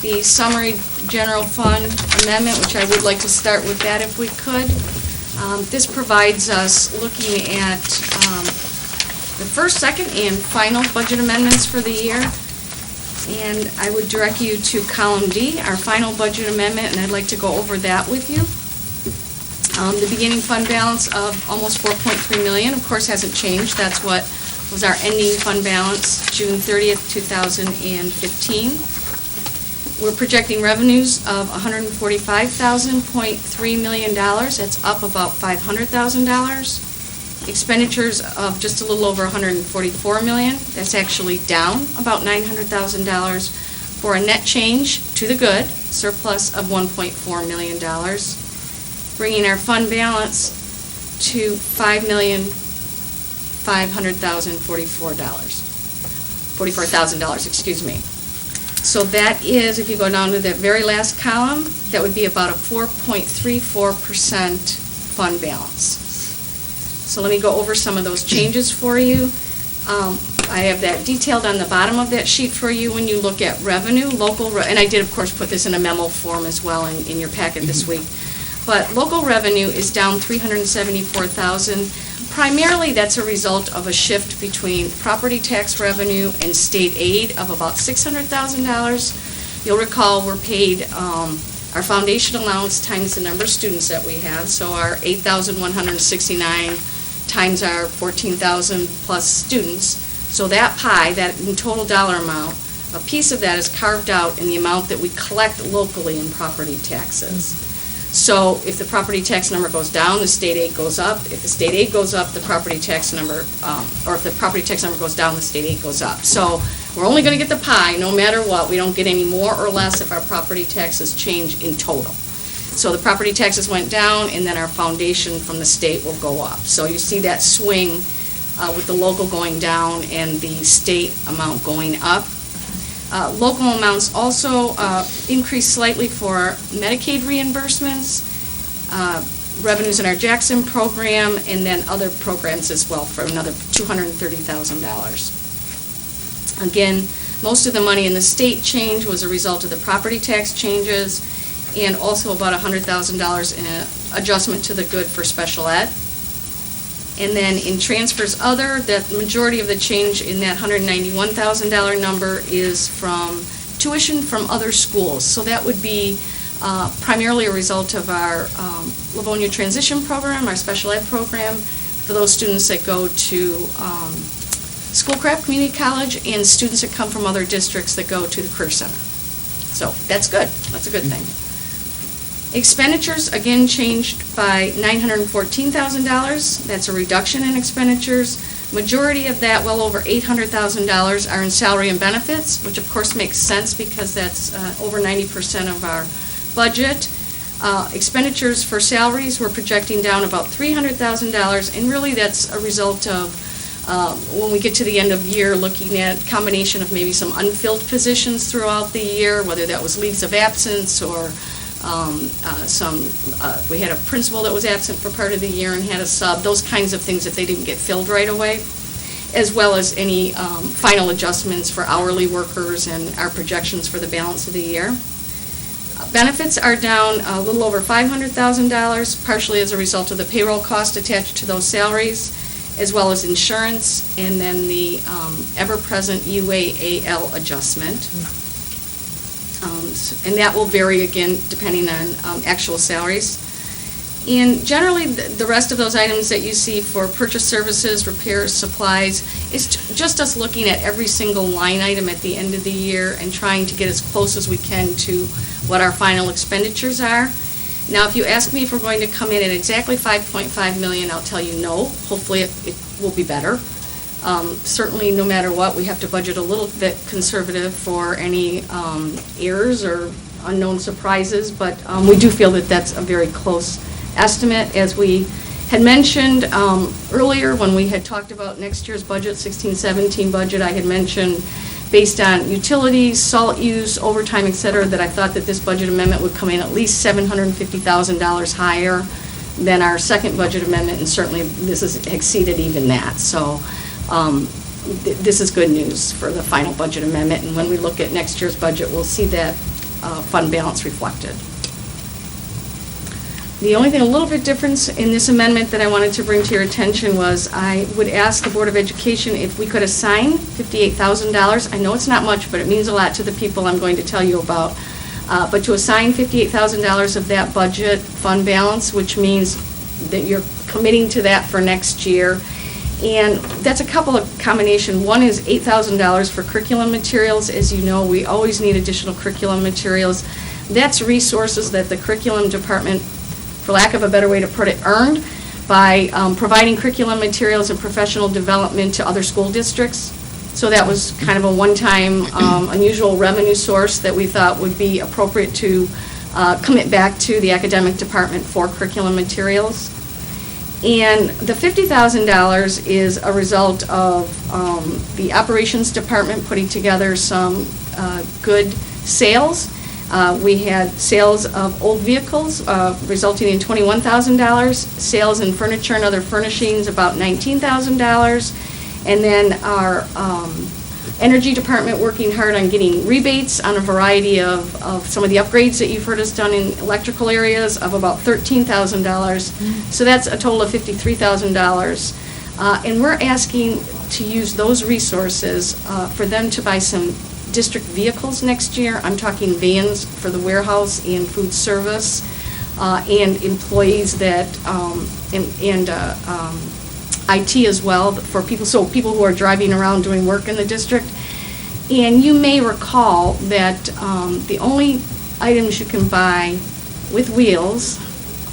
the summary general fund amendment, which I would like to start with that if we could. This provides us looking at the first, second, and final budget amendments for the year. And I would direct you to column D, our final budget amendment, and I'd like to go over that with you. The beginning fund balance of almost 4.3 million, of course, hasn't changed. That's what was our ending fund balance, June 30th, 2015. We're projecting revenues of $145.3 million. That's up about $500,000. Expenditures of just a little over $144 million. That's actually down about $900,000 for a net change to the good, surplus of $1.4 million, bringing our fund balance to $5,500,044, excuse me. So that is, if you go down to that very last column, that would be about a 4.34% fund balance. So let me go over some of those changes for you. I have that detailed on the bottom of that sheet for you when you look at revenue, and I did, of course, put this in a memo form as well in your packet this week. But local revenue is down $374,000. Primarily, that's a result of a shift between property tax revenue and state aid of about $600,000. You'll recall we're paid our foundation allowance times the number of students that we have, so our 8,169 times our 14,000 plus students. So that pie, that in total dollar amount, a piece of that is carved out in the amount that we collect locally in property taxes. So if the property tax number goes down, the state aid goes up. If the state aid goes up, the property tax number, or if the property tax number goes down, the state aid goes up. So we're only going to get the pie no matter what. We don't get any more or less if our property taxes change in total. So the property taxes went down, and then our foundation from the state will go up. So you see that swing with the local going down and the state amount going up. Local amounts also increased slightly for Medicaid reimbursements, revenues in our Jackson program, and then other programs as well for another $230,000. Again, most of the money in the state change was a result of the property tax changes and also about $100,000 in an adjustment to the good for special ed. And then in transfers other, that majority of the change in that $191,000 number is from tuition from other schools. So that would be primarily a result of our Livonia transition program, our special ed program, for those students that go to Schoolcraft Community College and students that come from other districts that go to the Career Center. So that's good. That's a good thing. Expenditures, again, changed by $914,000. That's a reduction in expenditures. Majority of that, well over $800,000, are in salary and benefits, which of course makes sense because that's over 90% of our budget. Expenditures for salaries, we're projecting down about $300,000, and really that's a result of when we get to the end of year, looking at combination of maybe some unfilled positions throughout the year, whether that was leaves of absence or we had a principal that was absent for part of the year and had a sub, those kinds of things if they didn't get filled right away, as well as any final adjustments for hourly workers and our projections for the balance of the year. Benefits are down a little over $500,000, partially as a result of the payroll cost attached to those salaries, as well as insurance, and then the ever-present UAAL adjustment. And that will vary again depending on actual salaries. And generally, the rest of those items that you see for purchase services, repairs, supplies, is just us looking at every single line item at the end of the year and trying to get as close as we can to what our final expenditures are. Now, if you ask me if we're going to come in at exactly $5.5 million, I'll tell you no. Hopefully, it will be better. Certainly, no matter what, we have to budget a little bit conservative for any errors or unknown surprises, but we do feel that that's a very close estimate. As we had mentioned earlier when we had talked about next year's budget, 16-17 budget, I had mentioned based on utilities, salt use, overtime, et cetera, that I thought that this budget amendment would come in at least $750,000 higher than our second budget amendment, and certainly this has exceeded even that. So this is good news for the final budget amendment, and when we look at next year's budget, we'll see that fund balance reflected. The only thing a little bit different in this amendment that I wanted to bring to your attention was I would ask the Board of Education if we could assign $58,000. I know it's not much, but it means a lot to the people I'm going to tell you about. But to assign $58,000 of that budget fund balance, which means that you're committing to that for next year. And that's a couple of combination. One is $8,000 for curriculum materials. As you know, we always need additional curriculum materials. That's resources that the curriculum department, for lack of a better way to put it, earned by providing curriculum materials and professional development to other school districts. So that was kind of a one-time unusual revenue source that we thought would be appropriate to commit back to the academic department for curriculum materials. And the $50,000 is a result of the operations department putting together some good sales. We had sales of old vehicles resulting in $21,000, sales in furniture and other furnishings about $19,000, and then our energy department working hard on getting rebates on a variety of some of the upgrades that you've heard us done in electrical areas of about $13,000. So that's a total of $53,000. And we're asking to use those resources for them to buy some district vehicles next year. I'm talking vans for the warehouse and food service and employees that, IT as well for people, so people who are driving around doing work in the district. And you may recall that the only items you can buy with wheels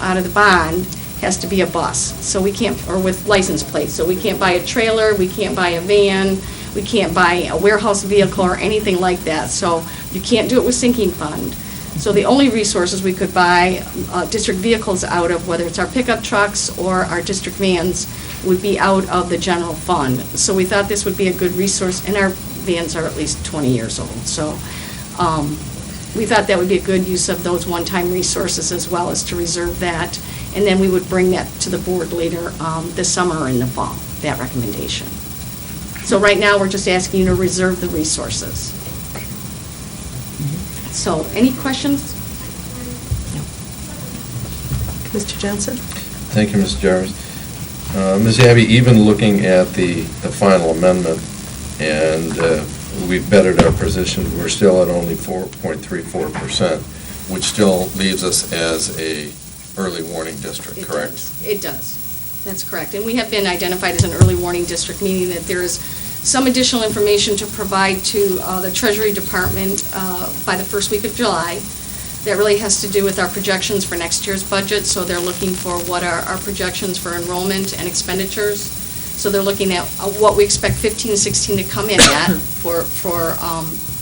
out of the bond has to be a bus. So we can't, or with license plates. So we can't buy a trailer, we can't buy a van, we can't buy a warehouse vehicle or anything like that. So you can't do it with sinking fund. So the only resources we could buy district vehicles out of, whether it's our pickup trucks or our district vans, would be out of the general fund. So we thought this would be a good resource, and our vans are at least 20 years old. So we thought that would be a good use of those one-time resources as well as to reserve that. And then we would bring that to the board later this summer or in the fall, that recommendation. So right now, we're just asking you to reserve the resources. So, any questions? Mr. Johnson? Thank you, Ms. Jarvis. Ms. Abbey, even looking at the final amendment, and we've bettered our position, we're still at only 4.34%, which still leaves us as a early warning district, correct? It does. That's correct. And we have been identified as an early warning district, meaning that there is some additional information to provide to the Treasury Department by the first week of July. That really has to do with our projections for next year's budget. So they're looking for what are our projections for enrollment and expenditures. So they're looking at what we expect 15-16 to come in at for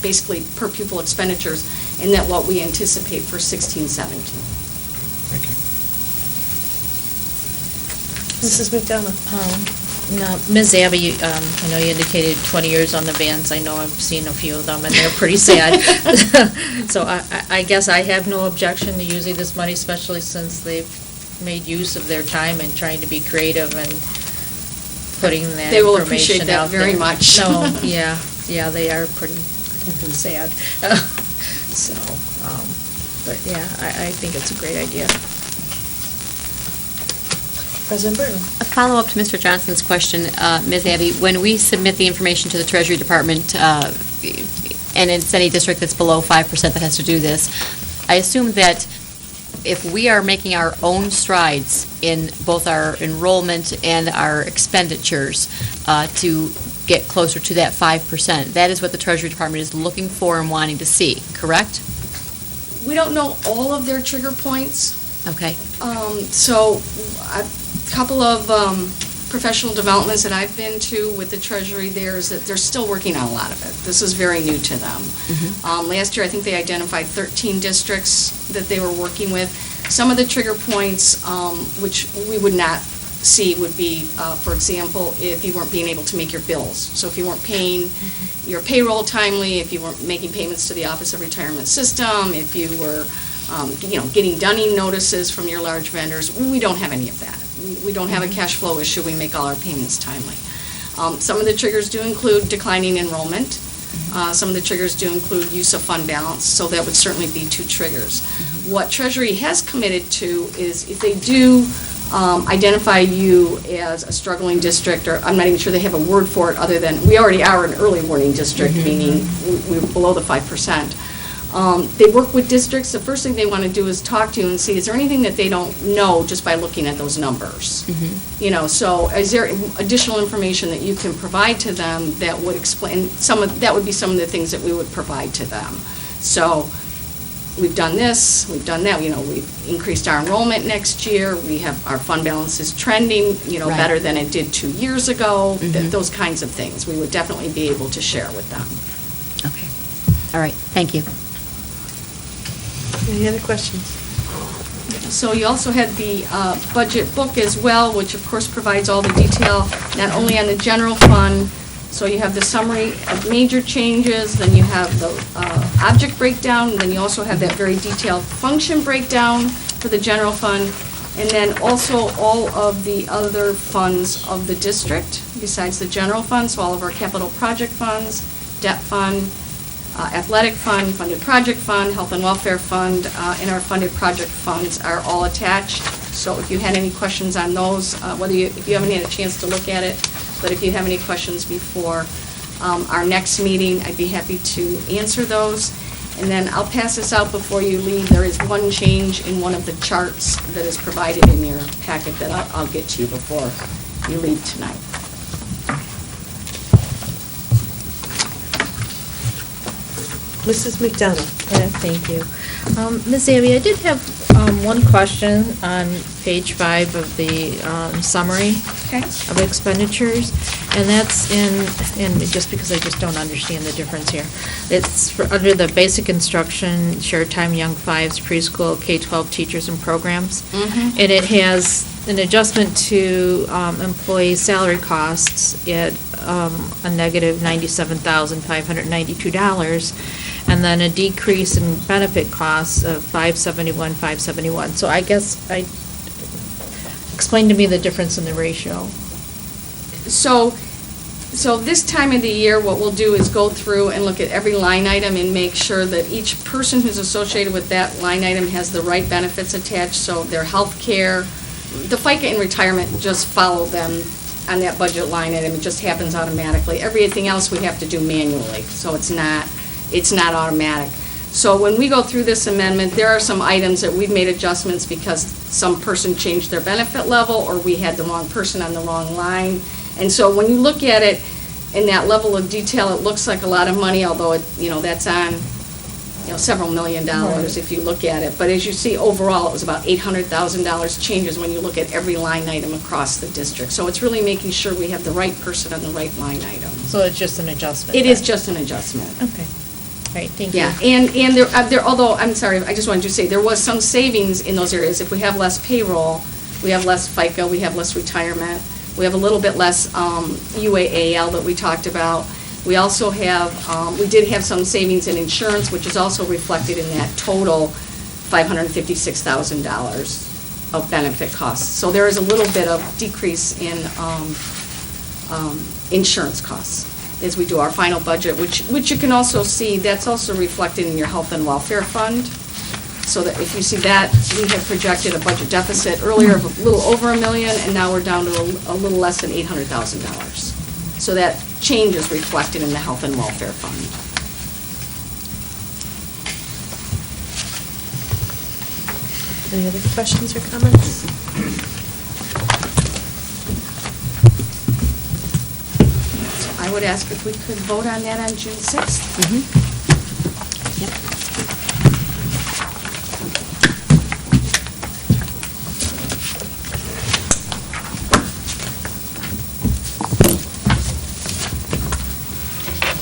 basically per pupil expenditures, and then what we anticipate for 16-17. Mrs. McDonough? Now, Ms. Abbey, I know you indicated 20 years on the vans. I know I've seen a few of them, and they're pretty sad. So I guess I have no objection to using this money, especially since they've made use of their time and trying to be creative and putting that information out there. They will appreciate that very much. No, yeah, they are pretty sad. So, but yeah, I think it's a great idea. President Burton? A follow-up to Mr. Johnson's question, Ms. Abbey, when we submit the information to the Treasury Department, and it's any district that's below 5% that has to do this, I assume that if we are making our own strides in both our enrollment and our expenditures to get closer to that 5%, that is what the Treasury Department is looking for and wanting to see, correct? We don't know all of their trigger points. Okay. So a couple of professional developments that I've been to with the Treasury there is that they're still working on a lot of it. This is very new to them. Last year, I think they identified 13 districts that they were working with. Some of the trigger points, which we would not see, would be, for example, if you weren't being able to make your bills. So if you weren't paying your payroll timely, if you weren't making payments to the Office of Retirement System, if you were getting dunning notices from your large vendors. We don't have any of that. We don't have a cash flow issue. We make all our payments timely. Some of the triggers do include declining enrollment. Some of the triggers do include use of fund balance, so that would certainly be two triggers. What Treasury has committed to is if they do identify you as a struggling district, or I'm not even sure they have a word for it other than we already are an early warning district, meaning we're below the 5%. They work with districts. The first thing they want to do is talk to you and see, is there anything that they don't know just by looking at those numbers? So is there additional information that you can provide to them that would explain that would be some of the things that we would provide to them. So we've done this, we've done that, we've increased our enrollment next year, we have, our fund balance is trending, better than it did 2 years ago, those kinds of things. We would definitely be able to share with them. Okay. All right. Thank you. Any other questions? So you also had the budget book as well, which of course provides all the detail, not only on the general fund, so you have the summary of major changes, then you have the object breakdown, and then you also have that very detailed function breakdown for the general fund, and then also all of the other funds of the district besides the general fund, so all of our capital project funds, debt fund, athletic fund, funded project fund, health and welfare fund, and our funded project funds are all attached. So if you had any questions on those, if you haven't had a chance to look at it, but if you have any questions before our next meeting, I'd be happy to answer those. And then I'll pass this out before you leave. There is one change in one of the charts that is provided in your packet that I'll get to you before you leave tonight. Mrs. McDonough. Thank you. Ms. Abbey, I did have one question on page 5 of the summary of expenditures, and that's in just because I just don't understand the difference here. It's under the basic instruction, shared time young fives, preschool, K-12 teachers and programs, and it has an adjustment to employee salary costs at a negative $97,592, and then a decrease in benefit costs of $571,571. So I guess explain to me the difference in the ratio. So this time of the year, what we'll do is go through and look at every line item and make sure that each person who's associated with that line item has the right benefits attached, so their health care, the FICA and retirement just follow them on that budget line item. It just happens automatically. Everything else we have to do manually, so it's not automatic. So when we go through this amendment, there are some items that we've made adjustments because some person changed their benefit level or we had the wrong person on the wrong line. And so when you look at it in that level of detail, it looks like a lot of money, although it, that's on, several million dollars if you look at it. But as you see, overall, it was about $800,000 changes when you look at every line item across the district. So it's really making sure we have the right person on the right line item. So it's just an adjustment? It is just an adjustment. Okay. All right, thank you. Yeah, and there, although, I'm sorry, I just wanted to say, there was some savings in those areas. If we have less payroll, we have less FICA, we have less retirement, we have a little bit less UAAL that we talked about. We also have, we did have some savings in insurance, which is also reflected in that total $556,000 of benefit costs. So there is a little bit of decrease in insurance costs as we do our final budget, which you can also see, that's also reflected in your health and welfare fund. So that if you see that, we had projected a budget deficit earlier of a little over $1 million, and now we're down to a little less than $800,000. So that change is reflected in the health and welfare fund. Any other questions or comments? I would ask if we could vote on that on June 6th. Yep.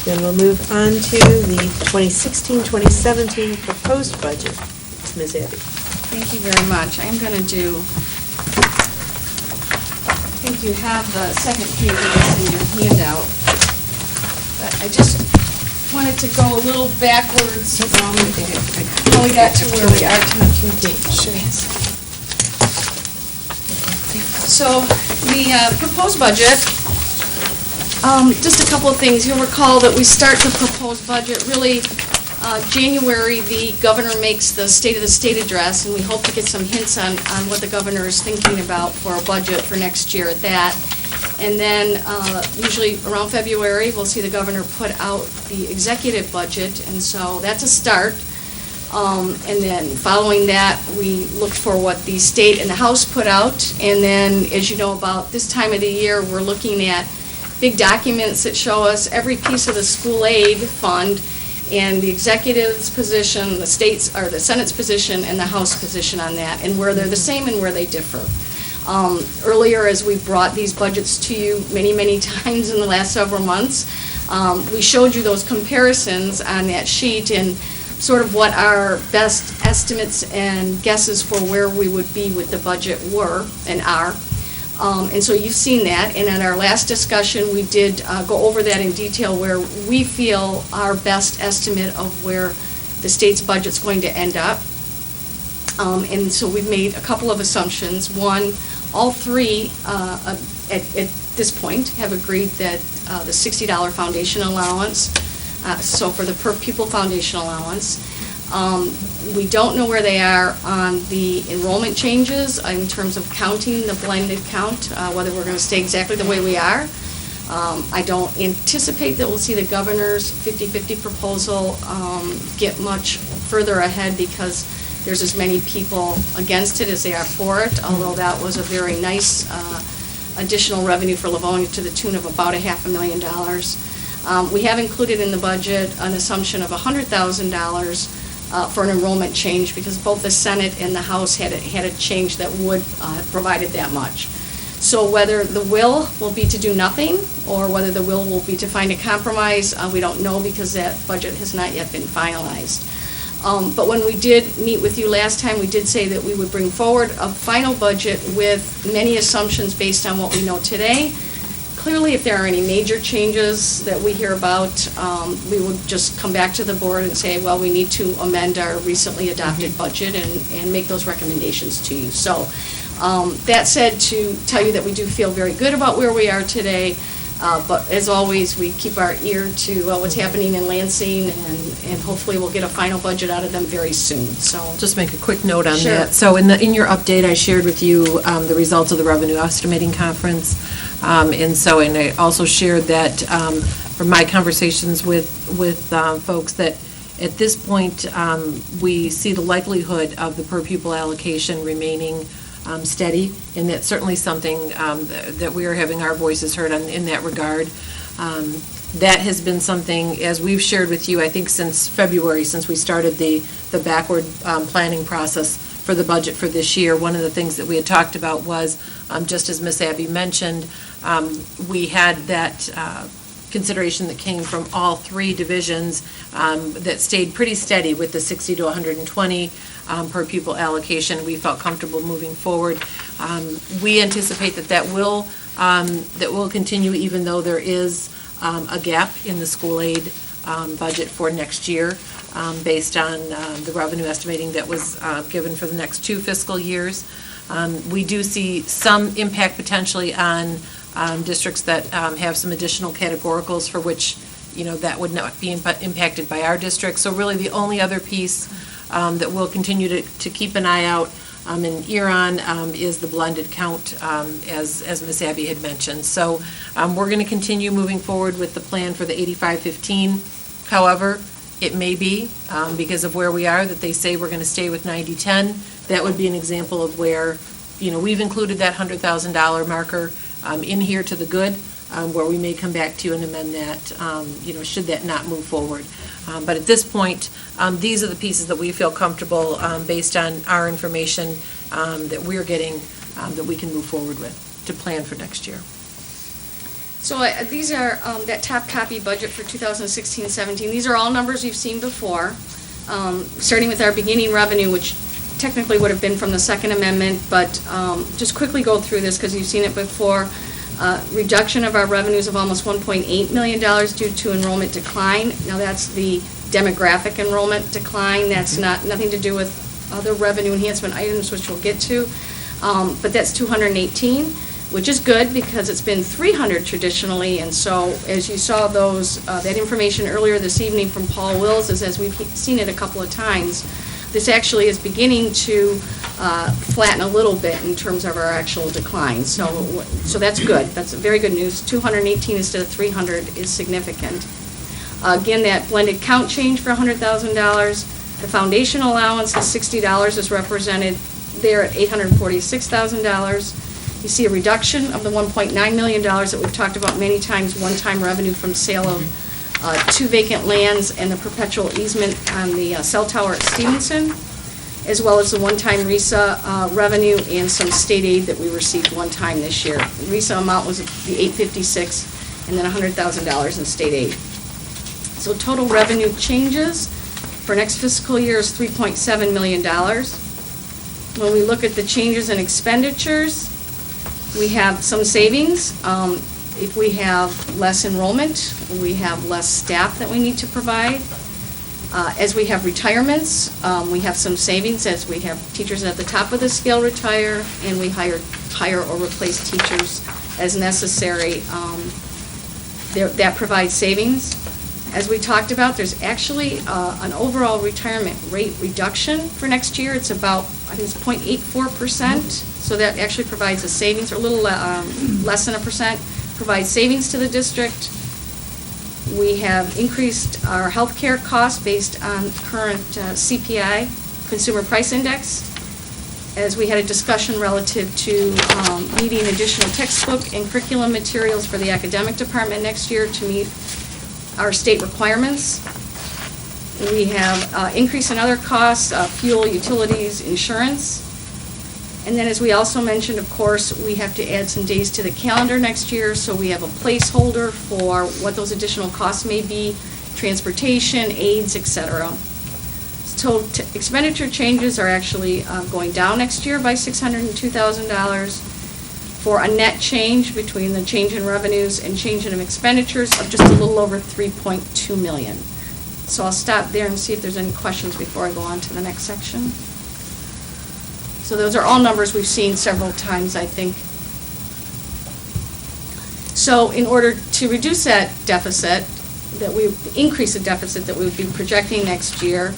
Then we'll move on to the 2016-2017 proposed budget. Ms. Abby. Thank you very much. I am going to do, I think you have the second page of this in your handout. But I just wanted to go a little backwards from how we got to where we are tonight. So the proposed budget, just a couple of things. You'll recall that we start the proposed budget really January. The governor makes the State of the State address, and we hope to get some hints on what the governor is thinking about for a budget for next year at that. And then usually around February, we'll see the governor put out the executive budget, and so that's a start. And then following that, we look for what the state and the House put out. And then, as you know, about this time of the year, we're looking at big documents that show us every piece of the school aid fund and the executive's position, the state's, or the Senate's position, and the House position on that, and where they're the same and where they differ. Earlier, as we brought these budgets to you many, many times in the last several months, we showed you those comparisons on that sheet and sort of what our best estimates and guesses for where we would be with the budget were and are. And so you've seen that, and in our last discussion, we did go over that in detail where we feel our best estimate of where the state's budget's going to end up. And so we've made a couple of assumptions. One, all three at this point have agreed that the $60 foundation allowance, so for the per pupil foundation allowance, we don't know where they are on the enrollment changes in terms of counting the blended count, whether we're going to stay exactly the way we are. I don't anticipate that we'll see the governor's 50-50 proposal get much further ahead because there's as many people against it as they are for it, although that was a very nice additional revenue for Livonia to the tune of about $500,000. We have included in the budget an assumption of $100,000 for an enrollment change because both the Senate and the House had a change that would have provided that much. So whether the will be to do nothing or whether the will be to find a compromise, we don't know because that budget has not yet been finalized. But when we did meet with you last time, we did say that we would bring forward a final budget with many assumptions based on what we know today. Clearly, if there are any major changes that we hear about, we would just come back to the board and say, well, we need to amend our recently adopted budget and make those recommendations to you. So that said, to tell you that we do feel very good about where we are today, but as always, we keep our ear to what's happening in Lansing, and hopefully we'll get a final budget out of them very soon, so. Just make a quick note on Sure. that. So in your update, I shared with you the results of the revenue estimating conference. And I also shared that from my conversations with folks that at this point, we see the likelihood of the per pupil allocation remaining steady, and that's certainly something that we are having our voices heard in that regard. That has been something, as we've shared with you, I think since February, since we started the backward planning process for the budget for this year. One of the things that we had talked about was, just as Ms. Abby mentioned, we had that consideration that came from all three divisions that stayed pretty steady with the 60 to 120 per pupil allocation. We felt comfortable moving forward. We anticipate that will continue, even though there is a gap in the school aid budget for next year based on the revenue estimating that was given for the next 2 fiscal years. We do see some impact potentially on districts that have some additional categoricals for which, that would not be impacted by our district. So really the only other piece that we'll continue to keep an eye out and ear on is the blended count, as Ms. Abby had mentioned. So we're going to continue moving forward with the plan for the 85-15. However, it may be, because of where we are, that they say we're going to stay with 90-10. That would be an example of where, we've included that $100,000 marker in here to the good, where we may come back to you and amend that, should that not move forward. But at this point, these are the pieces that we feel comfortable, based on our information that we're getting, that we can move forward with to plan for next year. So these are that top copy budget for 2016-17. These are all numbers you've seen before, starting with our beginning revenue, which technically would have been from the Second Amendment, but just quickly go through this because you've seen it before. Reduction of our revenues of almost $1.8 million due to enrollment decline. Now that's the demographic enrollment decline. That's nothing to do with other revenue enhancement items, which we'll get to. But that's 218, which is good because it's been 300 traditionally. And so as you saw that information earlier this evening from Paul Wills, as we've seen it a couple of times, this actually is beginning to flatten a little bit in terms of our actual decline. So that's good. That's very good news. 218 instead of 300 is significant. Again, that blended count change for $100,000. The foundation allowance is $60 is represented there at $846,000. You see a reduction of the $1.9 million that we've talked about many times, one-time revenue from sale of 2 vacant lands and the perpetual easement on the cell tower at Stevenson, as well as the one-time RESA revenue and some state aid that we received one time this year. The RESA amount was the $856 and then $100,000 in state aid. So total revenue changes for next fiscal year is $3.7 million. When we look at the changes in expenditures, we have some savings. If we have less enrollment, we have less staff that we need to provide. As we have retirements, we have some savings as we have teachers at the top of the scale retire, and we hire or replace teachers as necessary. That provides savings. As we talked about, there's actually an overall retirement rate reduction for next year. It's about, I think it's 0.84%, so that actually provides a savings, or a little less than 1%, provides savings to the district. We have increased our health care costs based on current CPI, Consumer Price Index, as we had a discussion relative to needing additional textbook and curriculum materials for the academic department next year to meet our state requirements. We have increase in other costs, fuel, utilities, insurance. And then as we also mentioned, of course, we have to add some days to the calendar next year, so we have a placeholder for what those additional costs may be, transportation, aids, etc. Total expenditure changes are actually going down next year by $602,000 for a net change between the change in revenues and change in expenditures of just a little over $3.2 million. So I'll stop there and see if there's any questions before I go on to the next section. So those are all numbers we've seen several times, I think. So in order to reduce that deficit, increase the deficit that we would be projecting next year,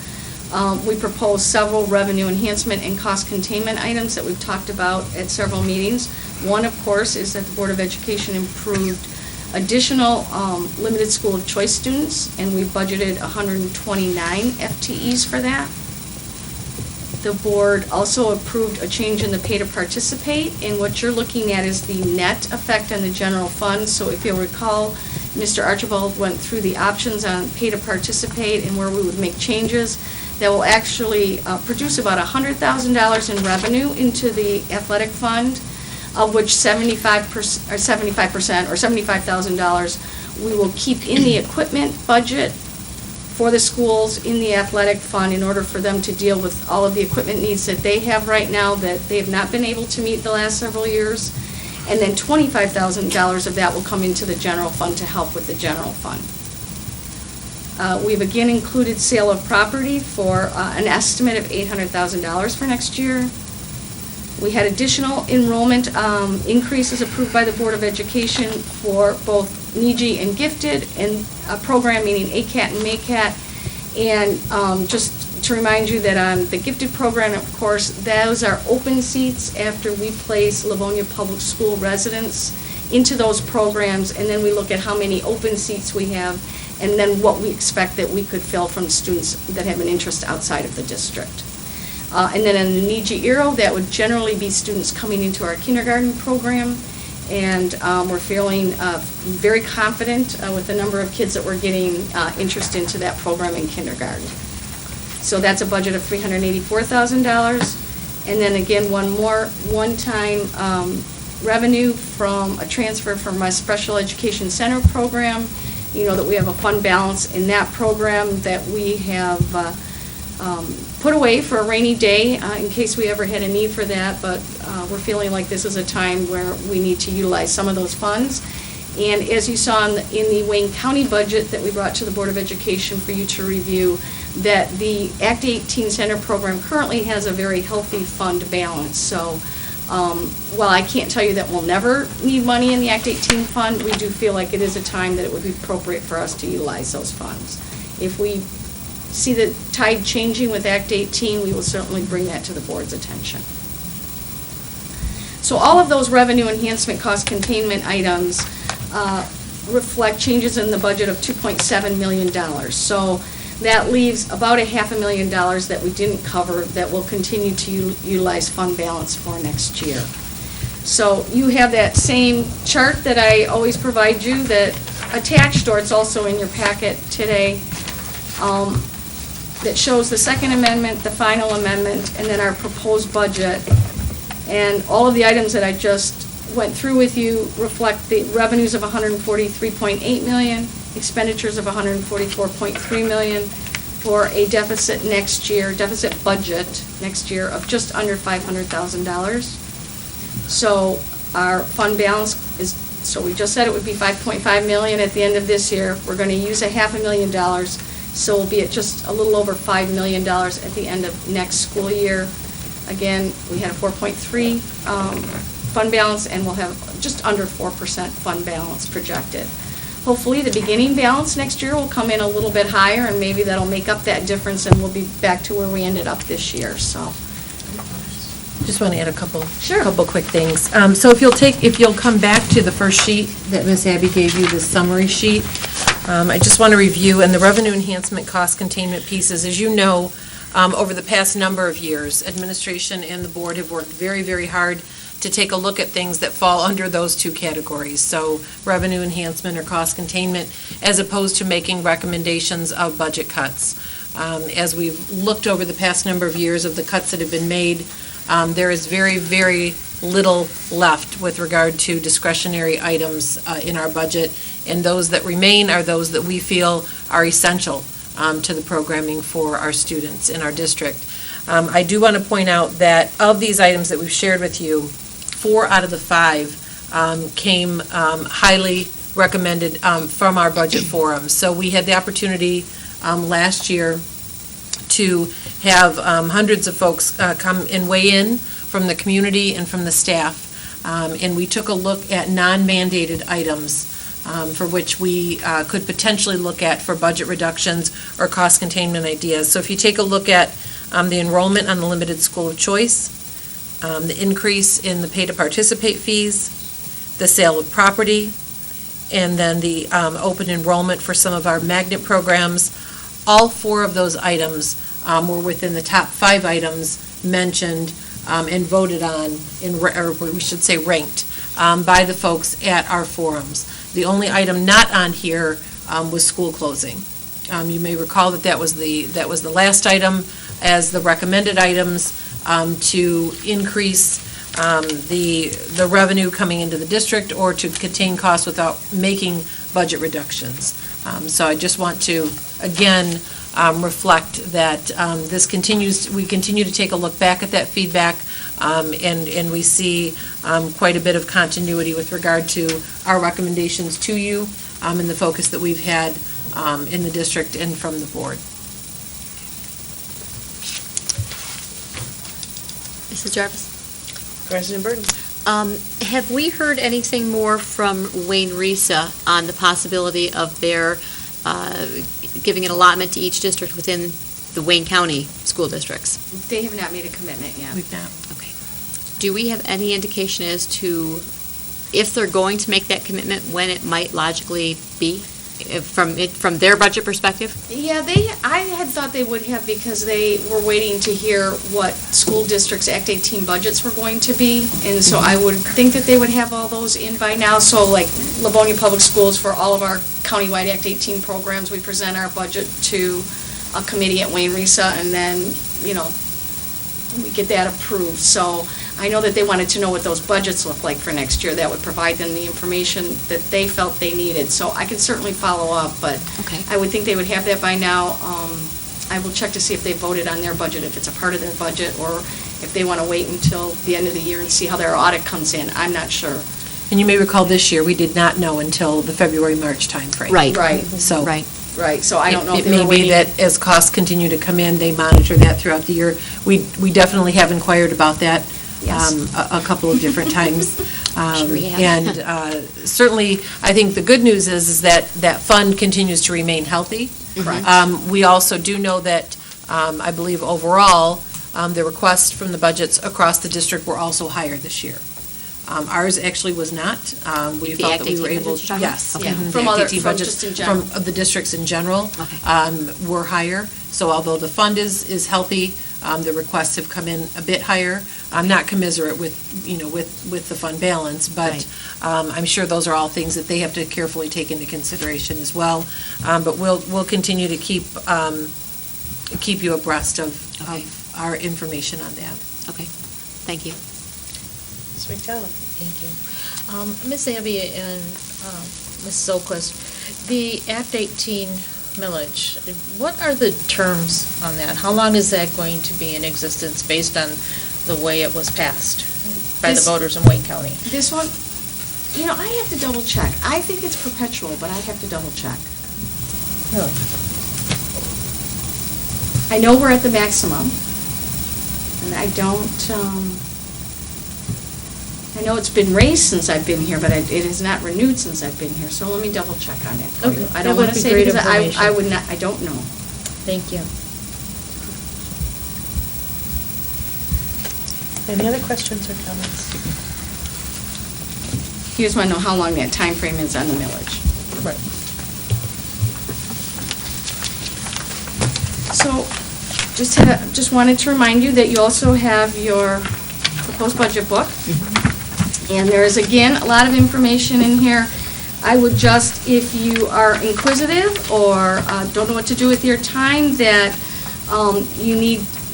we propose several revenue enhancement and cost containment items that we've talked about at several meetings. One, of course, is that the Board of Education improved additional limited school of choice students, and we budgeted 129 FTEs for that. The board also approved a change in the pay to participate, and what you're looking at is the net effect on the general fund. So if you'll recall, Mr. Archibald went through the options on pay to participate and where we would make changes that will actually produce about $100,000 in revenue into the athletic fund, of which 75% or $75,000 we will keep in the equipment budget for the schools in the athletic fund in order for them to deal with all of the equipment needs that they have right now that they have not been able to meet the last several years. And then $25,000 of that will come into the general fund to help with the general fund. We've again included sale of property for an estimate of $800,000 for next year. We had additional enrollment increases approved by the Board of Education for both NEGI and gifted, and a program meaning ACAT and MACAT. And just to remind you that on the gifted program, of course, those are open seats after we place Livonia Public School residents into those programs, and then we look at how many open seats we have, and then what we expect that we could fill from students that have an interest outside of the district. And then in the NEGI ERO, that would generally be students coming into our kindergarten program, and we're feeling very confident with the number of kids that we're getting interest into that program in kindergarten. So that's a budget of $384,000. And then again, one more one-time revenue from a transfer from my special education center program. You know that we have a fund balance in that program that we have put away for a rainy day in case we ever had a need for that, but we're feeling like this is a time where we need to utilize some of those funds. And as you saw in the Wayne County budget that we brought to the Board of Education for you to review, that the Act 18 Center program currently has a very healthy fund balance. So while I can't tell you that we'll never need money in the Act 18 fund, we do feel like it is a time that it would be appropriate for us to utilize those funds. If we see the tide changing with Act 18, we will certainly bring that to the board's attention. So all of those revenue enhancement cost containment items reflect changes in the budget of $2.7 million. So that leaves about $500,000 that we didn't cover that we'll continue to utilize fund balance for next year. So you have that same chart that I always provide you that attached, or it's also in your packet today, that shows the second amendment, the final amendment, and then our proposed budget. And all of the items that I just went through with you reflect the revenues of $143.8 million, expenditures of $144.3 million, for a deficit next year, deficit budget next year of just under $500,000. So our fund balance is, so we just said it would be $5.5 million at the end of this year. We're going to use $500,000, so we'll be at just a little over $5 million at the end of next school year. Again, we had a 4.3 fund balance, and we'll have just under 4% fund balance projected. Hopefully, the beginning balance next year will come in a little bit higher, and maybe that'll make up that difference, and we'll be back to where we ended up this year. So, just want to add a couple quick things. So if you'll come back to the first sheet that Ms. Abby gave you, the summary sheet, I just want to review, and the revenue enhancement cost containment pieces, as you know, over the past number of years, administration and the board have worked very, very hard to take a look at things that fall under those two categories. So revenue enhancement or cost containment, as opposed to making recommendations of budget cuts. As we've looked over the past number of years of the cuts that have been made, there is very, very little left with regard to discretionary items in our budget, and those that remain are those that we feel are essential to the programming for our students in our district. I do want to point out that of these items that we've shared with you, 4 out of the 5 came highly recommended from our budget forum. So we had the opportunity last year to have hundreds of folks come and weigh in from the community and from the staff. And we took a look at non-mandated items for which we could potentially look at for budget reductions or cost containment ideas. So if you take a look at the enrollment on the limited school of choice, the increase in the pay to participate fees, the sale of property, and then the open enrollment for some of our magnet programs, all 4 of those items were within the top 5 items mentioned and voted on, or we should say ranked, by the folks at our forums. The only item not on here was school closing. You may recall that was the last item as the recommended items to increase the revenue coming into the district or to contain costs without making budget reductions. So I just want to, again, reflect that we continue to take a look back at that feedback, and we see quite a bit of continuity with regard to our recommendations to you and the focus that we've had in the district and from the board. Mrs. Jarvis? President Burton. Have we heard anything more from Wayne Risa on the possibility of their giving an allotment to each district within the Wayne County school districts? They have not made a commitment yet. We've not. Okay. Do we have any indication as to if they're going to make that commitment, when it might logically be, from their budget perspective? Yeah, I had thought they would have because they were waiting to hear what school districts' Act 18 budgets were going to be. And so I would think that they would have all those in by now. So like Livonia Public Schools, for all of our countywide Act 18 programs, we present our budget to a committee at Wayne Risa, and then, we get that approved. So I know that they wanted to know what those budgets look like for next year. That would provide them the information that they felt they needed. So I could certainly follow up, but Okay. I would think they would have that by now. I will check to see if they voted on their budget, if it's a part of their budget, or if they want to wait until the end of the year and see how their audit comes in. I'm not sure. And you may recall this year, we did not know until the February-March timeframe. Right. So. Right, so I don't know if It they may were be waiting. that as costs continue to come in, they monitor that throughout the year. We definitely have inquired about that Yes. a couple of different times. Sure we have. And certainly, I think the good news is that that fund continues to remain healthy. Correct. We also do know that, I believe overall, the requests from the budgets across the district were also higher this year. Ours actually was not. We The felt Act that we were 18 able, budgets you're talking about? yes. Okay. mhm, the From Act other- 18 from budgets just in general. From the districts in general Okay. were higher. So although the fund is healthy, the requests have come in a bit higher. I'm not commiserate with, with the fund balance, but Right. I'm sure those are all things that they have to carefully take into consideration as well. But we'll continue to keep you abreast of our information on that. Okay, thank you. Ms. McDonald. Thank you. Ms. Abby and Mrs. Oquist, the Act 18 millage, what are the terms on that? How long is that going to be in existence based on the way it was passed by the This- voters in Wayne County? This one, I have to double check. I think it's perpetual, but I have to double check. Really? I know we're at the maximum, and I don't, I know it's been raised since I've been here, but it is not renewed since I've been here, so let me double check on that for you. Okay, I that don't would want to be say great because I information. would not, I don't know. Thank you. Any other questions or comments? You just want to know how long that time frame is on the millage. Right. So, just wanted to remind you that you also have your proposed budget book. And there is, again, a lot of information in here. I would just, if you are inquisitive or don't know what to do with your time, that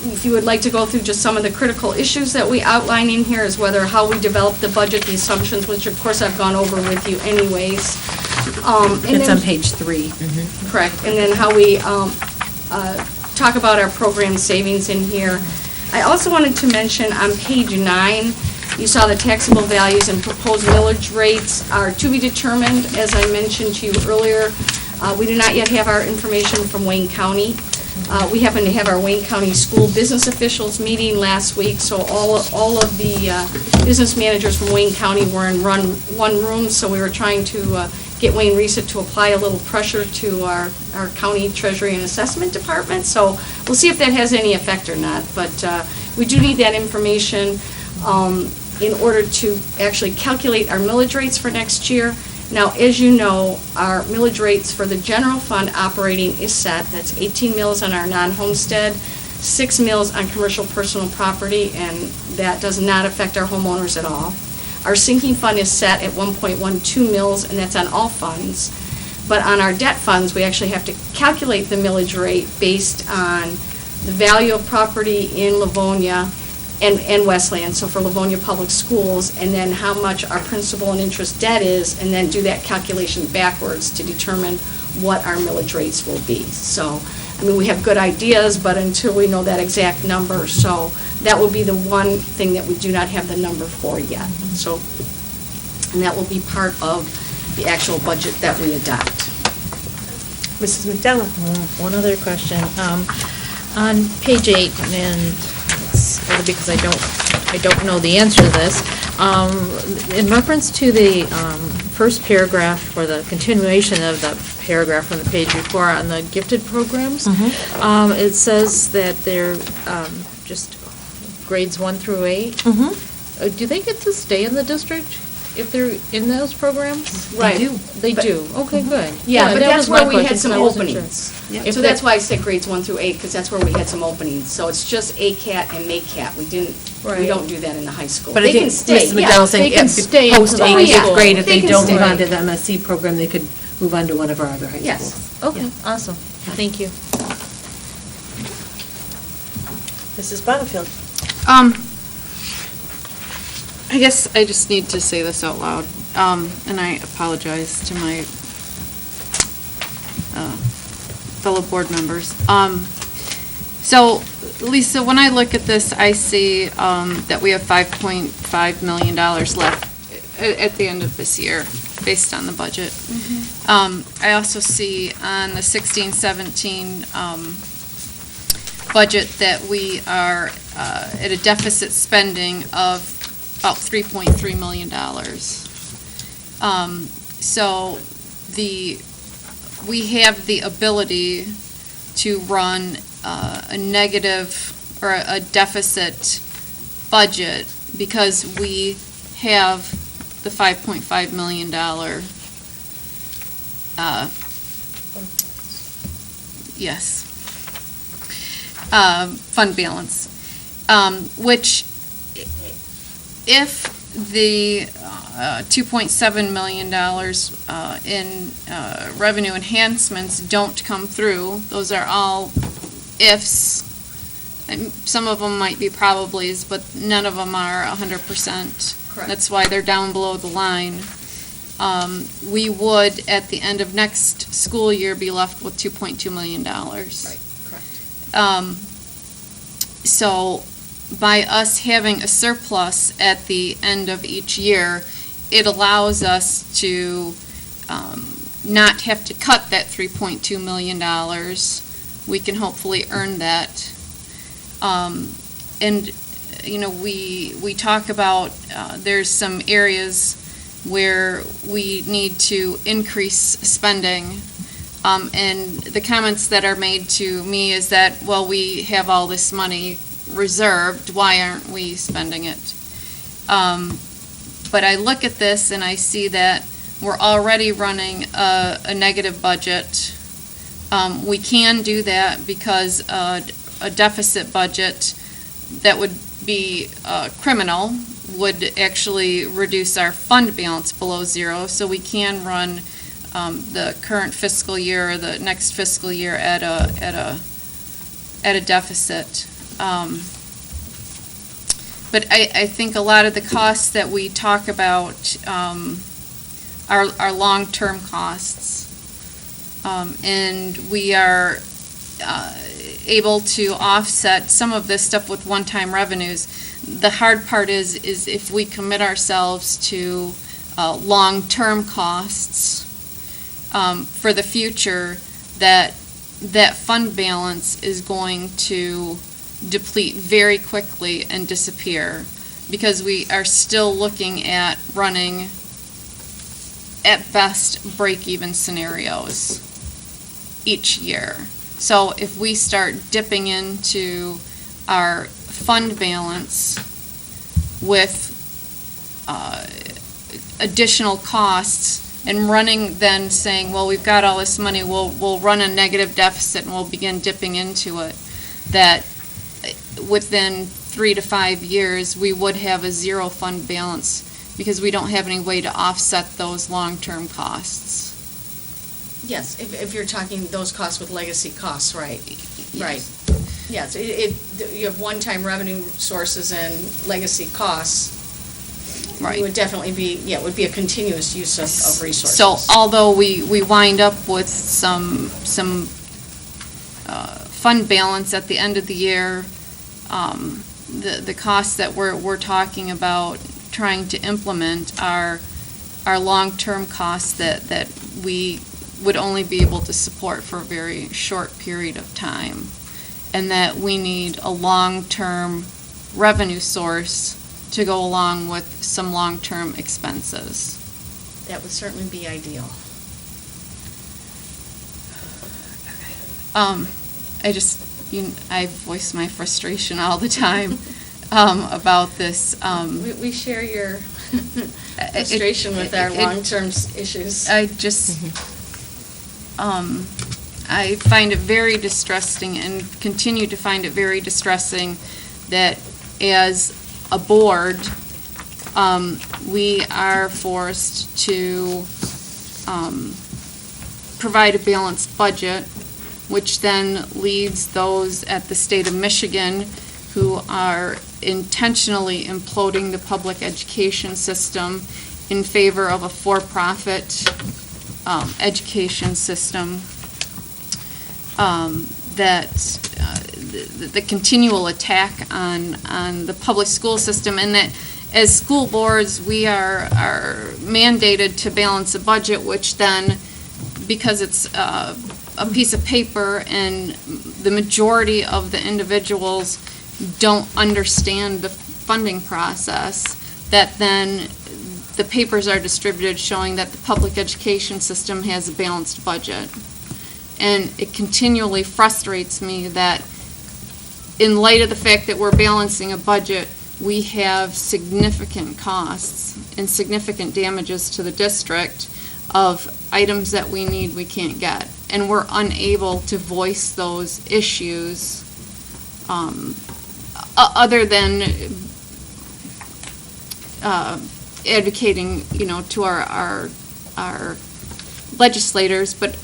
if you would like to go through just some of the critical issues that we outline in here, is whether how we develop the budget, the assumptions, which of course I've gone over with you anyways. And It's then- on page 3. Correct, and then how we talk about our program savings in here. I also wanted to mention on page 9, you saw the taxable values and proposed millage rates are to be determined, as I mentioned to you earlier. We do not yet have our information from Wayne County. We happened to have our Wayne County School Business Officials meeting last week, so all of the business managers from Wayne County were in one room, so we were trying to get Wayne Reset to apply a little pressure to our county treasury and assessment department, so we'll see if that has any effect or not, but we do need that information in order to actually calculate our millage rates for next year. Now, as you know, our millage rates for the general fund operating is set. That's 18 mills on our non-homestead, 6 mills on commercial personal property, and that does not affect our homeowners at all. Our sinking fund is set at 1.12 mills, and that's on all funds. But on our debt funds, we actually have to calculate the millage rate based on the value of property in Livonia and Westland, so for Livonia Public Schools, and then how much our principal and interest debt is, and then do that calculation backwards to determine what our millage rates will be. So, I mean, we have good ideas, but until we know that exact number, so that will be the one thing that we do not have the number for yet. So, and that will be part of the actual budget that we adopt. Mrs. McDonough. One other question. On page 8, and it's only because I don't know the answer to this, in reference to the first paragraph or the continuation of the paragraph from the page before on the gifted programs, it says that they're just grades 1 through 8. Do they get to stay in the district if they're in those programs? Right. They do. Okay, good. Yeah, but that that's was my where we had question, some so I wasn't sure. openings. If So they- that's why I said grades 1 through 8, because that's where we had some openings. So it's just ACAT and MACAT. We Right. don't do that in the high school. But They I think can stay, Mrs. yeah, McDowell's they saying can if stay post until the high eighth school. grade, if They they can don't move stay. on to the MSc program, they could move on to one of our other high schools. Yes. Okay, awesome. Thank you. Mrs. Bonnefield. I guess I just need to say this out loud, and I apologize to my fellow board members. So, Lisa, when I look at this, I see that we have $5.5 million left at the end of this year, based on the budget. I also see on the 16-17 budget that we are at a deficit spending of about $3.3 million. So we have the ability to run a negative or a deficit budget because we have the $5.5 million fund balance, which if the $2.7 million in revenue enhancements don't come through, those are all ifs. And some of them might be probablys, but none of them are 100%. Correct. That's why they're down below the line. We would, at the end of next school year, be left with $2.2 million. Right, correct. So by us having a surplus at the end of each year, it allows us to not have to cut that $3.2 million. We can hopefully earn that. And, you know, we talk about there's some areas where we need to increase spending. And the comments that are made to me is that, well, we have all this money reserved, why aren't we spending it? But I look at this and I see that we're already running a negative budget. We can do that because a deficit budget that would be criminal would actually reduce our fund balance below zero, so we can run the current fiscal year or the next fiscal year at a deficit. But I think a lot of the costs that we talk about are long-term costs. And we are able to offset some of this stuff with one-time revenues. The hard part is if we commit ourselves to long-term costs for the future, that fund balance is going to deplete very quickly and disappear, because we are still looking at running, at best, break-even scenarios each year. So if we start dipping into our fund balance with additional costs and running, then saying, well, we've got all this money, we'll run a negative deficit and we'll begin dipping into it, that within 3 to 5 years, we would have a zero fund balance because we don't have any way to offset those long-term costs. Yes, if you're talking those costs with legacy costs, right? Right. Yes, you have one-time revenue sources and legacy costs. Right. It would definitely be, it would be a continuous use of resources. So although we wind up with some fund balance at the end of the year, the costs that we're talking about trying to implement are long-term costs that we would only be able to support for a very short period of time, and that we need a long-term revenue source to go along with some long-term expenses. That would certainly be ideal. I voice my frustration all the time about this. We share your frustration with our long-term issues. I find it very distressing and continue to find it very distressing that as a board, we are forced to provide a balanced budget, which then leads those at the state of Michigan who are intentionally imploding the public education system in favor of a for-profit education system, the continual attack on the public school system, and that as school boards, we are mandated to balance a budget, which then, because it's a piece of paper and the majority of the individuals don't understand the funding process, that then the papers are distributed showing that the public education system has a balanced budget. And it continually frustrates me that in light of the fact that we're balancing a budget, we have significant costs and significant damages to the district of items that we need we can't get. And we're unable to voice those issues other than advocating, to our legislators. But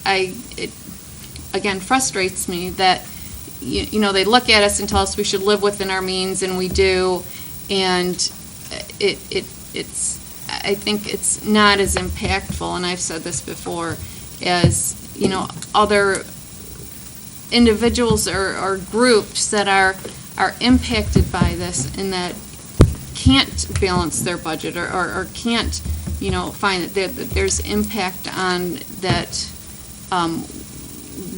it again frustrates me that they look at us and tell us we should live within our means, and we do, and I think it's not as impactful, and I've said this before, as other individuals or groups that are impacted by this and that can't balance their budget or can't find that there's impact on that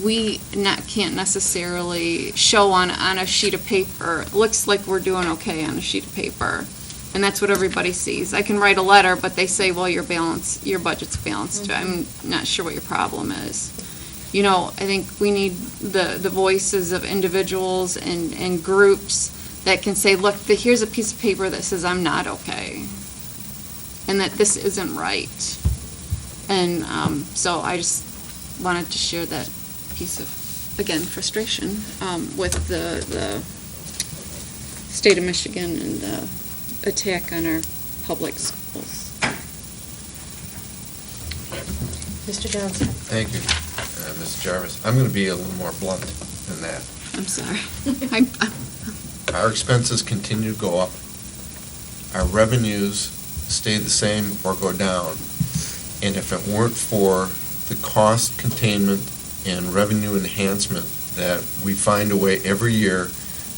we can't necessarily show on a sheet of paper. It looks like we're doing okay on a sheet of paper, and that's what everybody sees. I can write a letter, but they say, well, your budget's balanced. Mm-hmm. I'm not sure what your problem is. I think we need the voices of individuals and groups that can say, look, here's a piece of paper that says I'm not okay, and that this isn't right. And so I just wanted to share that piece of, again, frustration with the state of Michigan and the attack on our public schools. Mr. Johnson. Thank you, Ms. Jarvis. I'm going to be a little more blunt than that. I'm sorry. Our expenses continue to go up. Our revenues stay the same or go down. And if it weren't for the cost containment and revenue enhancement that we find a way every year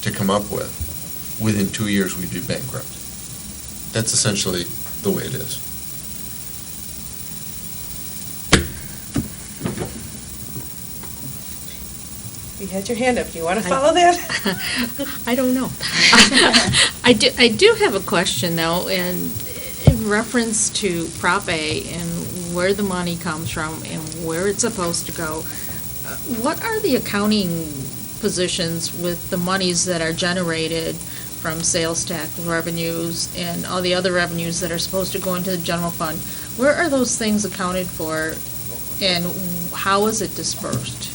to come up with, within 2 years, we'd be bankrupt. That's essentially the way it is. You had your hand up. Do you want to follow that? I don't know. I do have a question, though, in reference to Prop A and where the money comes from and where it's supposed to go. What are the accounting positions with the monies that are generated from sales tax revenues and all the other revenues that are supposed to go into the general fund? Where are those things accounted for, and how is it dispersed?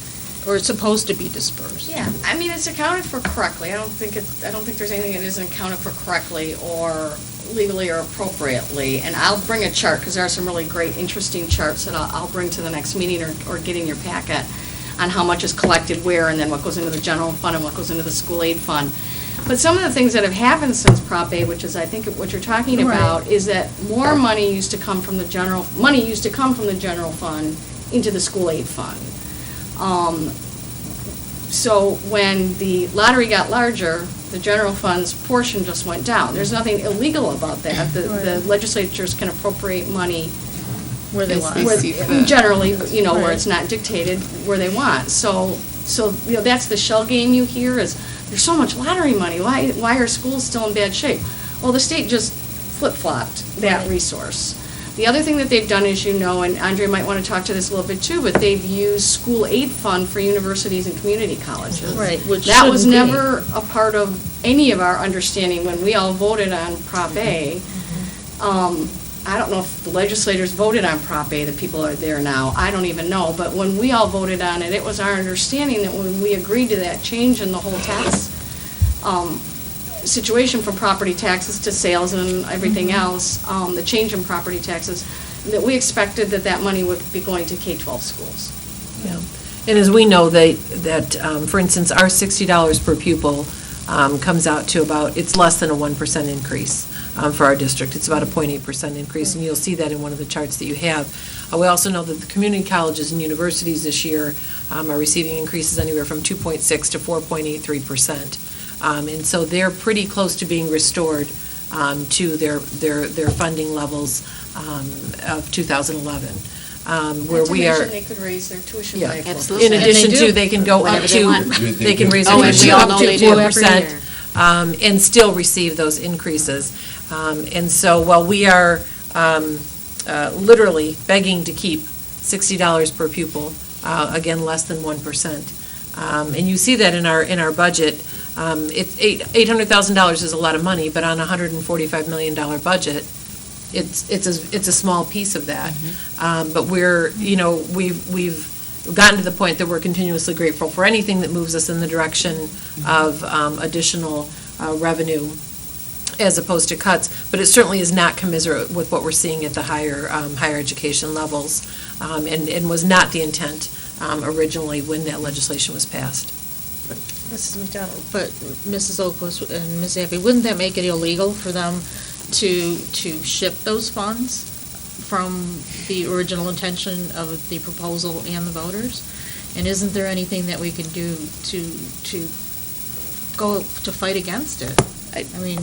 Or it's supposed to be dispersed? Yeah, I mean, it's accounted for correctly. I don't think there's anything that isn't accounted for correctly or legally or appropriately. And I'll bring a chart, because there are some really great, interesting charts that I'll bring to the next meeting or get in your packet on how much is collected where, and then what goes into the general fund and what goes into the school aid fund. But some of the things that have happened since Prop A, which is I think what you're talking about, is that more money used to come from the general fund into the school aid fund. So when the lottery got larger, the general fund's portion just went down. There's nothing illegal about that. The legislatures can appropriate money Where they want. Generally, where it's not dictated, where they want. So that's the shell game you hear is, there's so much lottery money, why are schools still in bad shape? Well, the state just flip-flopped that resource. The other thing that they've done, as you know, and Andre might want to talk to this a little bit too, but they've used school aid fund for universities and community colleges. Right, which that was shouldn't be. never a part of any of our understanding when we all voted on Prop A. I don't know if the legislators voted on Prop A, the people are there now, I don't even know, but when we all voted on it, it was our understanding that when we agreed to that change in the whole tax situation from property taxes to sales and everything else, the change in property taxes, that we expected that money would be going to K-12 schools. Yeah. And as we know, for instance, our $60 per pupil comes out to it's less than a 1% increase for our district. It's about a 0.8% increase, and you'll see that in one of the charts that you have. We also know that the community colleges and universities this year are receiving increases anywhere from 2.6 to 4.83%. And so they're pretty close to being restored to their funding levels of 2011. Where we are. They could raise their tuition Yeah, by absolutely. In addition to, they can go up to, they can raise their Oh, tuition we all up know to they do every 4%, and still receive those increases. And so while we are literally begging to keep $60 per pupil, again, less than 1%. And you see that in our budget. $800,000 is a lot of money, but on a $145 million budget, it's a small piece of that. But we've gotten to the point that we're continuously grateful for anything that moves us in the direction of additional revenue as opposed to cuts. But it certainly is not commensurate with what we're seeing at the higher education levels, and was not the intent originally when that legislation was passed. Mrs. McDonald. But Mrs. Oquist and Ms. Abbey, wouldn't that make it illegal for them to shift those funds from the original intention of the proposal and the voters? And isn't there anything that we can do to fight against it? I mean,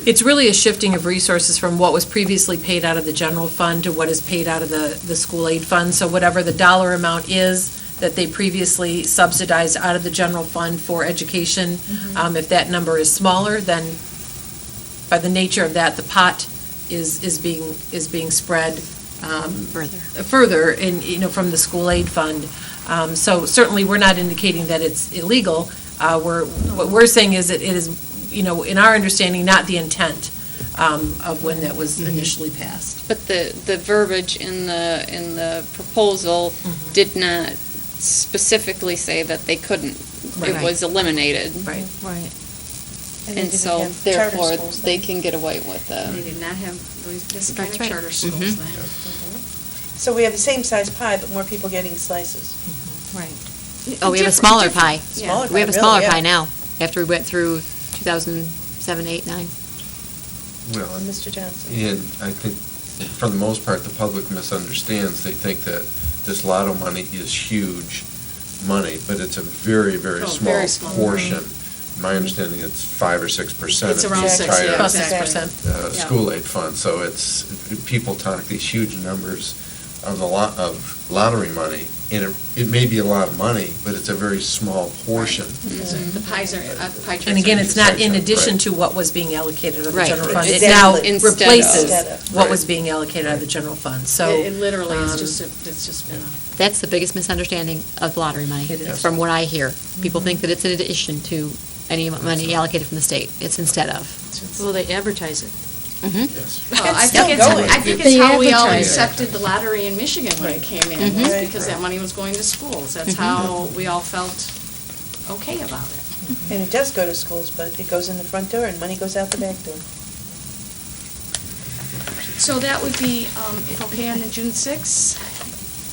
it's really a shifting of resources from what was previously paid out of the general fund to what is paid out of the school aid fund. So whatever the dollar amount is that they previously subsidized out of the general fund for education, if that number is smaller, then by the nature of that, the pot is being spread further from the school aid fund. So certainly, we're not indicating that it's illegal. What we're saying is that it is, in our understanding, not the intent of when that was initially passed. But the verbiage in the proposal did not specifically say that they couldn't. Right. It was eliminated. Right. right. And so therefore, they can get away with They it. did not have this kind of right. charter schools then. So we have the same size pie, but more people getting slices. Right. Oh, we have a Different- smaller different- pie. Smaller We have a pie, smaller really, yeah. pie now, after we went through 2007, 8, 9. Well, Mr. Johnson. and I think, for the most part, the public misunderstands. They think that this lotto money is huge money, but it's a very, very very small small. portion. My understanding, it's 5 or 6% It's of around the 6, entire about 6%. Yeah. school aid fund. So it's, people talk these huge numbers of lottery money, and it may be a lot of money, but it's a very small portion. The pies are, pie charts. And again, it's not in Right. addition to what was being allocated out of the Right. general fund. It Exactly. now Instead of. replaces Instead of. what Right. was being allocated out of the general fund, so. It literally is um, just, it's just, That's the biggest misunderstanding of lottery money, It is. from what I hear. People think that it's in addition to any money allocated from the state. It's instead of. Well, they advertise it. Yes. well, I still think going. it's how we all advertise it. accepted the lottery in Michigan when it came in, was because that money was going to schools. That's how we all felt okay about it. And it does go to schools, but it goes in the front door and money goes out the back door. So that would be, okay, on the June 6th.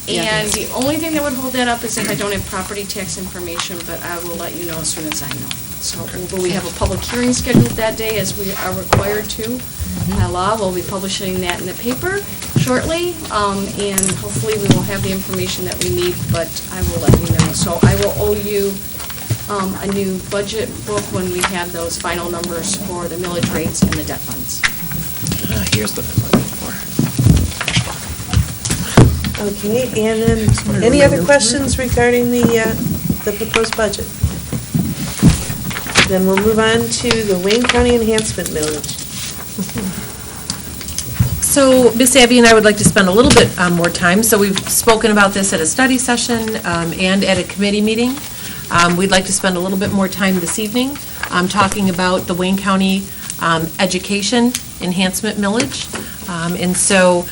Yeah. And the only thing that would hold that up is if I don't have property tax information, but I will let you know as soon as I know. So, but we have a public hearing scheduled that day, as we are required to by law. We'll be publishing that in the paper shortly, and hopefully we will have the information that we need, but I will let you know. So I will owe you a new budget book when we have those final numbers for the millage rates and the debt funds. Here's what I'm looking for. Okay, and then, any other questions regarding the proposed budget? Then we'll move on to the Wayne County Enhancement Millage. So Miss Abby and I would like to spend a little bit more time. So we've spoken about this at a study session and at a committee meeting. We'd like to spend a little bit more time this evening talking about the Wayne County Education Enhancement Millage. And so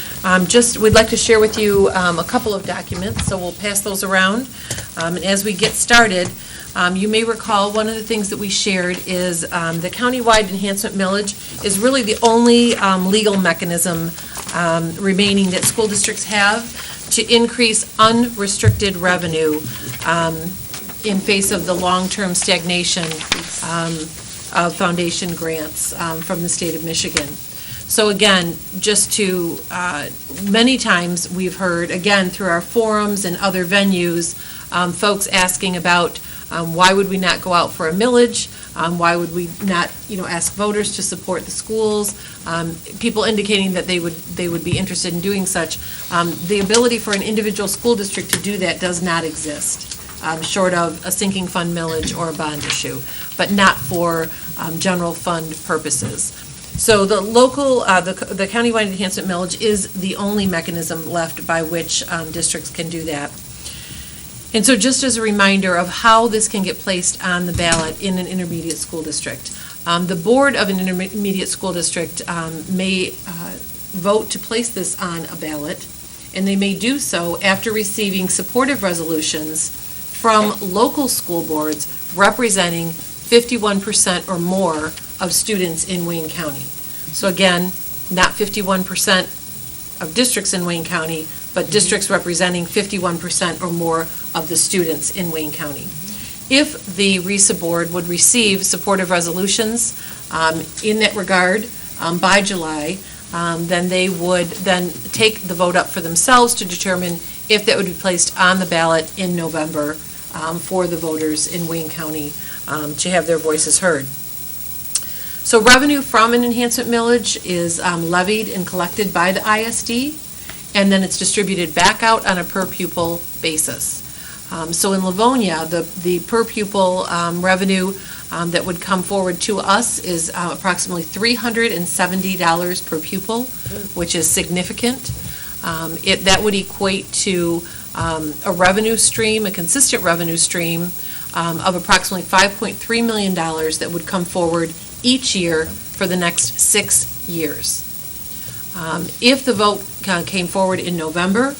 we'd like to share with you a couple of documents, so we'll pass those around. And as we get started, you may recall one of the things that we shared is the countywide enhancement millage is really the only legal mechanism remaining that school districts have to increase unrestricted revenue in face of the long-term stagnation of foundation grants from the state of Michigan. So again, just to, many times we've heard, again, through our forums and other venues, folks asking about why would we not go out for a millage? Why would we not, ask voters to support the schools? People indicating that they would be interested in doing such. The ability for an individual school district to do that does not exist, short of a sinking fund millage or a bond issue, but not for general fund purposes. So the local, the countywide enhancement millage is the only mechanism left by which districts can do that. And so just as a reminder of how this can get placed on the ballot in an intermediate school district, the board of an intermediate school district may vote to place this on a ballot, and they may do so after receiving supportive resolutions from local school boards representing 51% or more of students in Wayne County. So again, not 51% of districts in Wayne County, but districts representing 51% or more of the students in Wayne County. If the RESA board would receive supportive resolutions in that regard by July, then they would then take the vote up for themselves to determine if that would be placed on the ballot in November for the voters in Wayne County to have their voices heard. So revenue from an enhancement millage is levied and collected by the ISD, and then it's distributed back out on a per pupil basis. So in Livonia, the per pupil revenue that would come forward to us is approximately $370 per pupil, which is significant. That would equate to a revenue stream, a consistent revenue stream of approximately $5.3 million that would come forward each year for the next 6 years. If the vote came forward in November,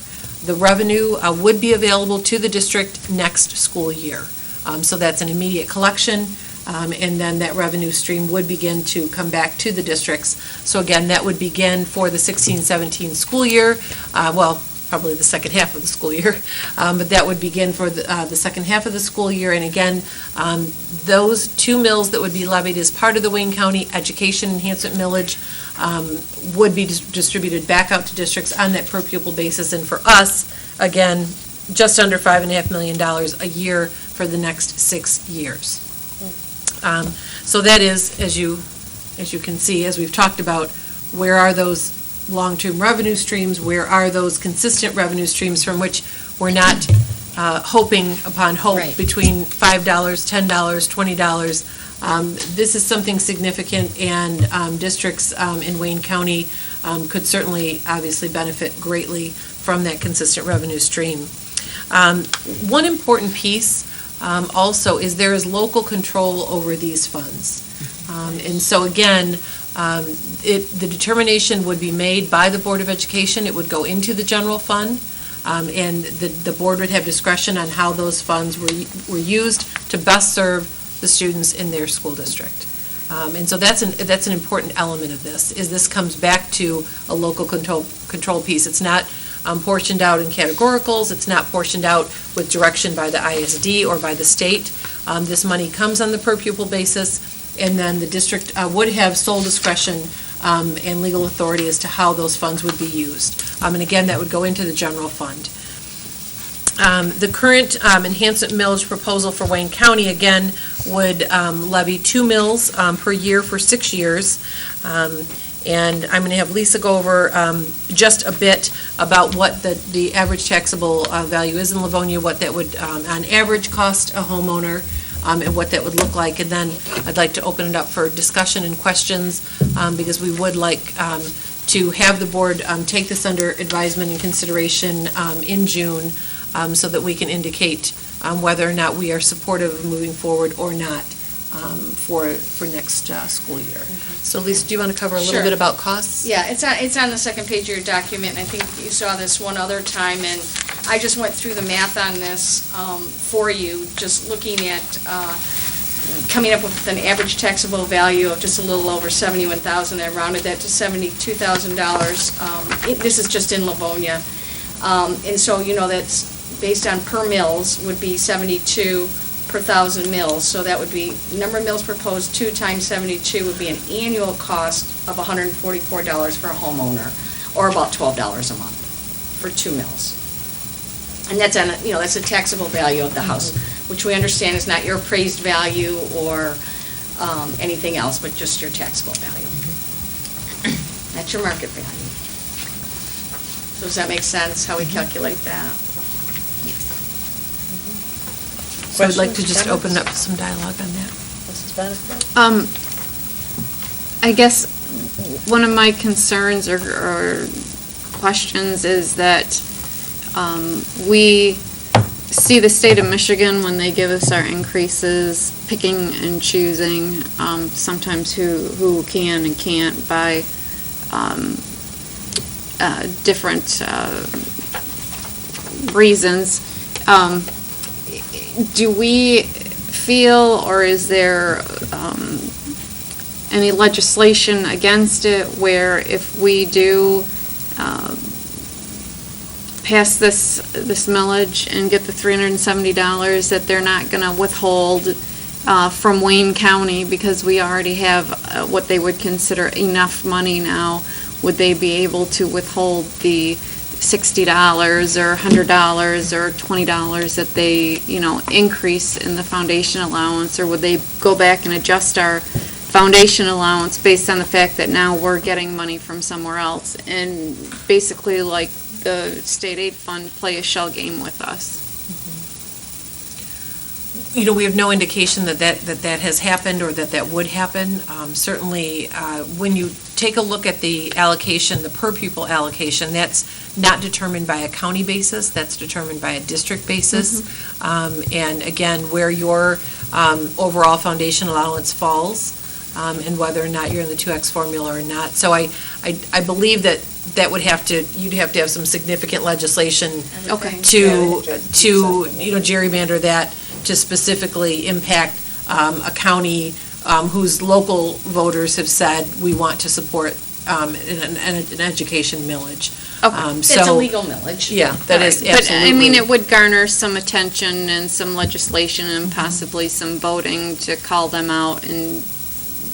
the revenue would be available to the district next school year. So that's an immediate collection, and then that revenue stream would begin to come back to the districts. So again, that would begin for the 16-17 school year, probably the second half of the school year, but that would begin for the second half of the school year. And again, those 2 mills that would be levied as part of the Wayne County Education Enhancement Millage would be distributed back out to districts on that per pupil basis. And for us, again, just under $5.5 million a year for the next 6 years. So that is, as you can see, as we've talked about, where are those long-term revenue streams? Where are those consistent revenue streams from which we're not hoping upon hope Right. between $5, $10, $20? This is something significant, and districts in Wayne County could certainly, obviously, benefit greatly from that consistent revenue stream. One important piece also is there is local control over these funds. And so again, the determination would be made by the Board of Education. It would go into the general fund, and the board would have discretion on how those funds were used to best serve the students in their school district. And so that's an important element of this, is this comes back to a local control piece. It's not portioned out in categoricals. It's not portioned out with direction by the ISD or by the state. This money comes on the per pupil basis, and then the district would have sole discretion and legal authority as to how those funds would be used. And again, that would go into the general fund. The current enhancement millage proposal for Wayne County, again, would levy 2 mills per year for 6 years. And I'm going to have Lisa go over just a bit about what the average taxable value is in Livonia, what that would on average cost a homeowner, and what that would look like. And then I'd like to open it up for discussion and questions, because we would like to have the board take this under advisement and consideration in June, so that we can indicate whether or not we are supportive of moving forward or not for next school year. So Lisa, do you want to cover a little Sure. bit about costs? Yeah, it's on the second page of your document, and I think you saw this one other time, and I just went through the math on this for you, just looking at coming up with an average taxable value of just a little over $71,000. I rounded that to $72,000. This is just in Livonia. And so, that's based on per mills would be 72 per 1,000 mills. So that would be, number of mills proposed, 2 times 72 would be an annual cost of $144 for a homeowner, or about $12 a month for 2 mills. And that's on, that's a taxable value of the house, which we understand is not your appraised value or anything else, but just your taxable value. That's your market value. So does that make sense, how we calculate that? So I'd like to just open up some dialogue on that. Mrs. Benefit? I guess one of my concerns or questions is that we see the state of Michigan, when they give us our increases, picking and choosing sometimes who can and can't buy different reasons. Do we feel, or is there any legislation against it where if we do pass this millage and get the $370, that they're not going to withhold from Wayne County, because we already have what they would consider enough money now? Would they be able to withhold the $60 or $100 or $20 that they, increase in the foundation allowance? Or would they go back and adjust our foundation allowance based on the fact that now we're getting money from somewhere else, and basically, like the state aid fund, play a shell game with us? We have no indication that has happened or that would happen. Certainly, when you take a look at the allocation, the per pupil allocation, that's not determined by a county basis, that's determined by a district basis. And again, where your overall foundation allowance falls, and whether or not you're in the 2X formula or not. So I believe that would you'd have to have some significant legislation to gerrymander that to specifically impact a county whose local voters have said, we want to support an education millage. It's a legal millage. Yeah, that is absolutely. But, it would garner some attention and some legislation and possibly some voting to call them out, and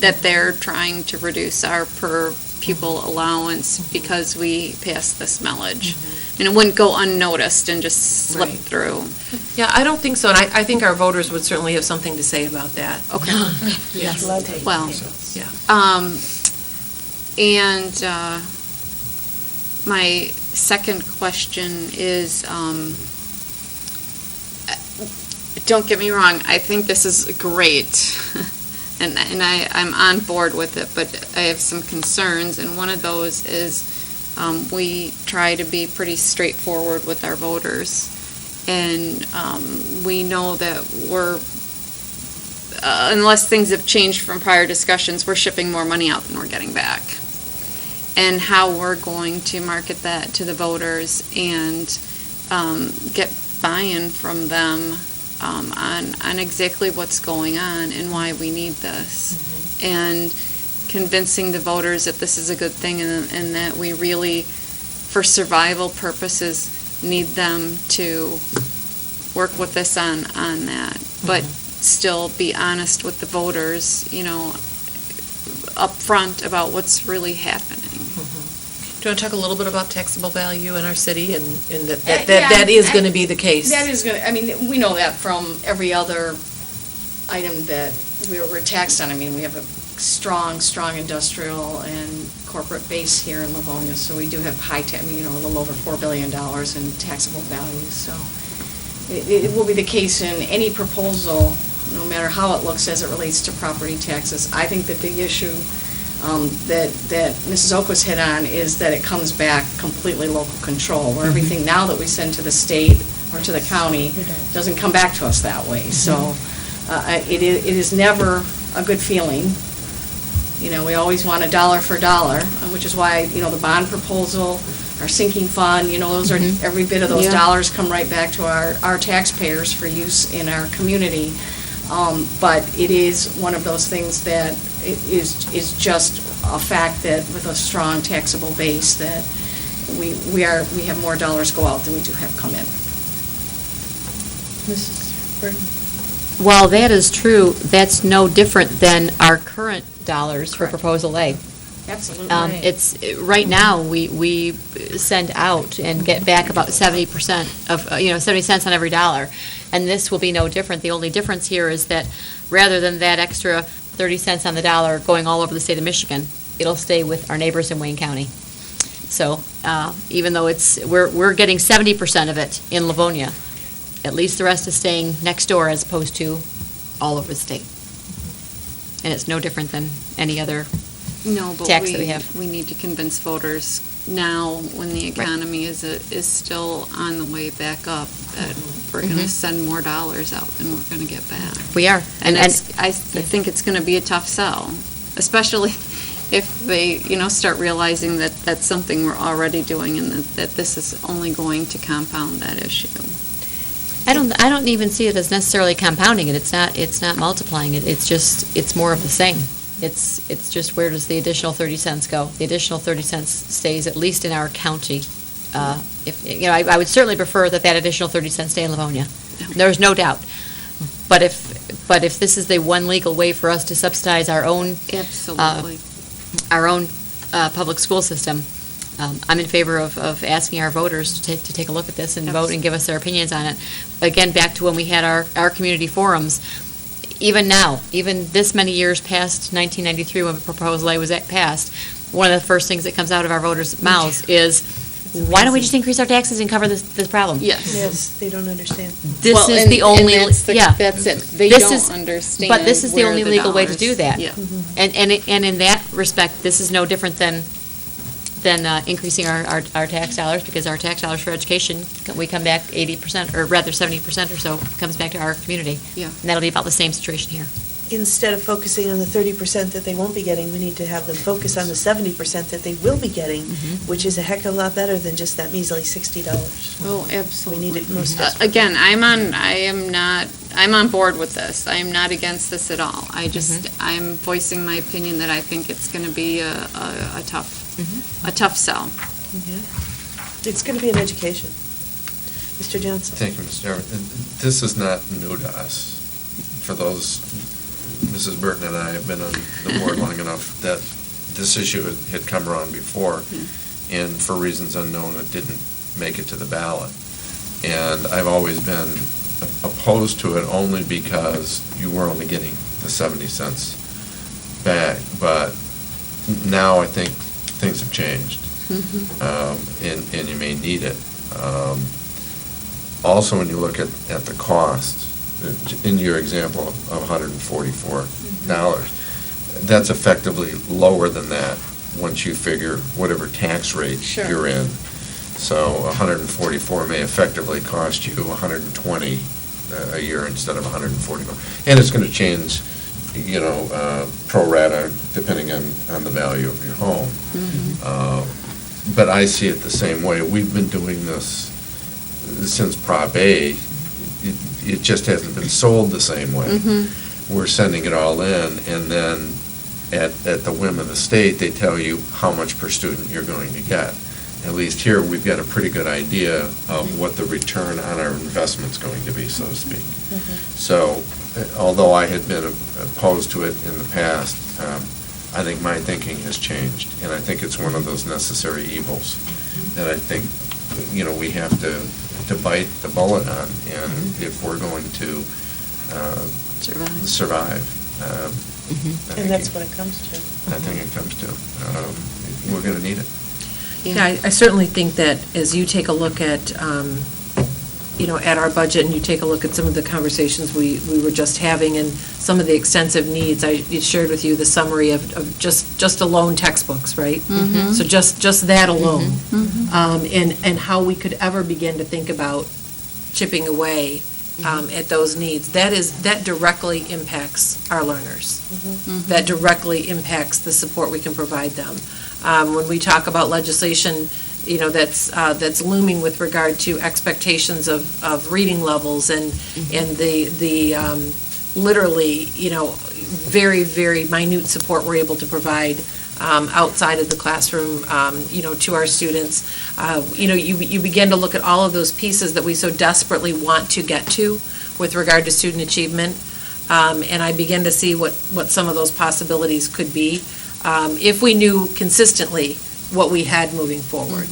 that they're trying to reduce our per pupil allowance because we passed this millage. And it wouldn't go unnoticed and just slip Right. through. Yeah, I don't think so, and I think our voters would certainly have something to say about that. Okay. Yes. Well, Yeah. and my second question is, don't get me wrong, I think this is great, and I'm on board with it, but I have some concerns, and one of those is we try to be pretty straightforward with our voters, and we know that we're, unless things have changed from prior discussions, we're shipping more money out than we're getting back. And how we're going to market that to the voters and get buy-in from them on exactly what's going on and why we need this. And convincing the voters that this is a good thing and that we really, for survival purposes, need them to work with us on that. But still be honest with the voters, up front about what's really happening. Do you want to talk a little bit about taxable value in our city and that is going to be the case? That is going to, we know that from every other item that we're taxed on. We have a strong industrial and corporate base here in Livonia, so we do have high, a little over $4 billion in taxable value. So it will be the case in any proposal, no matter how it looks as it relates to property taxes. I think the big issue that Mrs. Oquist hit on is that it comes back completely local control, where everything now that we send to the state or to the county doesn't come back to us that way. So it is never a good feeling. We always want a dollar for dollar, which is why, the bond proposal, our sinking fund, those are, every bit of those dollars come right back to our taxpayers for use in our community. But it is one of those things that is just a fact that with a strong taxable base that we have more dollars go out than we do have come in. Mrs. Burton? While that is true, that's no different than our current dollars for Proposal A. Absolutely. It's, right now, we send out and get back about 70% of, 70 cents on every dollar. And this will be no different. The only difference here is that rather than that extra 30 cents on the dollar going all over the state of Michigan, it'll stay with our neighbors in Wayne County. So even though we're getting 70% of it in Livonia, at least the rest is staying next door as opposed to all over the state. And it's no different than any other No, but tax that we have. we need to convince voters now, when the economy is still on the way back up, that we're going to send more dollars out than we're going to get back. We are. And I think it's going to be a tough sell, especially if they, start realizing that that's something we're already doing and that this is only going to compound that issue. I don't even see it as necessarily compounding it. It's not multiplying it. It's more of the same. It's just, where does the additional 30 cents go? The additional 30 cents stays at least in our county. I would certainly prefer that additional 30 cents stay in Livonia. There's no doubt. But if this is the one legal way for us to subsidize our own Absolutely. Public school system, I'm in favor of asking our voters to take a look at this and vote and give us their opinions on it. Again, back to when we had our community forums. Even now, even this many years past 1993 when the Proposal A was passed, one of the first things that comes out of our voters' mouths is, why don't we just increase our taxes and cover this problem? Yes, they don't understand. This is the only, that's it. They don't understand. But this is the where only legal way to do dollars- that. Yeah. And in that respect, this is no different than increasing our tax dollars, because our tax dollars for education, we come back 80%, or rather 70% or so, comes back to our community. Yeah. And that'll be about the same situation here. Instead of focusing on the 30% that they won't be getting, we need to have them focus on the 70% that they will be getting, which is a heck of a lot better than just that measly $60. Oh, absolutely. We need it most desperately. Again, I'm on board with this. I am not against this at all. I'm voicing my opinion that I think it's going to be a tough sell. It's going to be an education. Mr. Johnson? Thank you, Mr. Chairman. This is not new to us. For those, Mrs. Burton and I have been on the board long enough that this issue had come around before, and for reasons unknown, it didn't make it to the ballot. And I've always been opposed to it only because you were only getting the 70 cents back. But now I think things have changed, and you may need it. Also, when you look at the cost, in your example of $144, that's effectively lower than that once you figure whatever tax rate you're in. So 144 may effectively cost you 120 a year instead of 144. And it's going to change, pro rata depending on the value of your home. But I see it the same way. We've been doing this since Prop A. It just hasn't been sold the same way. We're sending it all in, and then at the whim of the state, they tell you how much per student you're going to get. At least here, we've got a pretty good idea of what the return on our investment's going to be, so to speak. So, although I had been opposed to it in the past, I think my thinking has changed, and I think it's one of those necessary evils that I think, we have to bite the bullet on, and if we're going to survive. And that's what it comes to. I think it comes to. We're going to need it. Yeah, I certainly think that as you take a look at, at our budget and you take a look at some of the conversations we were just having and some of the extensive needs, I shared with you the summary of just alone textbooks, right? So just that alone. And how we could ever begin to think about chipping away at those needs. That directly impacts our learners. That directly impacts the support we can provide them. When we talk about legislation, that's looming with regard to expectations of reading levels and the literally, very, very minute support we're able to provide outside of the classroom, to our students. You begin to look at all of those pieces that we so desperately want to get to with regard to student achievement, and I begin to see what some of those possibilities could be if we knew consistently what we had moving forward.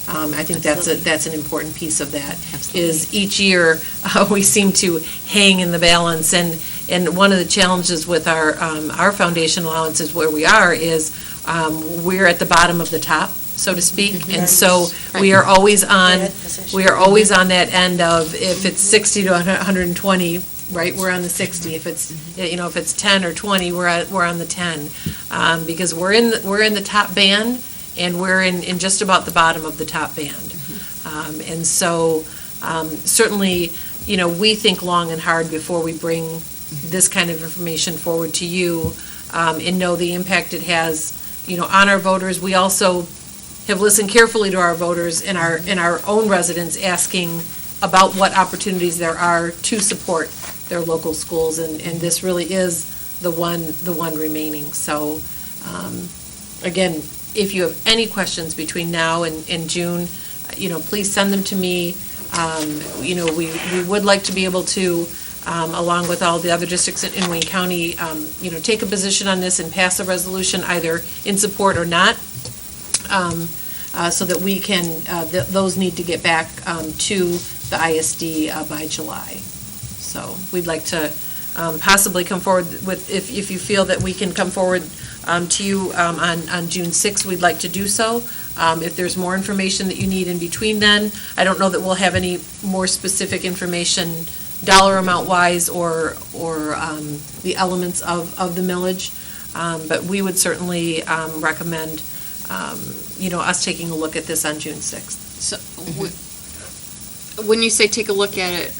I think that's an important piece of that. Is each year we seem to hang in the balance, and one of the challenges with our foundation allowances where we are is we're at the bottom of the top, so to speak, and so we are always on that end of, if it's 60 to 120, right, we're on the 60. If it's if it's 10 or 20, we're on the 10, because we're in the top band, and we're in just about the bottom of the top band, and so certainly we think long and hard before we bring this kind of information forward to you, and know the impact it has on our voters. We also have listened carefully to our voters and our own residents asking about what opportunities there are to support their local schools, and this really is the one remaining. So again, if you have any questions between now and June, please send them to me. We would like to be able to, along with all the other districts in Wayne County, take a position on this and pass a resolution either in support or not, so that we can, those need to get back to the ISD by July. So we'd like to possibly come forward with, if you feel that we can come forward to you on June 6th, we'd like to do so. If there's more information that you need in between then, I don't know that we'll have any more specific information dollar amount wise or the elements of the millage, but we would certainly recommend us taking a look at this on June 6th. So, when you say take a look at it,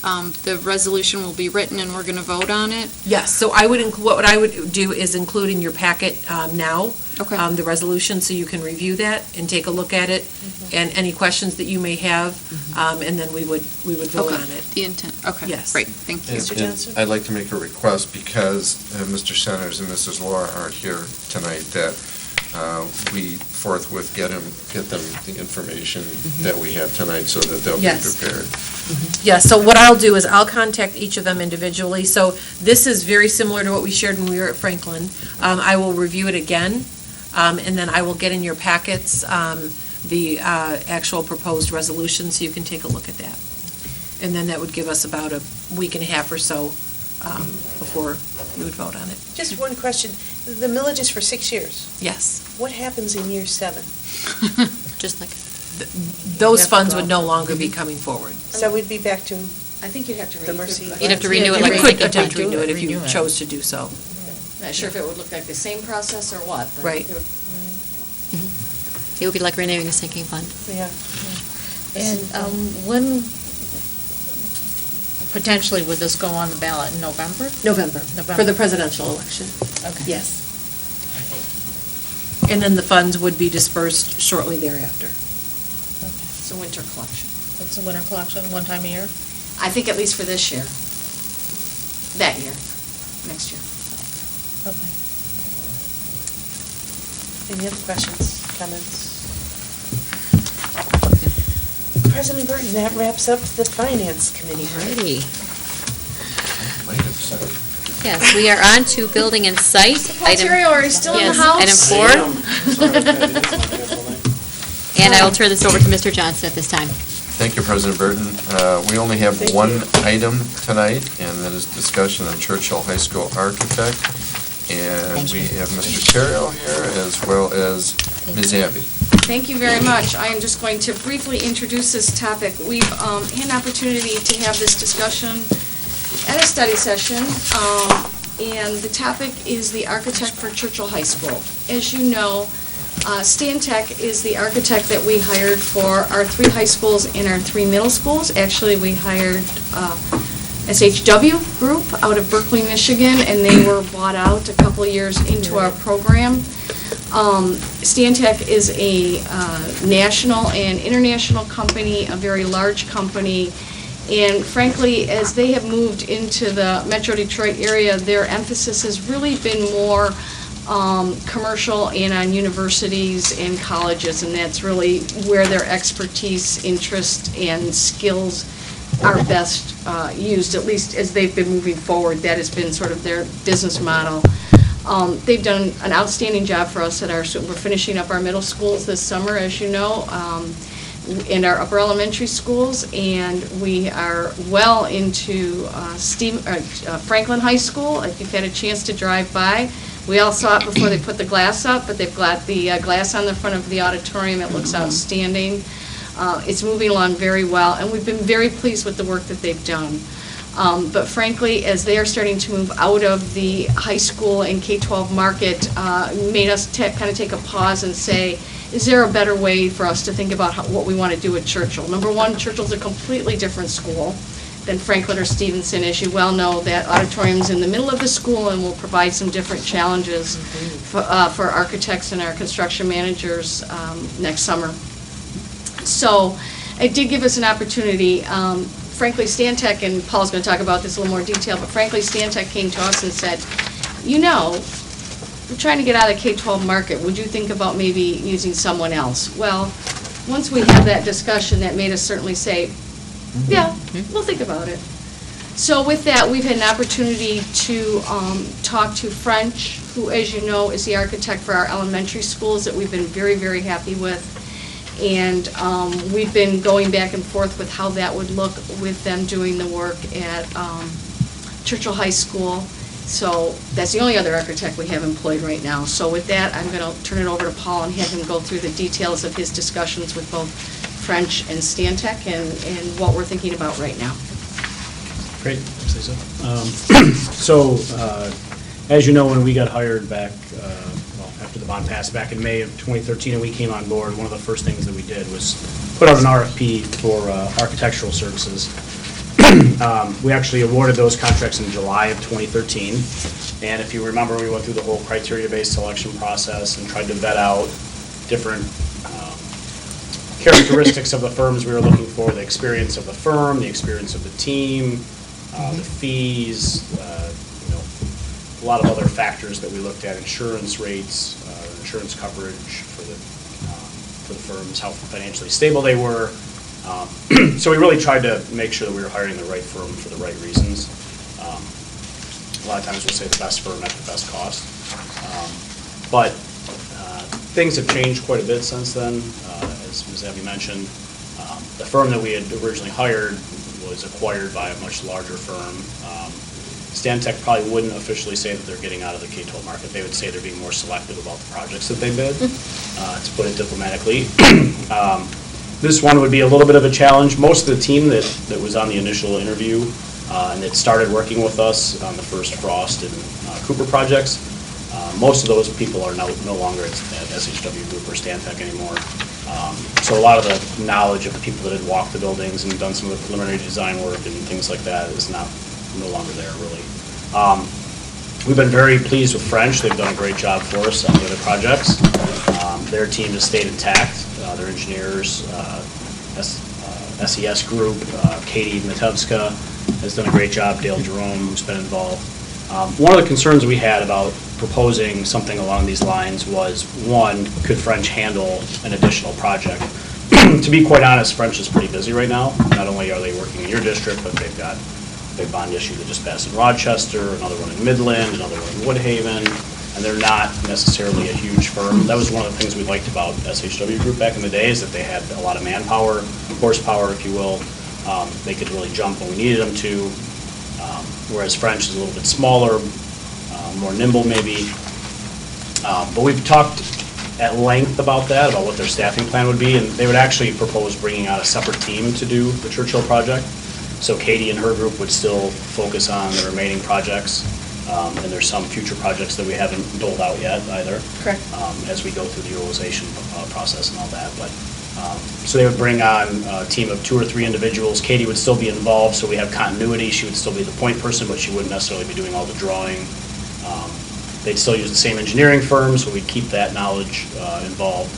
the resolution will be written and we're going to vote on it? Yes, so what I would do is include in your packet now, the resolution, so you can review that and take a look at it, and any questions that you may have, and then we would vote on it. The intent, okay. Yes. Great, thank you. Mr. Johnson? I'd like to make a request, because Mr. Centers and Mrs. Laura aren't here tonight, that we forthwith get them the information that we have tonight, so that they'll be prepared. Yeah, so what I'll do is I'll contact each of them individually. So this is very similar to what we shared when we were at Franklin. I will review it again And then I will get in your packets the actual proposed resolution, so you can take a look at that. And then that would give us about a week and a half or so before you would vote on it. Just one question. The millage is for 6 years. Yes. What happens in year 7? Just like. Those funds would no longer be coming forward. So we'd be back to I think you'd have to. the Mercy. You'd have to renew it You like a could sinking attempt to fund. renew it if you chose to do so. Not sure if it would look like the same process or what, but. Right. It would be like renewing a sinking fund. Yeah. And when potentially would this go on the ballot in November? November, for the presidential election. Okay. Yes. And then the funds would be dispersed shortly thereafter. It's a winter collection. It's a winter collection, one time a year? I think at least for this year. That year, next year. Okay. Any other questions, comments? President Burton, that wraps up the Finance Committee. Alrighty. Yes, we are on to building and site. Paul Terrio, are you still in the house? Item 4. And I will turn this over to Mr. Johnson at this time. Thank you, President Burton. We only have one item tonight, and that is discussion on Churchill High School architect. And we have Mr. Terrell here, as well as Ms. Abbey. Thank you very much. I am just going to briefly introduce this topic. We've had an opportunity to have this discussion at a study session, and the topic is the architect for Churchill High School. As you know, Stan Tech is the architect that we hired for our 3 high schools and our 3 middle schools. Actually, we hired SHW Group out of Berkeley, Michigan, and they were bought out a couple of years into our program. Stan Tech is a national and international company, a very large company, and frankly, as they have moved into the Metro Detroit area, their emphasis has really been more commercial and on universities and colleges, and that's really where their expertise, interest, and skills are best used, at least as they've been moving forward. That has been sort of their business model. They've done an outstanding job for us at we're finishing up our middle schools this summer, as you know, in our upper elementary schools, and we are well into Franklin High School. If you've had a chance to drive by, we all saw it before they put the glass up, but they've got the glass on the front of the auditorium. It looks outstanding. It's moving along very well, and we've been very pleased with the work that they've done. But frankly, as they are starting to move out of the high school and K-12 market, made us kind of take a pause and say, is there a better way for us to think about what we want to do at Churchill? Number one, Churchill's a completely different school than Franklin or Stevenson. As you well know, that auditorium's in the middle of the school and will provide some different challenges for architects and our construction managers next summer. So it did give us an opportunity. Frankly, Stan Tech, and Paul's going to talk about this in a little more detail, but frankly, Stan Tech came to us and said, you know, we're trying to get out of the K-12 market. Would you think about maybe using someone else? Well, once we had that discussion, that made us certainly say, yeah, we'll think about it. So with that, we've had an opportunity to talk to French, who, as you know, is the architect for our elementary schools that we've been very, very happy with. And we've been going back and forth with how that would look with them doing the work at Churchill High School. So that's the only other architect we have employed right now. So with that, I'm going to turn it over to Paul and have him go through the details of his discussions with both French and Stan Tech and what we're thinking about right now. Great, thanks, Lisa. So, as you know, when we got hired back, after the bond passed back in May of 2013 and we came on board, one of the first things that we did was put out an RFP for architectural services. We actually awarded those contracts in July of 2013, and if you remember, we went through the whole criteria-based selection process and tried to vet out different characteristics of the firms we were looking for, the experience of the firm, the experience of the team, the fees, a lot of other factors that we looked at, insurance rates, insurance coverage for the firms, how financially stable they were. So we really tried to make sure that we were hiring the right firm for the right reasons. A lot of times we'll say the best firm at the best cost. But things have changed quite a bit since then, as Ms. Abby mentioned. The firm that we had originally hired was acquired by a much larger firm. Stantec probably wouldn't officially say that they're getting out of the K-12 market. They would say they're being more selective about the projects that they bid, to put it diplomatically. This one would be a little bit of a challenge. Most of the team that was on the initial interview and that started working with us on the first Frost and Cooper projects, most of those people are no longer at SHW Group or Stantec anymore. So a lot of the knowledge of the people that had walked the buildings and done some of the preliminary design work and things like that is no longer there, really. We've been very pleased with French. They've done a great job for us on the other projects. Their team has stayed intact. Their engineers, SES Group, Katie Matevska has done a great job, Dale Jerome, who's been involved. One of the concerns we had about proposing something along these lines was, one, could French handle an additional project? To be quite honest, French is pretty busy right now. Not only are they working in your district, but they've got a big bond issue that just passed in Rochester, another one in Midland, another one in Woodhaven, and they're not necessarily a huge firm. That was one of the things we liked about SHW Group back in the day, is that they had a lot of manpower, horsepower, if you will. They could really jump when we needed them to, whereas French is a little bit smaller, more nimble maybe. But we've talked at length about that, about what their staffing plan would be, and they would actually propose bringing out a separate team to do the Churchill project. So Katie and her group would still focus on the remaining projects, and there's some future projects that we haven't doled out yet either. Correct. As we go through the utilization process and all that. But so they would bring on a team of 2 or 3 individuals. Katie would still be involved, so we have continuity. She would still be the point person, but she wouldn't necessarily be doing all the drawing. They'd still use the same engineering firm, so we'd keep that knowledge involved.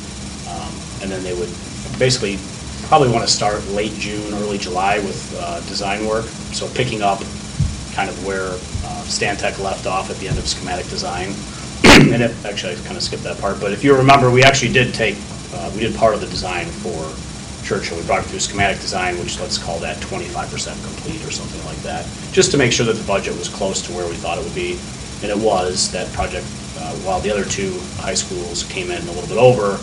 And then they would basically probably want to start late June, early July with design work. So picking up kind of where Stantec left off at the end of schematic design. And actually, I kind of skipped that part, but if you remember, we actually did we did part of the design for Churchill. We brought it through schematic design, which let's call that 25% complete or something like that, just to make sure that the budget was close to where we thought it would be. And it was. That project, while the other 2 high schools came in a little bit over,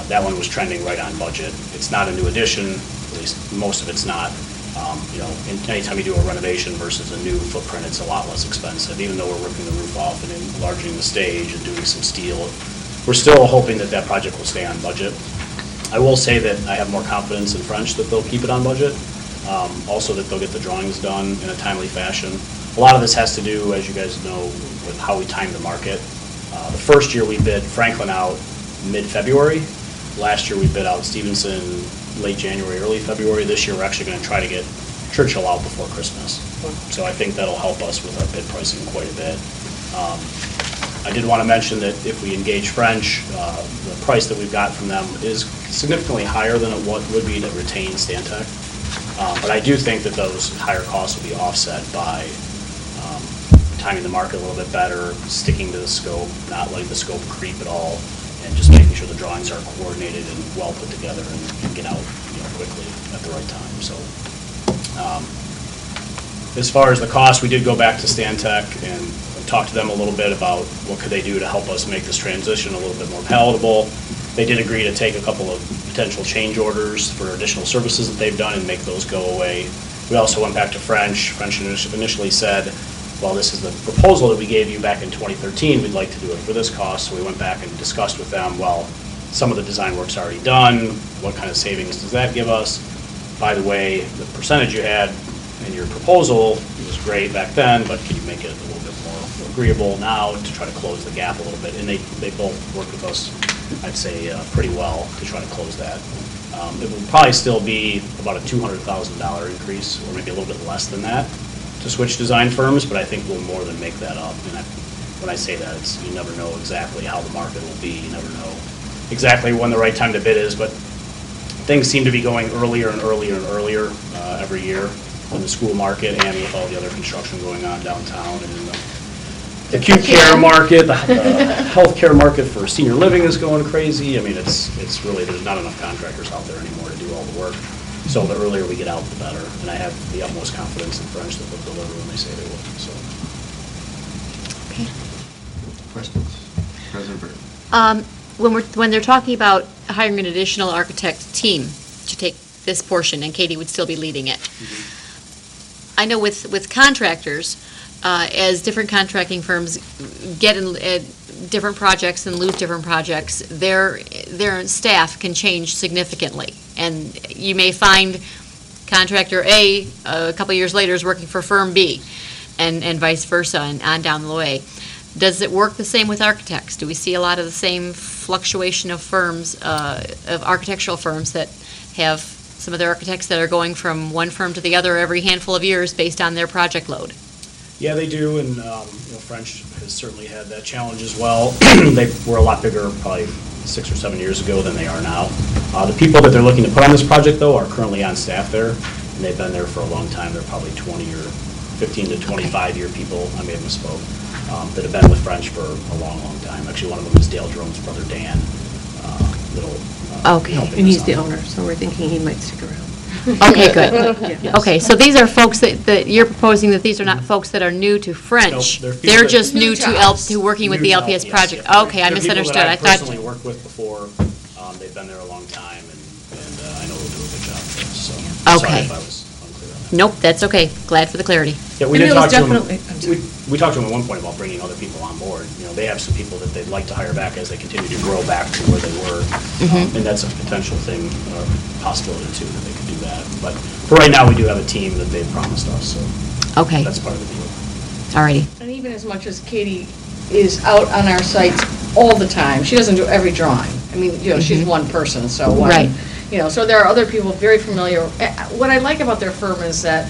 that one was trending right on budget. It's not a new addition, at least most of it's not. Anytime you do a renovation versus a new footprint, it's a lot less expensive. Even though we're ripping the roof off and enlarging the stage and doing some steel, we're still hoping that that project will stay on budget. I will say that I have more confidence in French that they'll keep it on budget. Also that they'll get the drawings done in a timely fashion. A lot of this has to do, as you guys know, with how we time the market. The first year we bid Franklin out mid-February. Last year we bid out Stevenson late January, early February. This year we're actually going to try to get Churchill out before Christmas. So I think that'll help us with our bid pricing quite a bit. I did want to mention that if we engage French, the price that we've got from them is significantly higher than it would be to retain Stantec. But I do think that those higher costs will be offset by timing the market a little bit better, sticking to the scope, not letting the scope creep at all, and just making sure the drawings are coordinated and well put together and get out quickly at the right time. So as far as the cost, we did go back to Stantec and talk to them a little bit about what could they do to help us make this transition a little bit more palatable. They did agree to take a couple of potential change orders for additional services that they've done and make those go away. We also went back to French. French initially said, well, this is the proposal that we gave you back in 2013, we'd like to do it for this cost. So we went back and discussed with them, well, some of the design work's already done. What kind of savings does that give us? By the way, the percentage you had in your proposal was great back then, but can you make it a little bit more agreeable now to try to close the gap a little bit? And they both worked with us, I'd say, pretty well to try to close that. It will probably still be about a $200,000 increase, or maybe a little bit less than that, to switch design firms, but I think we'll more than make that up. And when I say that, you never know exactly how the market will be. You never know exactly when the right time to bid is, but things seem to be going earlier and earlier and earlier every year in the school market and with all the other construction going on downtown and in the acute care market, the healthcare market for senior living is going crazy. I mean, it's really, there's not enough contractors out there anymore to do all the work. So the earlier we get out, the better. And I have the utmost confidence in French that they'll deliver when they say they will. So. Questions? President Burton. when they're talking about hiring an additional architect team to take this portion, and Katie would still be leading it. I know with contractors, as different contracting firms get in different projects and lose different projects, their staff can change significantly. And you may find contractor A, a couple years later, is working for firm B, and vice versa, and on down the way. Does it work the same with architects? Do we see a lot of the same fluctuation of firms, of architectural firms that have some of their architects that are going from one firm to the other every handful of years based on their project load? Yeah, they do, and French has certainly had that challenge as well. They were a lot bigger probably 6 or 7 years ago than they are now. The people that they're looking to put on this project, though, are currently on staff there, and they've been there for a long time. They're probably 20 or 15 to 25-year people, I may have misspoke, that have been with French for a long, long time. Actually, one of them is Dale Jerome's brother, Dan. Okay. And he's the owner, so we're thinking he might stick around. Okay, good. Yes. Okay, so these are folks that you're proposing that these are not folks that are new to French. Nope, they're They're people just that- new to working with the New to LPS LPS, project. yeah. Okay, I They're misunderstood. people I that I've thought, personally worked with before. They've been there a long time, and I know they'll do a good job for us, so. Okay. Sorry if I was unclear on that. nope, that's okay. Glad for the clarity. Yeah, we And did it was talk to them. definitely- We talked to them at one point about bringing other people on board. They have some people that they'd like to hire back as they continue to grow back to where they were. And that's a potential thing, possibility too, that they could do that. But for right now, we do have a team that they've promised us, so. Okay. That's part of the deal. Alrighty. And even as much as Katie is out on our sites all the time, she doesn't do every drawing. I mean, she's one person, so. Right. So there are other people very familiar. What I like about their firm is that,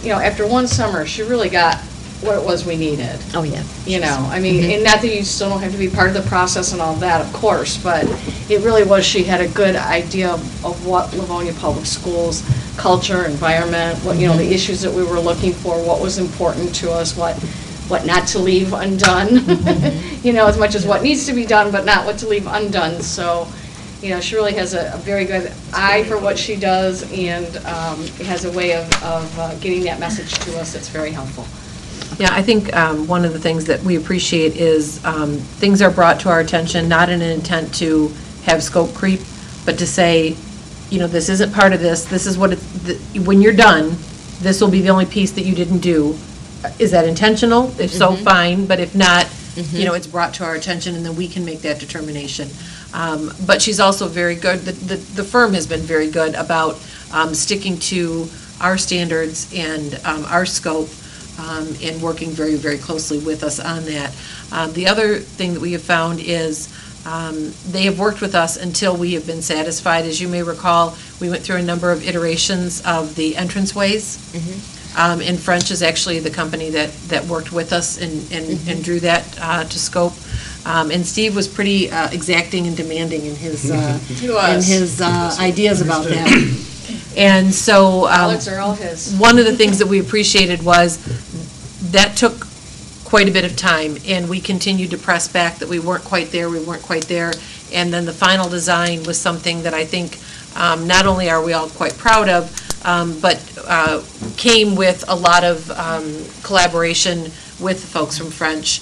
after one summer, she really got what it was we needed. Oh, yeah. And not that you still don't have to be part of the process and all that, of course, but it really was, she had a good idea of what Livonia Public Schools, culture, environment, what, the issues that we were looking for, what was important to us, what not to leave undone, as much as what needs to be done, but not what to leave undone. So, she really has a very good eye for what she does, and has a way of getting that message to us that's very helpful. Yeah, I think one of the things that we appreciate is things are brought to our attention, not in an intent to have scope creep, but to say, this isn't part of this, this is what, when you're done, this will be the only piece that you didn't do. Is that intentional? If so, fine, but if not, it's brought to our attention, and then we can make that determination. But she's also very good, the firm has been very good about sticking to our standards and our scope, and working very, very closely with us on that. The other thing that we have found is they have worked with us until we have been satisfied. As you may recall, we went through a number of iterations of the entranceways. And French is actually the company that worked with us and drew that to scope. And Steve was pretty exacting and demanding in his ideas about that. And so, Alex are all his. one of the things that we appreciated was that took quite a bit of time, and we continued to press back that we weren't quite there, and then the final design was something that I think not only are we all quite proud of, but came with a lot of collaboration with the folks from French.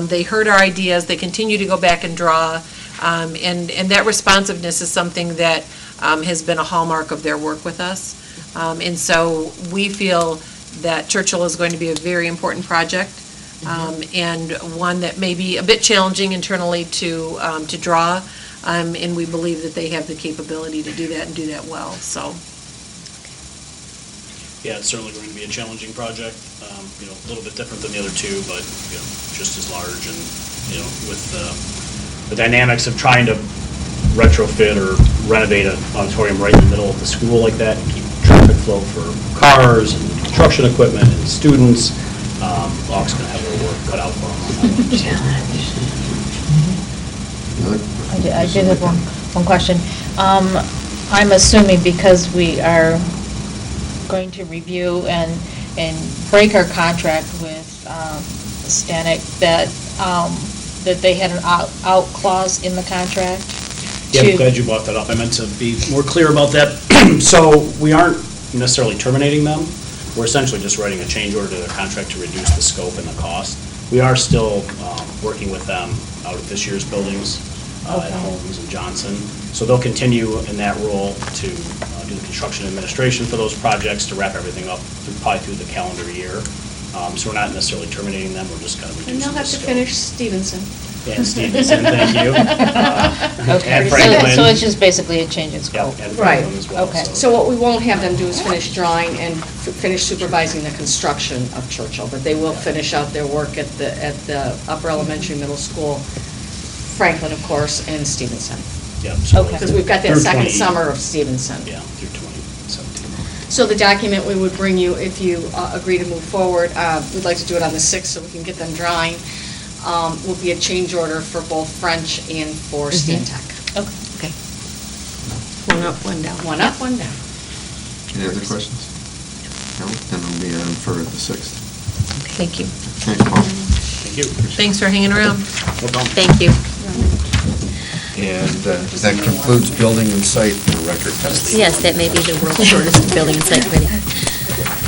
They heard our ideas, they continue to go back and draw, and that responsiveness is something that has been a hallmark of their work with us. And so we feel that Churchill is going to be a very important project, and one that may be a bit challenging internally to draw, and we believe that they have the capability to do that and do that well, so. Yeah, it's certainly going to be a challenging project, a little bit different than the other two, but, just as large, and, with the dynamics of trying to retrofit or renovate an auditorium right in the middle of the school like that, and keep traffic flow for cars and construction equipment and students, Locke's going to have their work cut out for them. I did have one question. I'm assuming because we are going to review and break our contract with Stanek, that they had an out clause in the contract? Yeah, I'm glad you brought that up. I meant to be more clear about that. So we aren't necessarily terminating them. We're essentially just writing a change order to their contract to reduce the scope and the cost. We are still working with them out at this year's buildings at Holmes and Johnson. So they'll continue in that role to do the construction administration for those projects, to wrap everything up probably through the calendar year. So we're not necessarily terminating them, we're just kind of reducing And the they'll have to scope. finish Stevenson. And Stevenson, thank you. Okay, And so Franklin. so it's just basically a change in scope. Yeah, and Right, Franklin as well. okay. So what we won't have them do is finish drawing and finish supervising the construction of Churchill, but they will finish out their work at the upper elementary, middle school, Franklin, of course, and Stevenson. Yeah, so Because we've got that through second 20 summer of Stevenson. Yeah, through 2017. So the document we would bring you, if you agree to move forward, we'd like to do it on the 6th so we can get them drawing, will be a change order for both French and for Stantec. Okay. One up, one down. One up, one down. Any other questions? No? Then it'll be on for the 6th. Thank you. Thanks, Paul. Thank you. Thanks for hanging around. No problem. Thank you. And that concludes building and site for record testing. Yes, that may be the world's shortest building and site committee.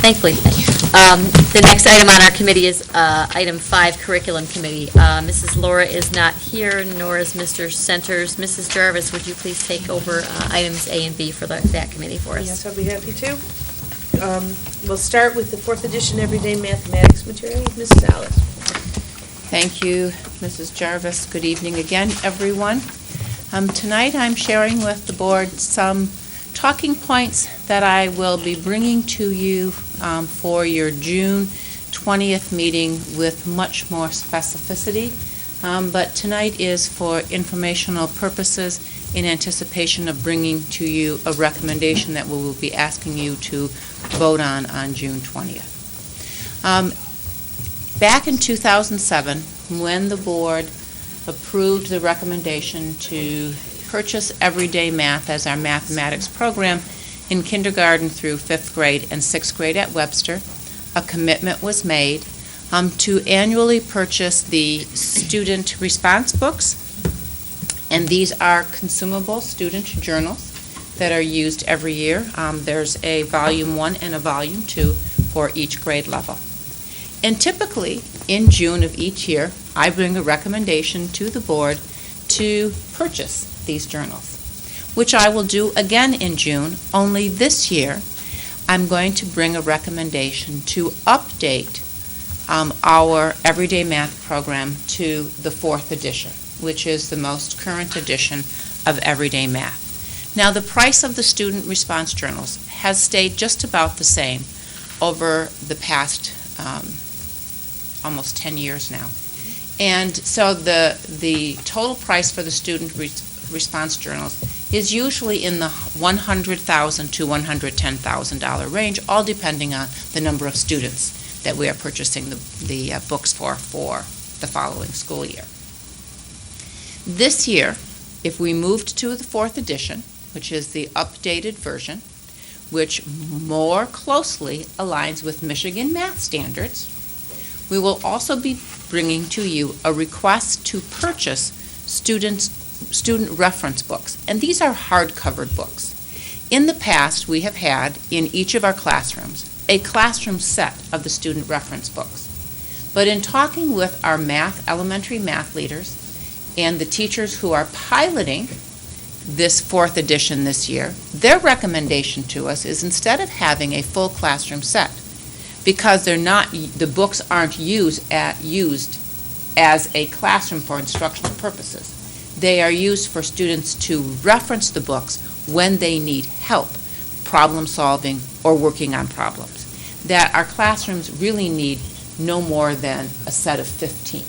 Thankfully. The next item on our committee is item 5, Curriculum Committee. Mrs. Laura is not here, nor is Mr. Centers. Mrs. Jarvis, would you please take over items A and B for that committee for us? Yes, I'll be happy to. We'll start with the 4th edition Everyday Mathematics material with Mrs. Alice. Thank you, Mrs. Jarvis. Good evening again, everyone. Tonight, I'm sharing with the board some talking points that I will be bringing to you for your June 20th meeting with much more specificity. But tonight is for informational purposes in anticipation of bringing to you a recommendation that we will be asking you to vote on June 20th. Back in 2007, when the board approved the recommendation to purchase Everyday Math as our mathematics program in kindergarten through 5th grade and 6th grade at Webster, a commitment was made to annually purchase the student response books, and these are consumable student journals that are used every year. There's a volume 1 and a volume 2 for each grade level. And typically, in June of each year, I bring a recommendation to the board to purchase these journals, which I will do again in June, only this year I'm going to bring a recommendation to update our Everyday Math program to the 4th edition, which is the most current edition of Everyday Math. Now, the price of the student response journals has stayed just about the same over the past almost 10 years now. And so the total price for the student response journals is usually in the $100,000 to $110,000 range, all depending on the number of students that we are purchasing the books for the following school year. This year, if we moved to the 4th edition, which is the updated version, which more closely aligns with Michigan math standards, we will also be bringing to you a request to purchase student reference books. And these are hard-covered books. In the past, we have had, in each of our classrooms, a classroom set of the student reference books. But in talking with our elementary math leaders and the teachers who are piloting this 4th edition this year, their recommendation to us is instead of having a full classroom set, because the books aren't used as a classroom for instructional purposes. They are used for students to reference the books when they need help, problem solving, or working on problems. That our classrooms really need no more than a set of 15.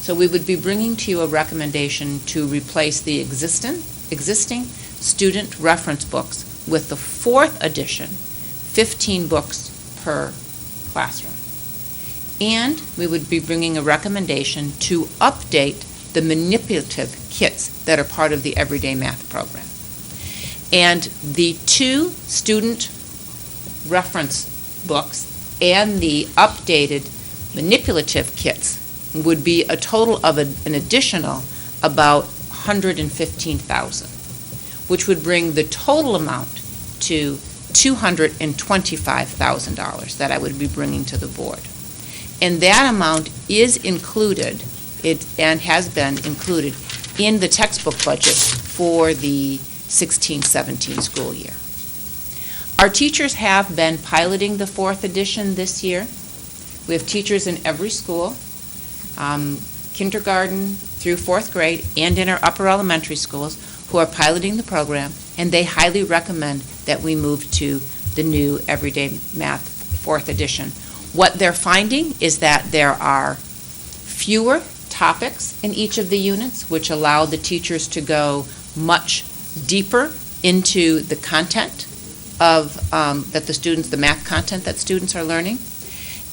So we would be bringing to you a recommendation to replace the existing student reference books with the 4th edition, 15 books per classroom. And we would be bringing a recommendation to update the manipulative kits that are part of the Everyday Math program. And the 2 student reference books and the updated manipulative kits would be a total of an additional about $115,000, which would bring the total amount to $225,000 that I would be bringing to the board. And that amount is included, and has been included in the textbook budget for the 16-17 school year. Our teachers have been piloting the 4th edition this year. We have teachers in every school, kindergarten through 4th grade, and in our upper elementary schools, who are piloting the program, and they highly recommend that we move to the new Everyday Math 4th edition. What they're finding is that there are fewer topics in each of the units, which allow the teachers to go much deeper into the content of the math content that students are learning,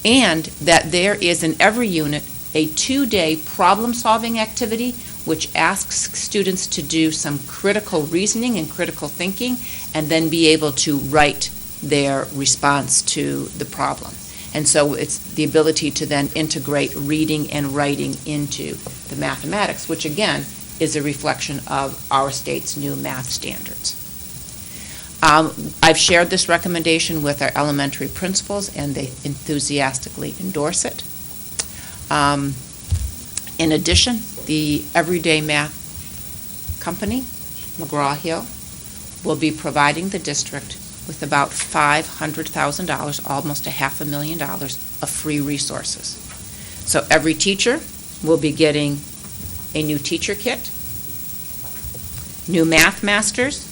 and that there is in every unit a 2-day problem-solving activity which asks students to do some critical reasoning and critical thinking and then be able to write their response to the problem. And so it's the ability to then integrate reading and writing into the mathematics, which again is a reflection of our state's new math standards. I've shared this recommendation with our elementary principals, and they enthusiastically endorse it. In addition, the Everyday Math Company, McGraw-Hill, will be providing the district with about $500,000, almost $500,000 of free resources. So every teacher will be getting a new teacher kit, new math masters,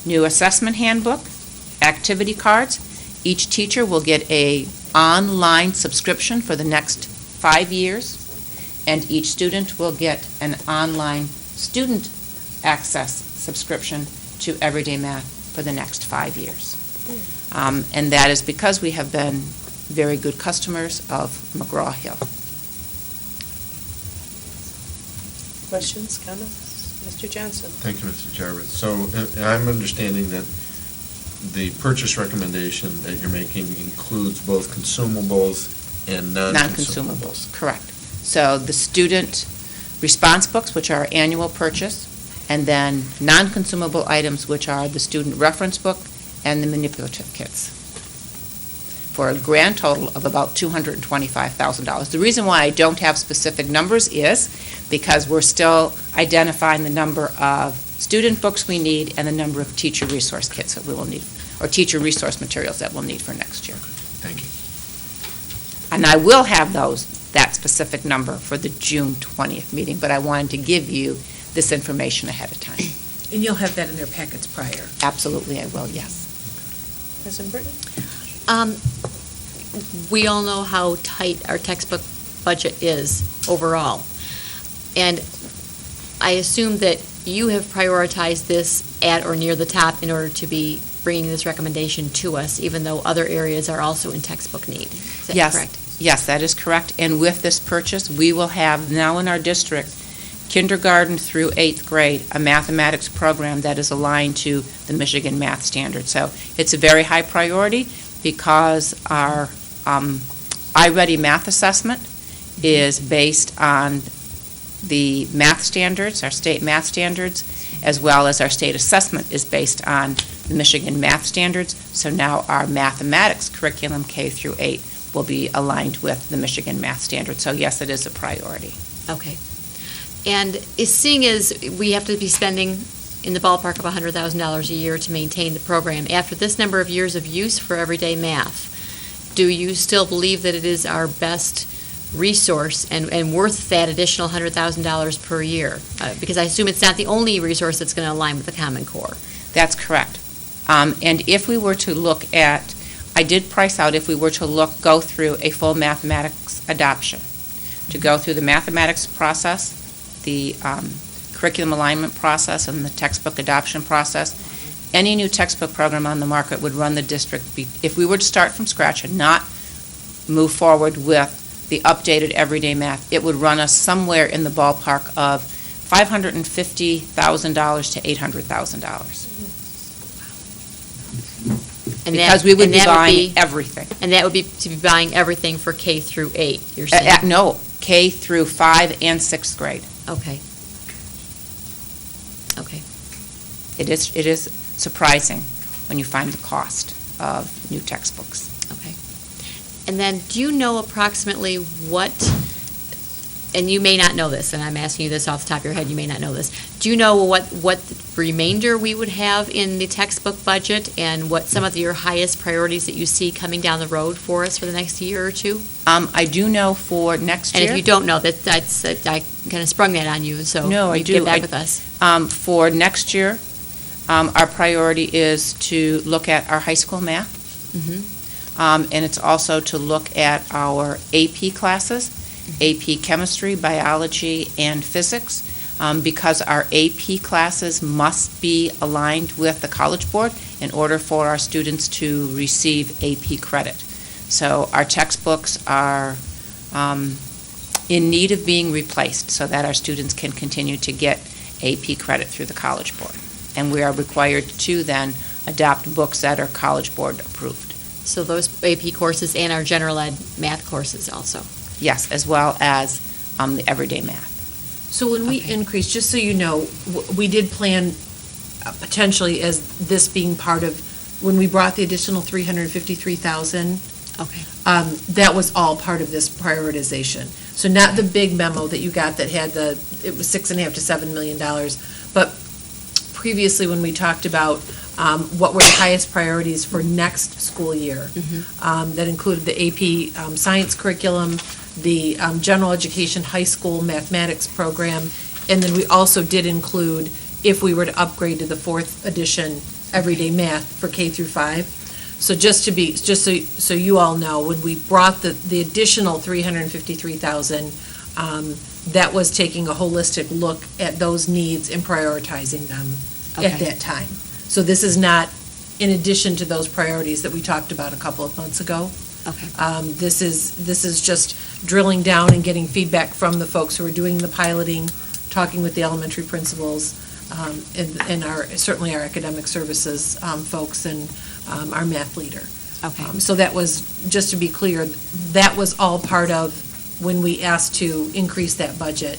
new assessment handbook, activity cards. Each teacher will get an online subscription for the next 5 years, and each student will get an online student access subscription to Everyday Math for the next 5 years. And that is because we have been very good customers of McGraw-Hill. Questions, comments? Mr. Johnson? Thank you, Mr. Jarvis. So I'm understanding that the purchase recommendation that you're making includes both consumables and non-consumables. Correct. So the student response books, which are our annual purchase, and then non-consumable items, which are the student reference book and the manipulative kits, for a grand total of about $225,000. The reason why I don't have specific numbers is because we're still identifying the number of student books we need and the number of teacher resource kits that we will need, or teacher resource materials that we'll need for next year. Thank you. And I will have that specific number for the June 20th meeting, but I wanted to give you this information ahead of time. And you'll have that in their packets prior? Absolutely, I will, yes. President Burton? We all know how tight our textbook budget is overall. And I assume that you have prioritized this at or near the top in order to be bringing this recommendation to us, even though other areas are also in textbook need. Is that correct? Yes, that is correct. And with this purchase, we will have now in our district, kindergarten through 8th grade, a mathematics program that is aligned to the Michigan math standard. So it's a very high priority because our iReady math assessment is based on the math standards, our state math standards, as well as our state assessment is based on the Michigan math standards. So now our mathematics curriculum K through 8 will be aligned with the Michigan math standards. So yes, it is a priority. Okay. And seeing as we have to be spending in the ballpark of $100,000 a year to maintain the program, after this number of years of use for Everyday Math, do you still believe that it is our best resource and worth that additional $100,000 per year? Because I assume it's not the only resource that's going to align with the Common Core. That's correct. And if we were to look at, I did price out, if we were to go through a full mathematics adoption, to go through the mathematics process, the curriculum alignment process, and the textbook adoption process, any new textbook program on the market would run the district, if we were to start from scratch and not move forward with the updated Everyday Math, it would run us somewhere in the ballpark of $550,000 to $800,000. Because we would be buying everything. And that would be to be buying everything for K through 8, you're saying? No, K through 5 and 6th grade. Okay. Okay. It is surprising when you find the cost of new textbooks. Okay. And then, do you know approximately what and you may not know this, and I'm asking you this off the top of your head, you may not know this. Do you know what remainder we would have in the textbook budget and what some of your highest priorities that you see coming down the road for us for the next year or two? I do know for next year. And if you don't know, that's I kind of sprung that on you, so No, I you do. get back with us. For next year, our priority is to look at our high school math, and it's also to look at our AP classes, AP chemistry, biology, and physics, because our AP classes must be aligned with the College Board in order for our students to receive AP credit. So our textbooks are in need of being replaced so that our students can continue to get AP credit through the College Board. And we are required to then adopt books that are College Board approved. So those AP courses and our general ed math courses also. Yes, as well as the everyday math. So when we increase, just so you know, we did plan potentially as this being part of, when we brought the additional 353,000. Okay. That was all part of this prioritization. So not the big memo that you got that had it was $6.5 to $7 million, but previously when we talked about what were the highest priorities for next school year, that included the AP science curriculum, the general education high school mathematics program, and then we also did include if we were to upgrade to the 4th edition everyday math for K through 5. So just so you all know, when we brought the additional 353,000, that was taking a holistic look at those needs and prioritizing them at that time. So this is not in addition to those priorities that we talked about a couple of months ago. Okay. This is just drilling down and getting feedback from the folks who are doing the piloting, talking with the elementary principals, and certainly our academic services folks and our math leader. Okay. So that was, just to be clear, that was all part of when we asked to increase that budget.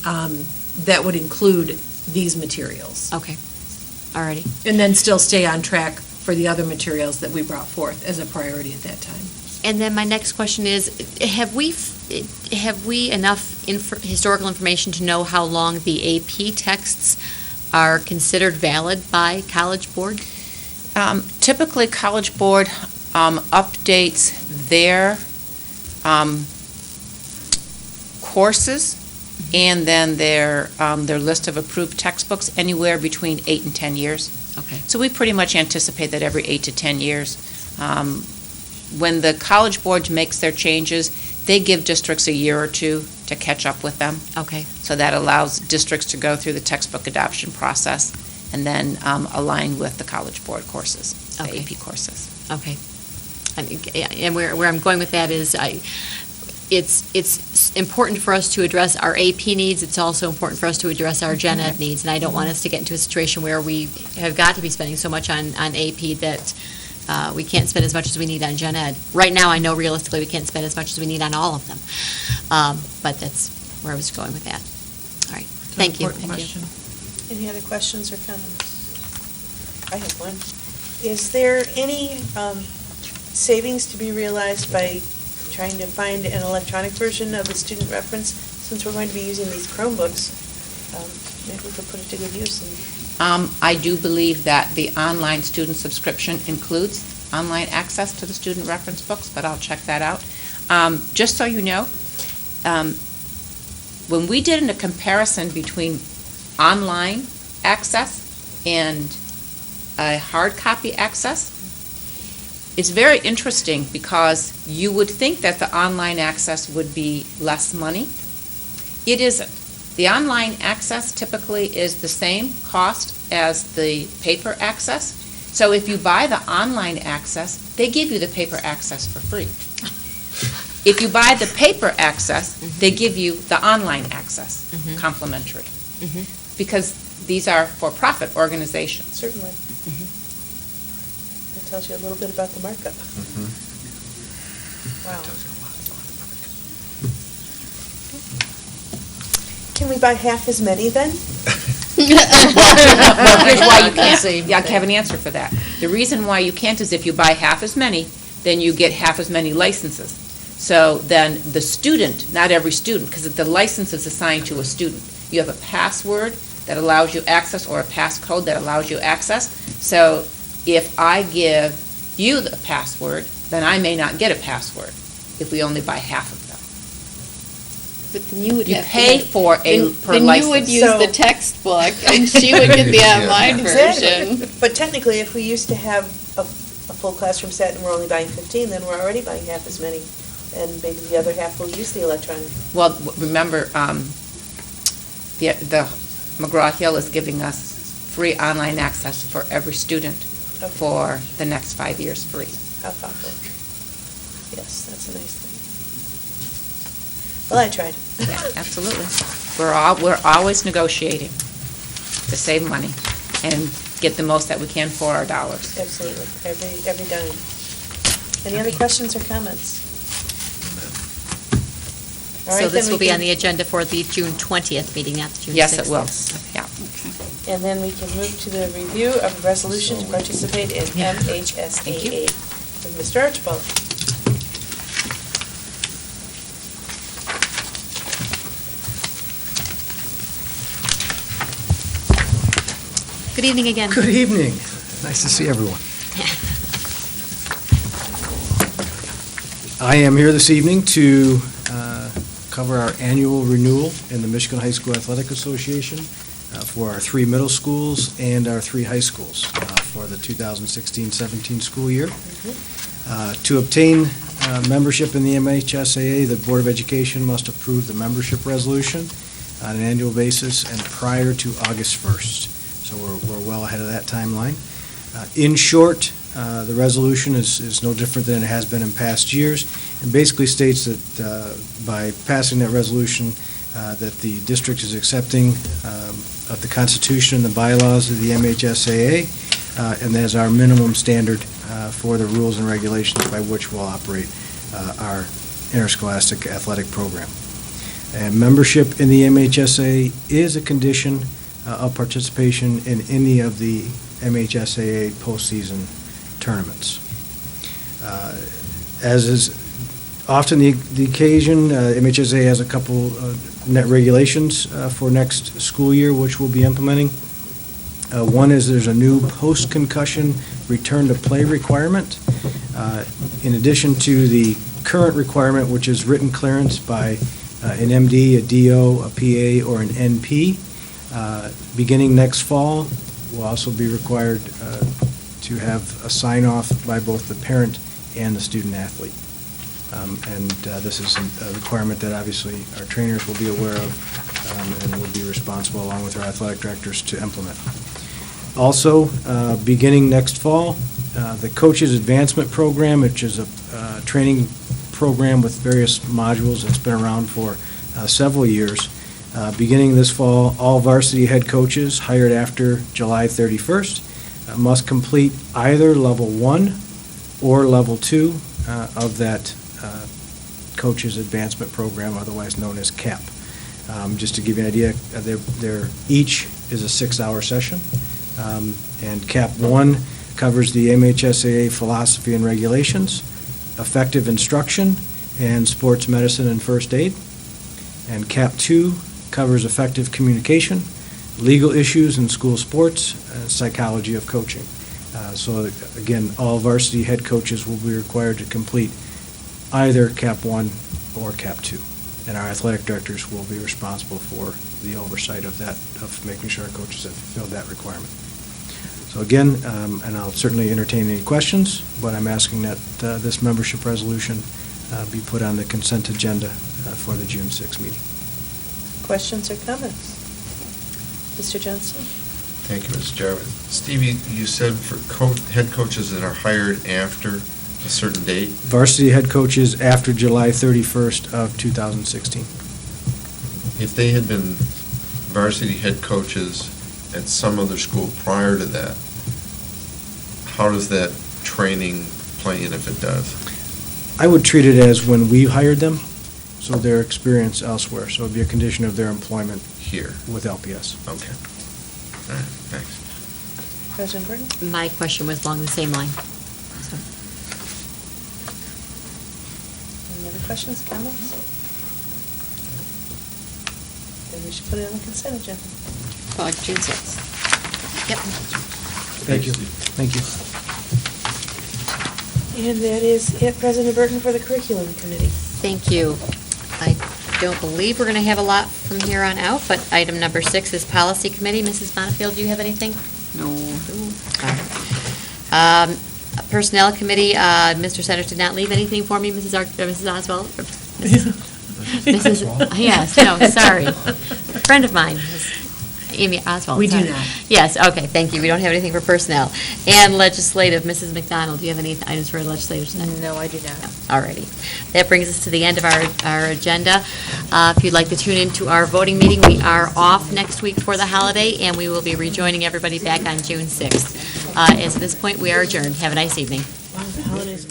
That would include these materials. Okay. Alrighty. And then still stay on track for the other materials that we brought forth as a priority at that time. And then my next question is, have we enough historical information to know how long the AP texts are considered valid by College Board? Typically, College Board updates their courses and then their list of approved textbooks anywhere between 8 and 10 years. Okay. So we pretty much anticipate that every 8 to 10 years. When the College Board makes their changes, they give districts a year or two to catch up with them. Okay. So that allows districts to go through the textbook adoption process and then align with the College Board courses, the AP courses. Okay. And where I'm going with that is it's important for us to address our AP needs. It's also important for us to address our gen ed needs. And I don't want us to get into a situation where we have got to be spending so much on AP that we can't spend as much as we need on gen ed. Right now, I know realistically we can't spend as much as we need on all of them. But that's where I was going with that. All right. Thank you. Important question. Any other questions or comments? I have one. Is there any savings to be realized by trying to find an electronic version of the student reference? Since we're going to be using these Chromebooks, maybe we could put it to good use. I do believe that the online student subscription includes online access to the student reference books, but I'll check that out. Just so you know, when we did a comparison between online access and a hard copy access, it's very interesting because you would think that the online access would be less money. It isn't. The online access typically is the same cost as the paper access. So if you buy the online access, they give you the paper access for free. If you buy the paper access, they give you the online access complimentary. Because these are for-profit organizations. Certainly. It tells you a little bit about the markup. Wow. Can we buy half as many then? Well, here's why you can't. I have an answer for that. The reason why you can't is if you buy half as many, then you get half as many licenses. So then the student, not every student, because the license is assigned to a student. You have a password that allows you access or a passcode that allows you access. So if I give you the password, then I may not get a password if we only buy half of them. But then you would You have to pay have- for a per Then you would license. use the textbook, and she would get the online Exactly. version. But technically, if we used to have a full classroom set and we're only buying 15, then we're already buying half as many, and maybe the other half will use the electronic. Well, remember, the McGraw-Hill is giving us free online access for every student for the next 5 years free. How thoughtful. Yes, that's a nice thing. Well, I tried. Yeah, absolutely. We're always negotiating to save money and get the most that we can for our dollars. Absolutely, every dime. Any other questions or comments? All So right, this then will we be on can- the agenda for the June 20th meeting, not the June 6th. Yes, it will. Yeah. And then we can move to the review of the resolution to participate in MHSAA with Mr. Archibald. Good evening again. Good evening. Nice to see everyone. I am here this evening to cover our annual renewal in the Michigan High School Athletic Association for our 3 middle schools and our 3 high schools for the 2016-17 school year. To obtain membership in the MHSAA, the Board of Education must approve the membership resolution on an annual basis and prior to August 1st. So we're well ahead of that timeline. In short, the resolution is no different than it has been in past years, and basically states that by passing that resolution, that the district is accepting of the Constitution and the bylaws of the MHSAA, and as our minimum standard for the rules and regulations by which we'll operate our interscholastic athletic program. And membership in the MHSAA is a condition of participation in any of the MHSAA postseason tournaments. As is often the occasion, MHSAA has a couple net regulations for next school year, which we'll be implementing. One is there's a new post-concussion return-to-play requirement. In addition to the current requirement, which is written clearance by an MD, a DO, a PA, or an NP. Beginning next fall, we'll also be required to have a sign-off by both the parent and the student-athlete. And this is a requirement that obviously our trainers will be aware of and will be responsible, along with our athletic directors, to implement. Also, beginning next fall, the Coaches Advancement Program, which is a training program with various modules that's been around for several years. Beginning this fall, all varsity head coaches hired after July 31st must complete either Level 1 or Level 2 of that Coaches Advancement Program, otherwise known as CAP. Just to give you an idea, each is a 6-hour session, and CAP 1 covers the MHSAA philosophy and regulations, effective instruction, and sports medicine and first aid. And CAP 2 covers effective communication, legal issues in school sports, psychology of coaching. So again, all varsity head coaches will be required to complete either CAP 1 or CAP 2. And our athletic directors will be responsible for the oversight of that, of making sure our coaches have fulfilled that requirement. So again, and I'll certainly entertain any questions, but I'm asking that this membership resolution be put on the consent agenda for the June 6th meeting. Questions or comments? Mr. Johnson? Thank you, Ms. Jarvis. Stevie, you said for head coaches that are hired after a certain date? Varsity head coaches after July 31st of 2016. If they had been varsity head coaches at some other school prior to that, how does that training play in if it does? I would treat it as when we hired them, so their experience elsewhere. So it'd be a condition of their employment here with LPS. Okay. All right, thanks. President Burton? My question was along the same line. So, Any other Questions, comments? Then we should put it on the consent agenda. Like June 6th. Yep. Thank you. Thank you. And that is it, President Burton, for the Curriculum Committee. Thank you. I don't believe we're going to have a lot from here on out, but item number 6 is Policy Committee. Mrs. Bonnefield, do you have anything? No. Personnel Committee, Mr. Centers did not leave anything for me, Mrs. Oswald? Mrs. Yes, no, sorry. A friend of mine, Amy Oswald. We do sorry. not. Yes, okay, thank you. We don't have anything for personnel. And Legislative, Mrs. McDonald, do you have any items for legislative tonight? No, I do not. Alrighty. That brings us to the end of our agenda. If you'd like to tune into our voting meeting, we are off next week for the holiday, and we will be rejoining everybody back on June 6th. As of this point, we are adjourned. Have a nice evening. Wow, the holidays.